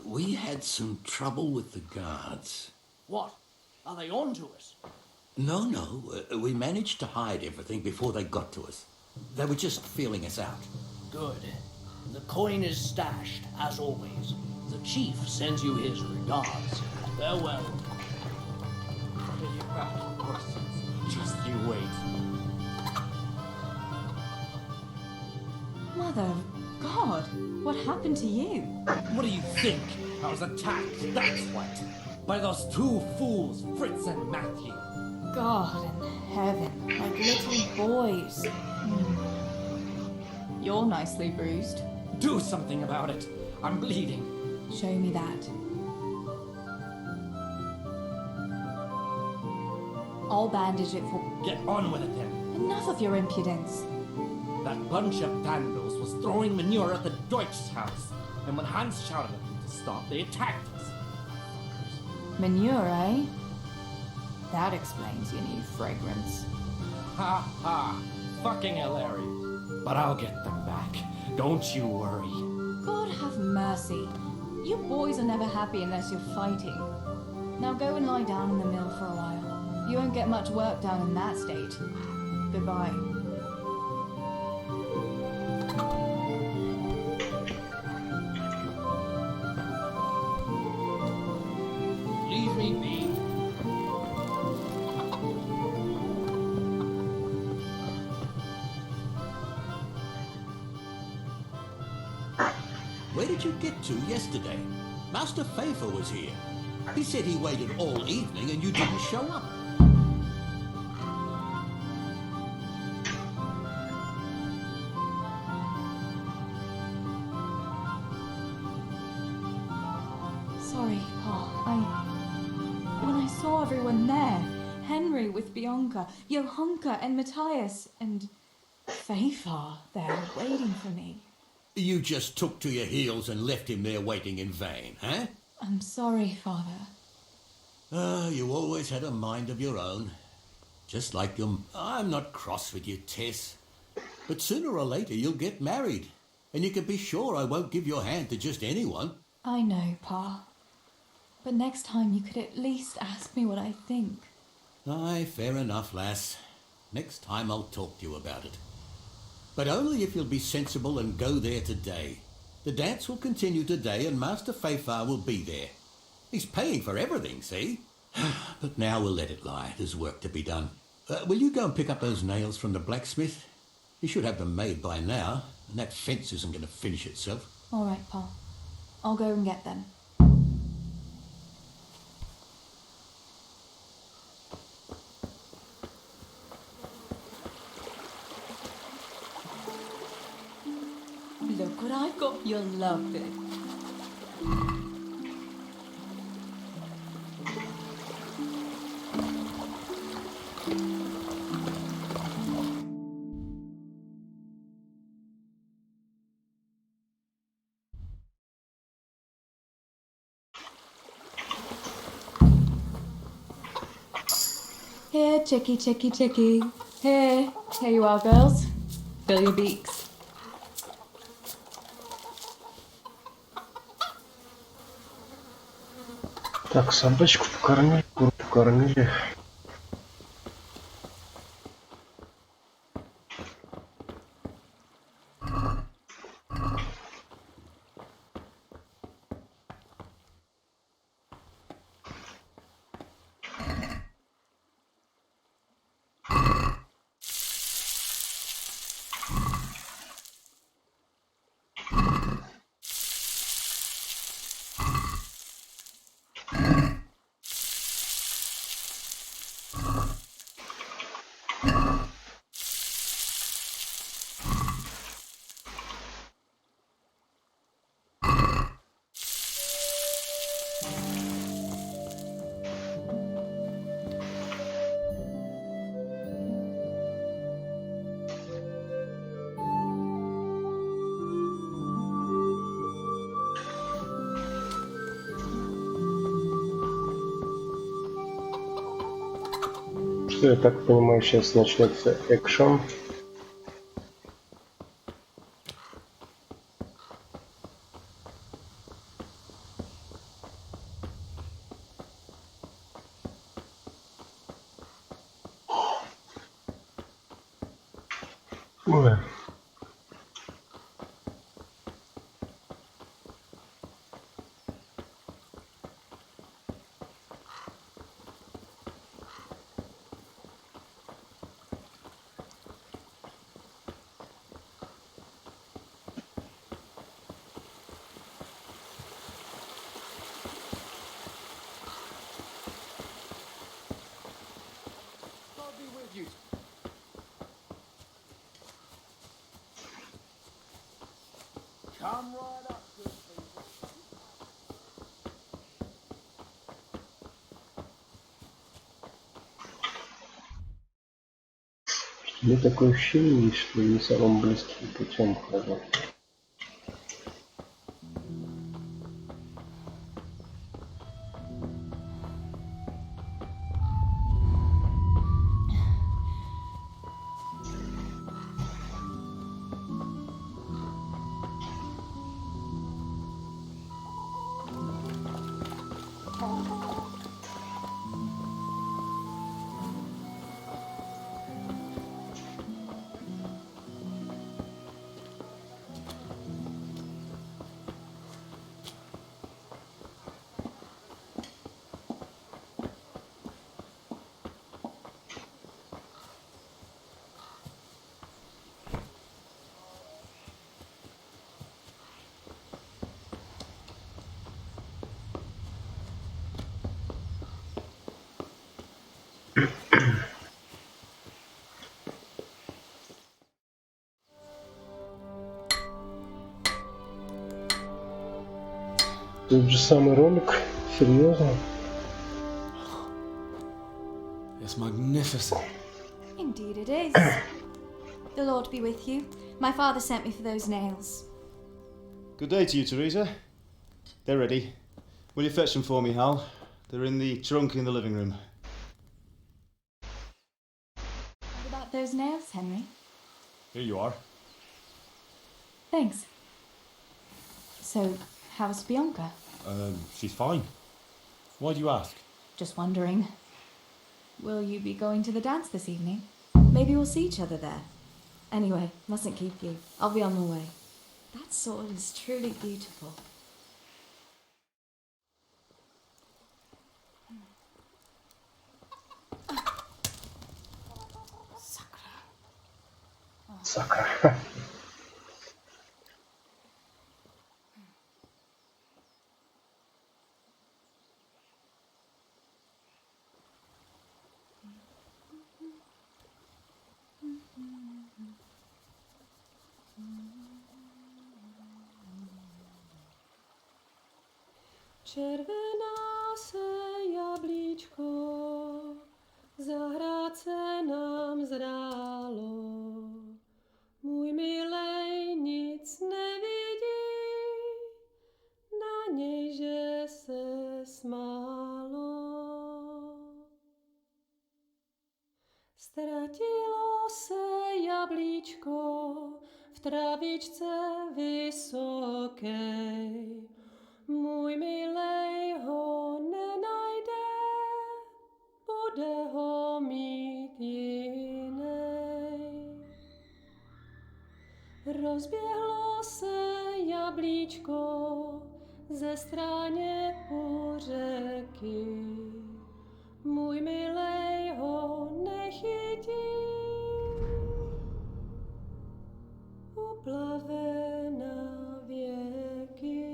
We had some trouble with the guards. What? Are they on to us? No. We managed to hide everything before they got to us. They were just feeling us out. Good. The coin is stashed, as always. The chief sends you his regards. Farewell. Just you wait. Mother of God, what happened to you? What do you think? I was attacked, that's what. By those two fools, Fritz and Matthew. God in heaven, like little boys. You're nicely bruised. Do something about it. I'm bleeding. Show me that. I'll bandage it for... Get on with it then. Enough of your impudence. That bunch of vandals was throwing manure at the Deutsch's house, and when Hans shouted at them to stop, they attacked us. Manure, eh? That explains your new fragrance. Ha ha! Fucking hilarious. But I'll get them back. Don't you worry. God have mercy. You boys are never happy unless you're fighting. Now go and lie down in the mill for a while. You won't get much work done in that state. Goodbye. Leave me be. Where did you get to yesterday? Master Fafer was here. He said he waited all evening and you didn't show up. Sorry, Pa. When I saw everyone there, Henry with Bianca, Johanka and Matthias, and Faifar there waiting for me. You just took to your heels and left him there waiting in vain, huh? I'm sorry, Father. You always had a mind of your own. Just like your... I'm not cross with you, Tess. But sooner or later you'll get married. And you can be sure I won't give your hand to just anyone. I know, Pa. But next time you could at least ask me what I think. Aye, fair enough, lass. Next time I'll talk to you about it. But only if you'll be sensible and go there today. The dance will continue today and Master Faifar will be there. He's paying for everything, see? But now we'll let it lie. There's work to be done. Will you go and pick up those nails from the blacksmith? You should have them made by now, and that fence isn't going to finish itself. All right, Pa. I'll go and get them. Look what I've got. You'll love it. Here, chickie, chickie, chickie. Here you are, girls. Fill your beaks. Так, собачку покормили, куру покормили. Я так понимаю, сейчас начнется экшен. Ой. Come right up, good people. Мне такое ощущение есть, что не самым близким путем хожу. Тот же самый ролик? Серьезно? It's magnificent. Indeed it is. The Lord be with you. My father sent me for those nails. Good day to you, Teresa. They're ready. Will you fetch them for me, Hal? They're in the trunk in the living room. What about those nails, Henry? Here you are. Thanks. So, how's Bianca? She's fine. Why do you ask? Just wondering. Will you be going to the dance this evening? Maybe we'll see each other there. Anyway, mustn't keep you. I'll be on my way. That sword is truly beautiful. Sakra. Červená se jablíčko, zahrát se nám zrálo. Můj milej nic nevidí, na něj, že se smálo. Ztratilo se jablíčko v travičce vysokej. Můj milej ho nenajde, bude ho mít jinej. Rozběhlo se jablíčko ze stráně u řeky. Můj milej ho nechytí, uplave na věky.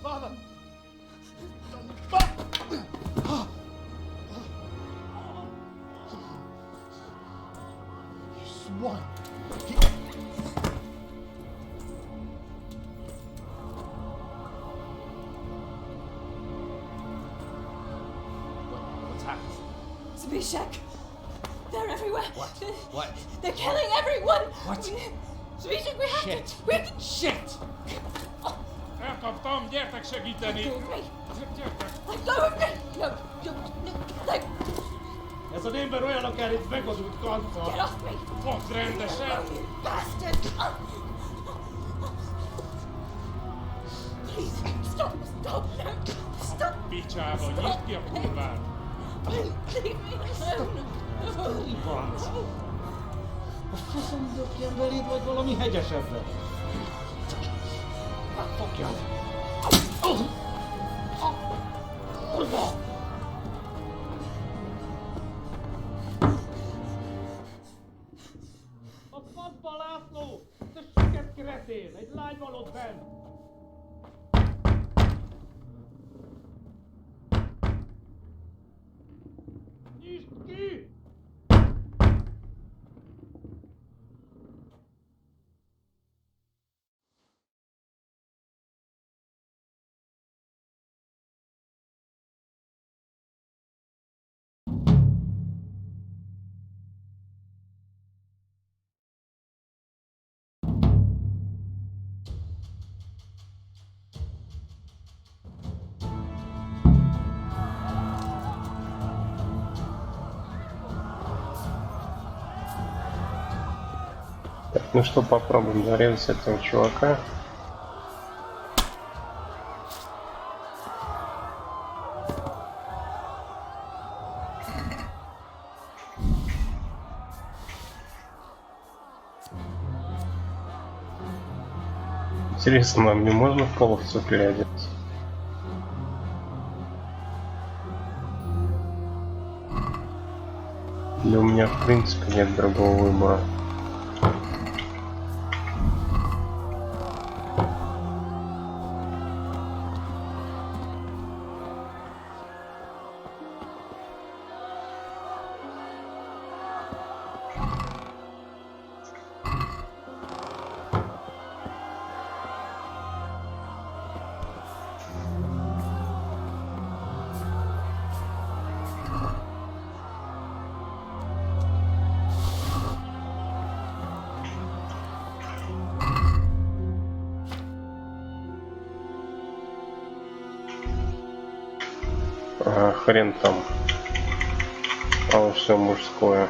Father! You swine! What's happened? Zbyszek! They're everywhere! What? They're killing everyone! What? Zbyszek, we have Shit! to... We have to... Shit! Elkaptam, gyertek segíteni! Let go of me! Gyertek! Let go of me! No, no. Ez az ember olyan, akár egy megadult kanccal. Get off me! Fogd rendesen! You bastard! Please, stop, no! Stop! Picsába, nyisd ki a kurvát! Leave me alone! Ibanc! A faszom dökjen beléd, vagy valami hegyesebbre! Fogjad! Kurva! A faszba, László! Te süket kretén! Egy lány van ott benn! Nyisd ki! Так, ну что, попробуем зарезать этого чувака. Интересно, мне можно в половцу переодеться? Или у меня в принципе нет другого выбора? Хрен там. А все мужское.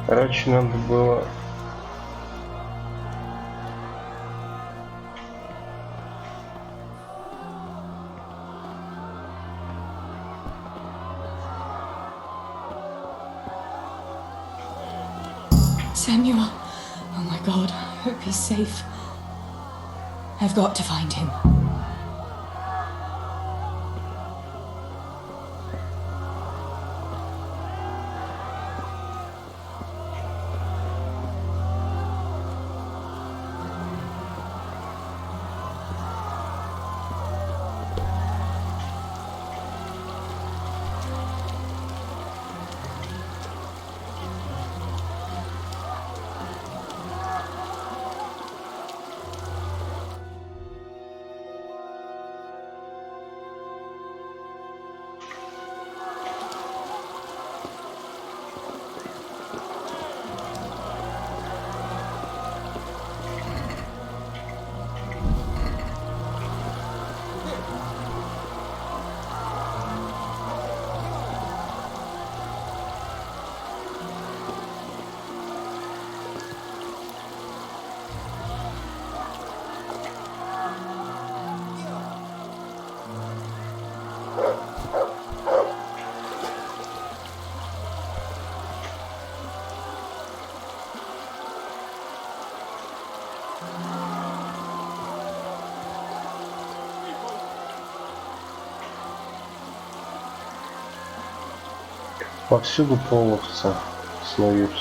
Короче, надо было... Samuel! Oh my god, I hope he's safe. I've got to find him. Повсюду половцы снуют.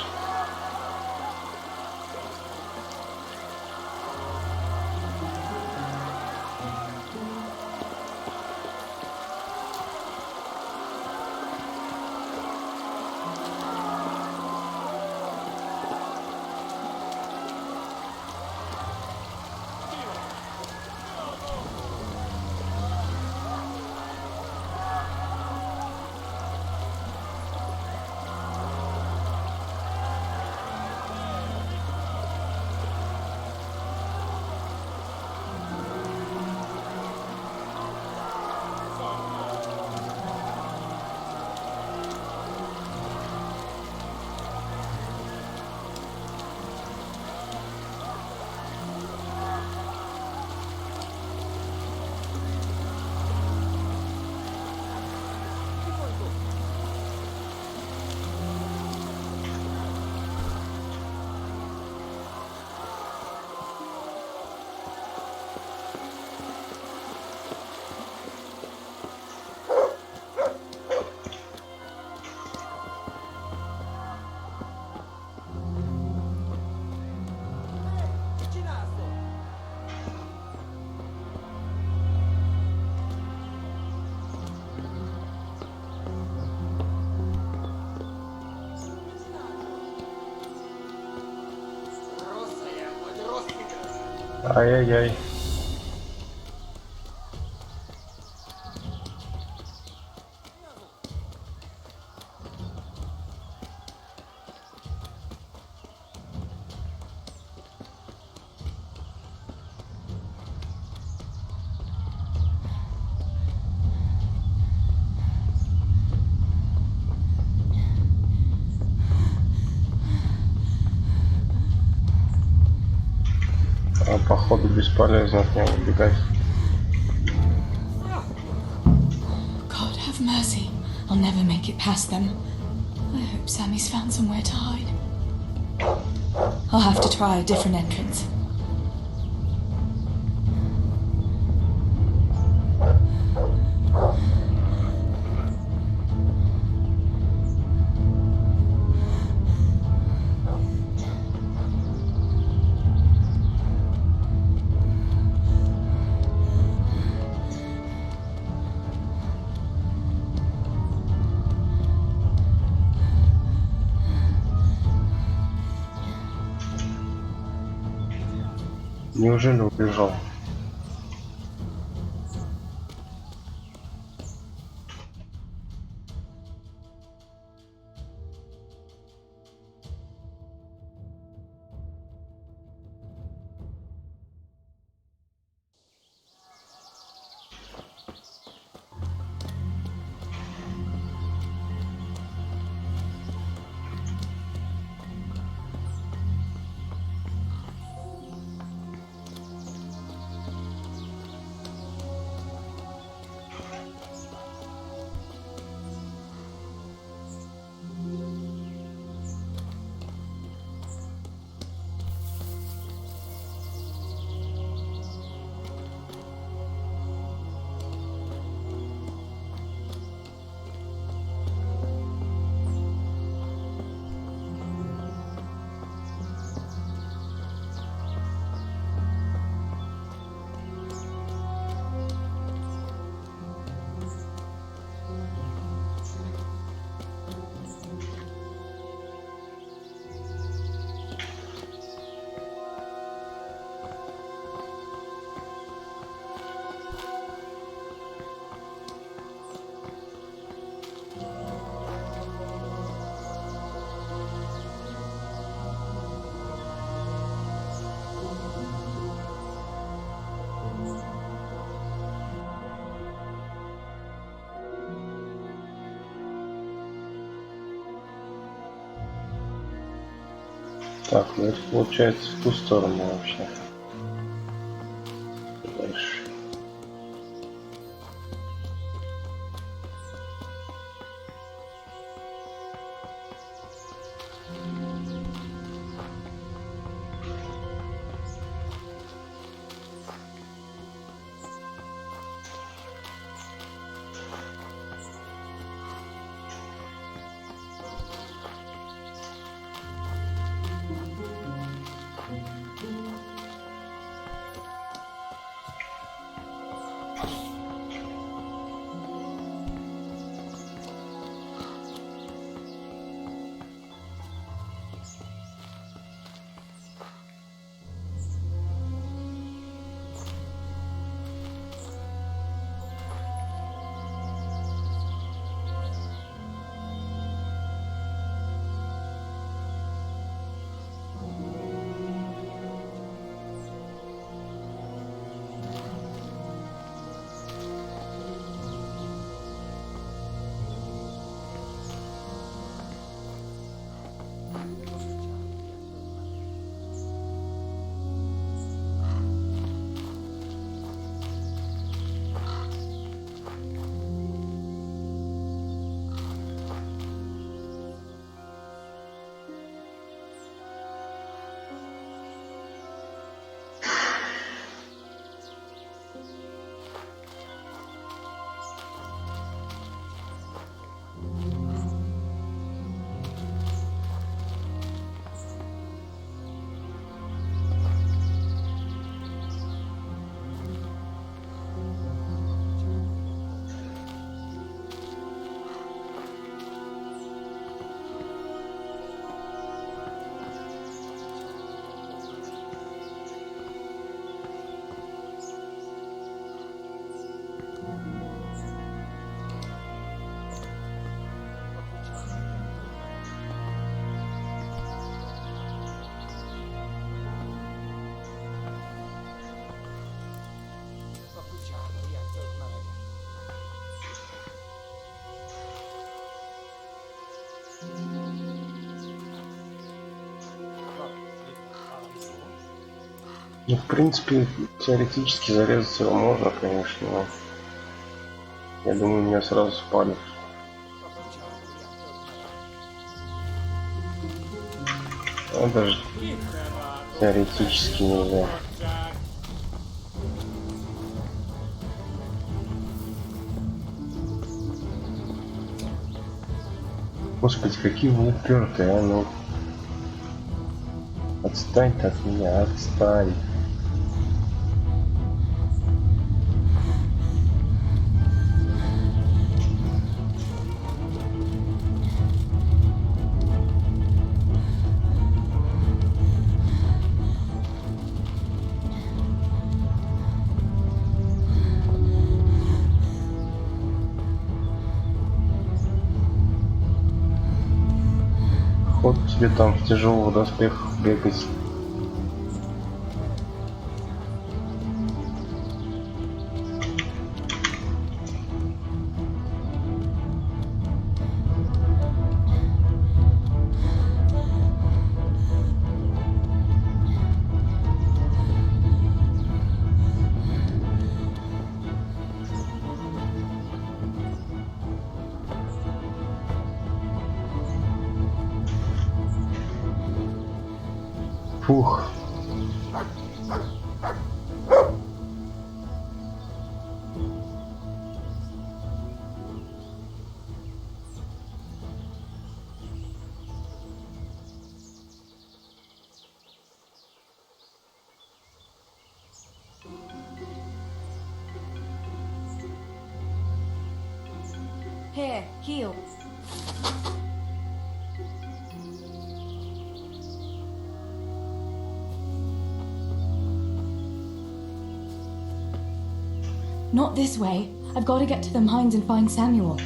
Ай-яй-яй. Походу бесполезно от него убегать. Have mercy. I'll never make it past them. I hope Sammy's found somewhere to hide. I'll have to try a different entrance. Неужели убежал? Так, ну это получается в ту сторону вообще. Дальше. Ну, в принципе, теоретически зарезать его можно, конечно, но Я думаю, меня сразу спалят. Ну, даже теоретически нельзя. Господи, какие вы упертые, а ну. Отстань-то от меня, отстань. Вот тебе там в тяжелых доспехах бегать. Фух. Here, heal. Not this way. I've got to get to the mines and find Samuel.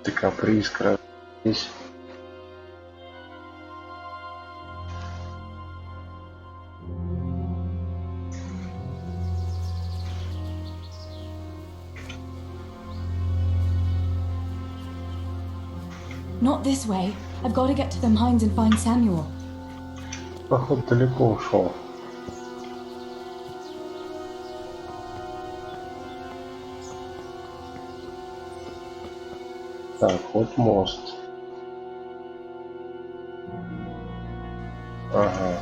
Ты каприз, здесь. Not this way. I've got to get to the mines and find Samuel. Походу далеко ушел. Так, вот мост. Ага.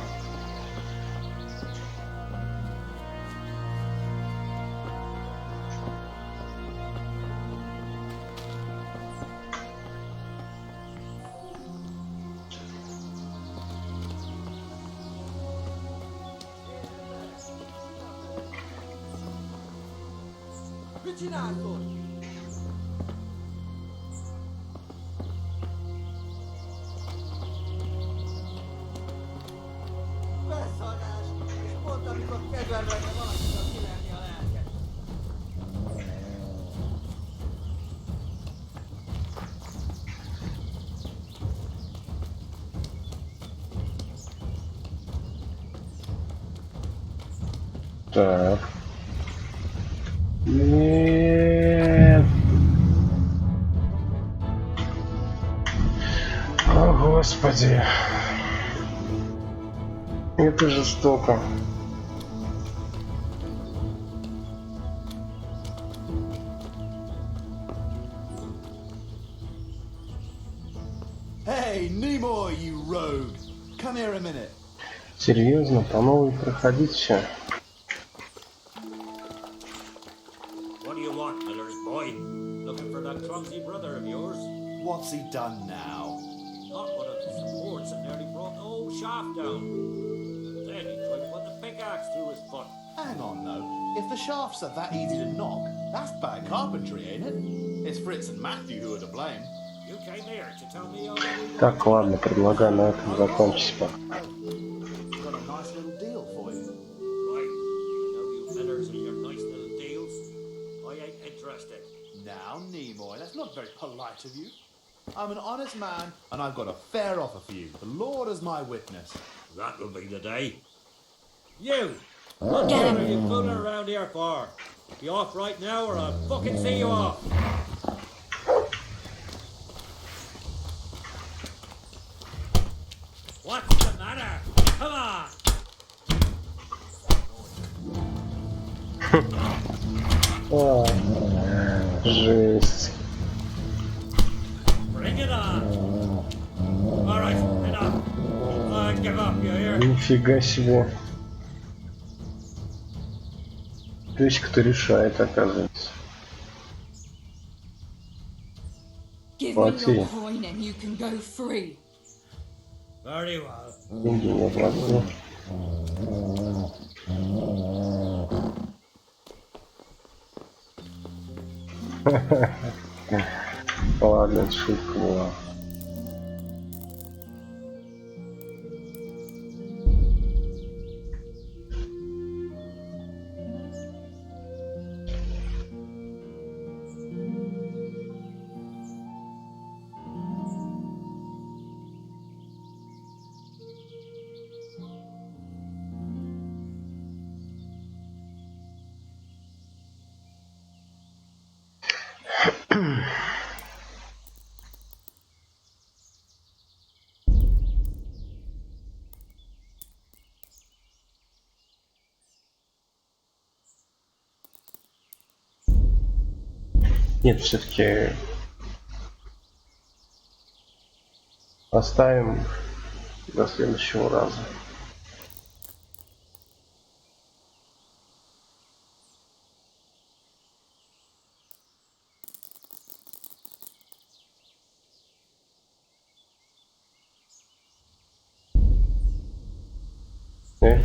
Vicinato! Beszarás! És pont amikor kedvem lenne valakinek kiverni a lelket. Так. Нет. О, Господи. Это жестоко. Hey, Nemo, you rogue! Come here a minute. Серьезно, по новой проходить все. What do you want, Miller's boy? Looking for that clumsy brother of yours? What's he done now? Got one of the supports and nearly brought the whole shaft down. Then he tried to put the pickaxe through his foot. Hang on, though. If the shafts are that easy to knock, that's bad carpentry, ain't it? It's Fritz and Matthew who are to blame. You came here to tell me all. Так, ладно, предлагаю на этом закончить пока. Got a nice little deal for you. Right. I know you Millers and your nice little deals. I ain't interested. Now, Nimoy, that's not very polite of you. I'm an honest man, and I've got a fair offer for you. The Lord is my witness. That will be the day. You! What the hell are you fooling around here for? Be off right now or I'll fucking see you off! What's the matter? О, жесть. Bring it on. All right, enough. I give up, you hear? Нифига себе. То есть кто решает, оказывается. Give me Плати. your coin and you can go free. Very well. Деньги не платил. Ладно, это шутка была. Нет, все-таки оставим до следующего раза. Okay.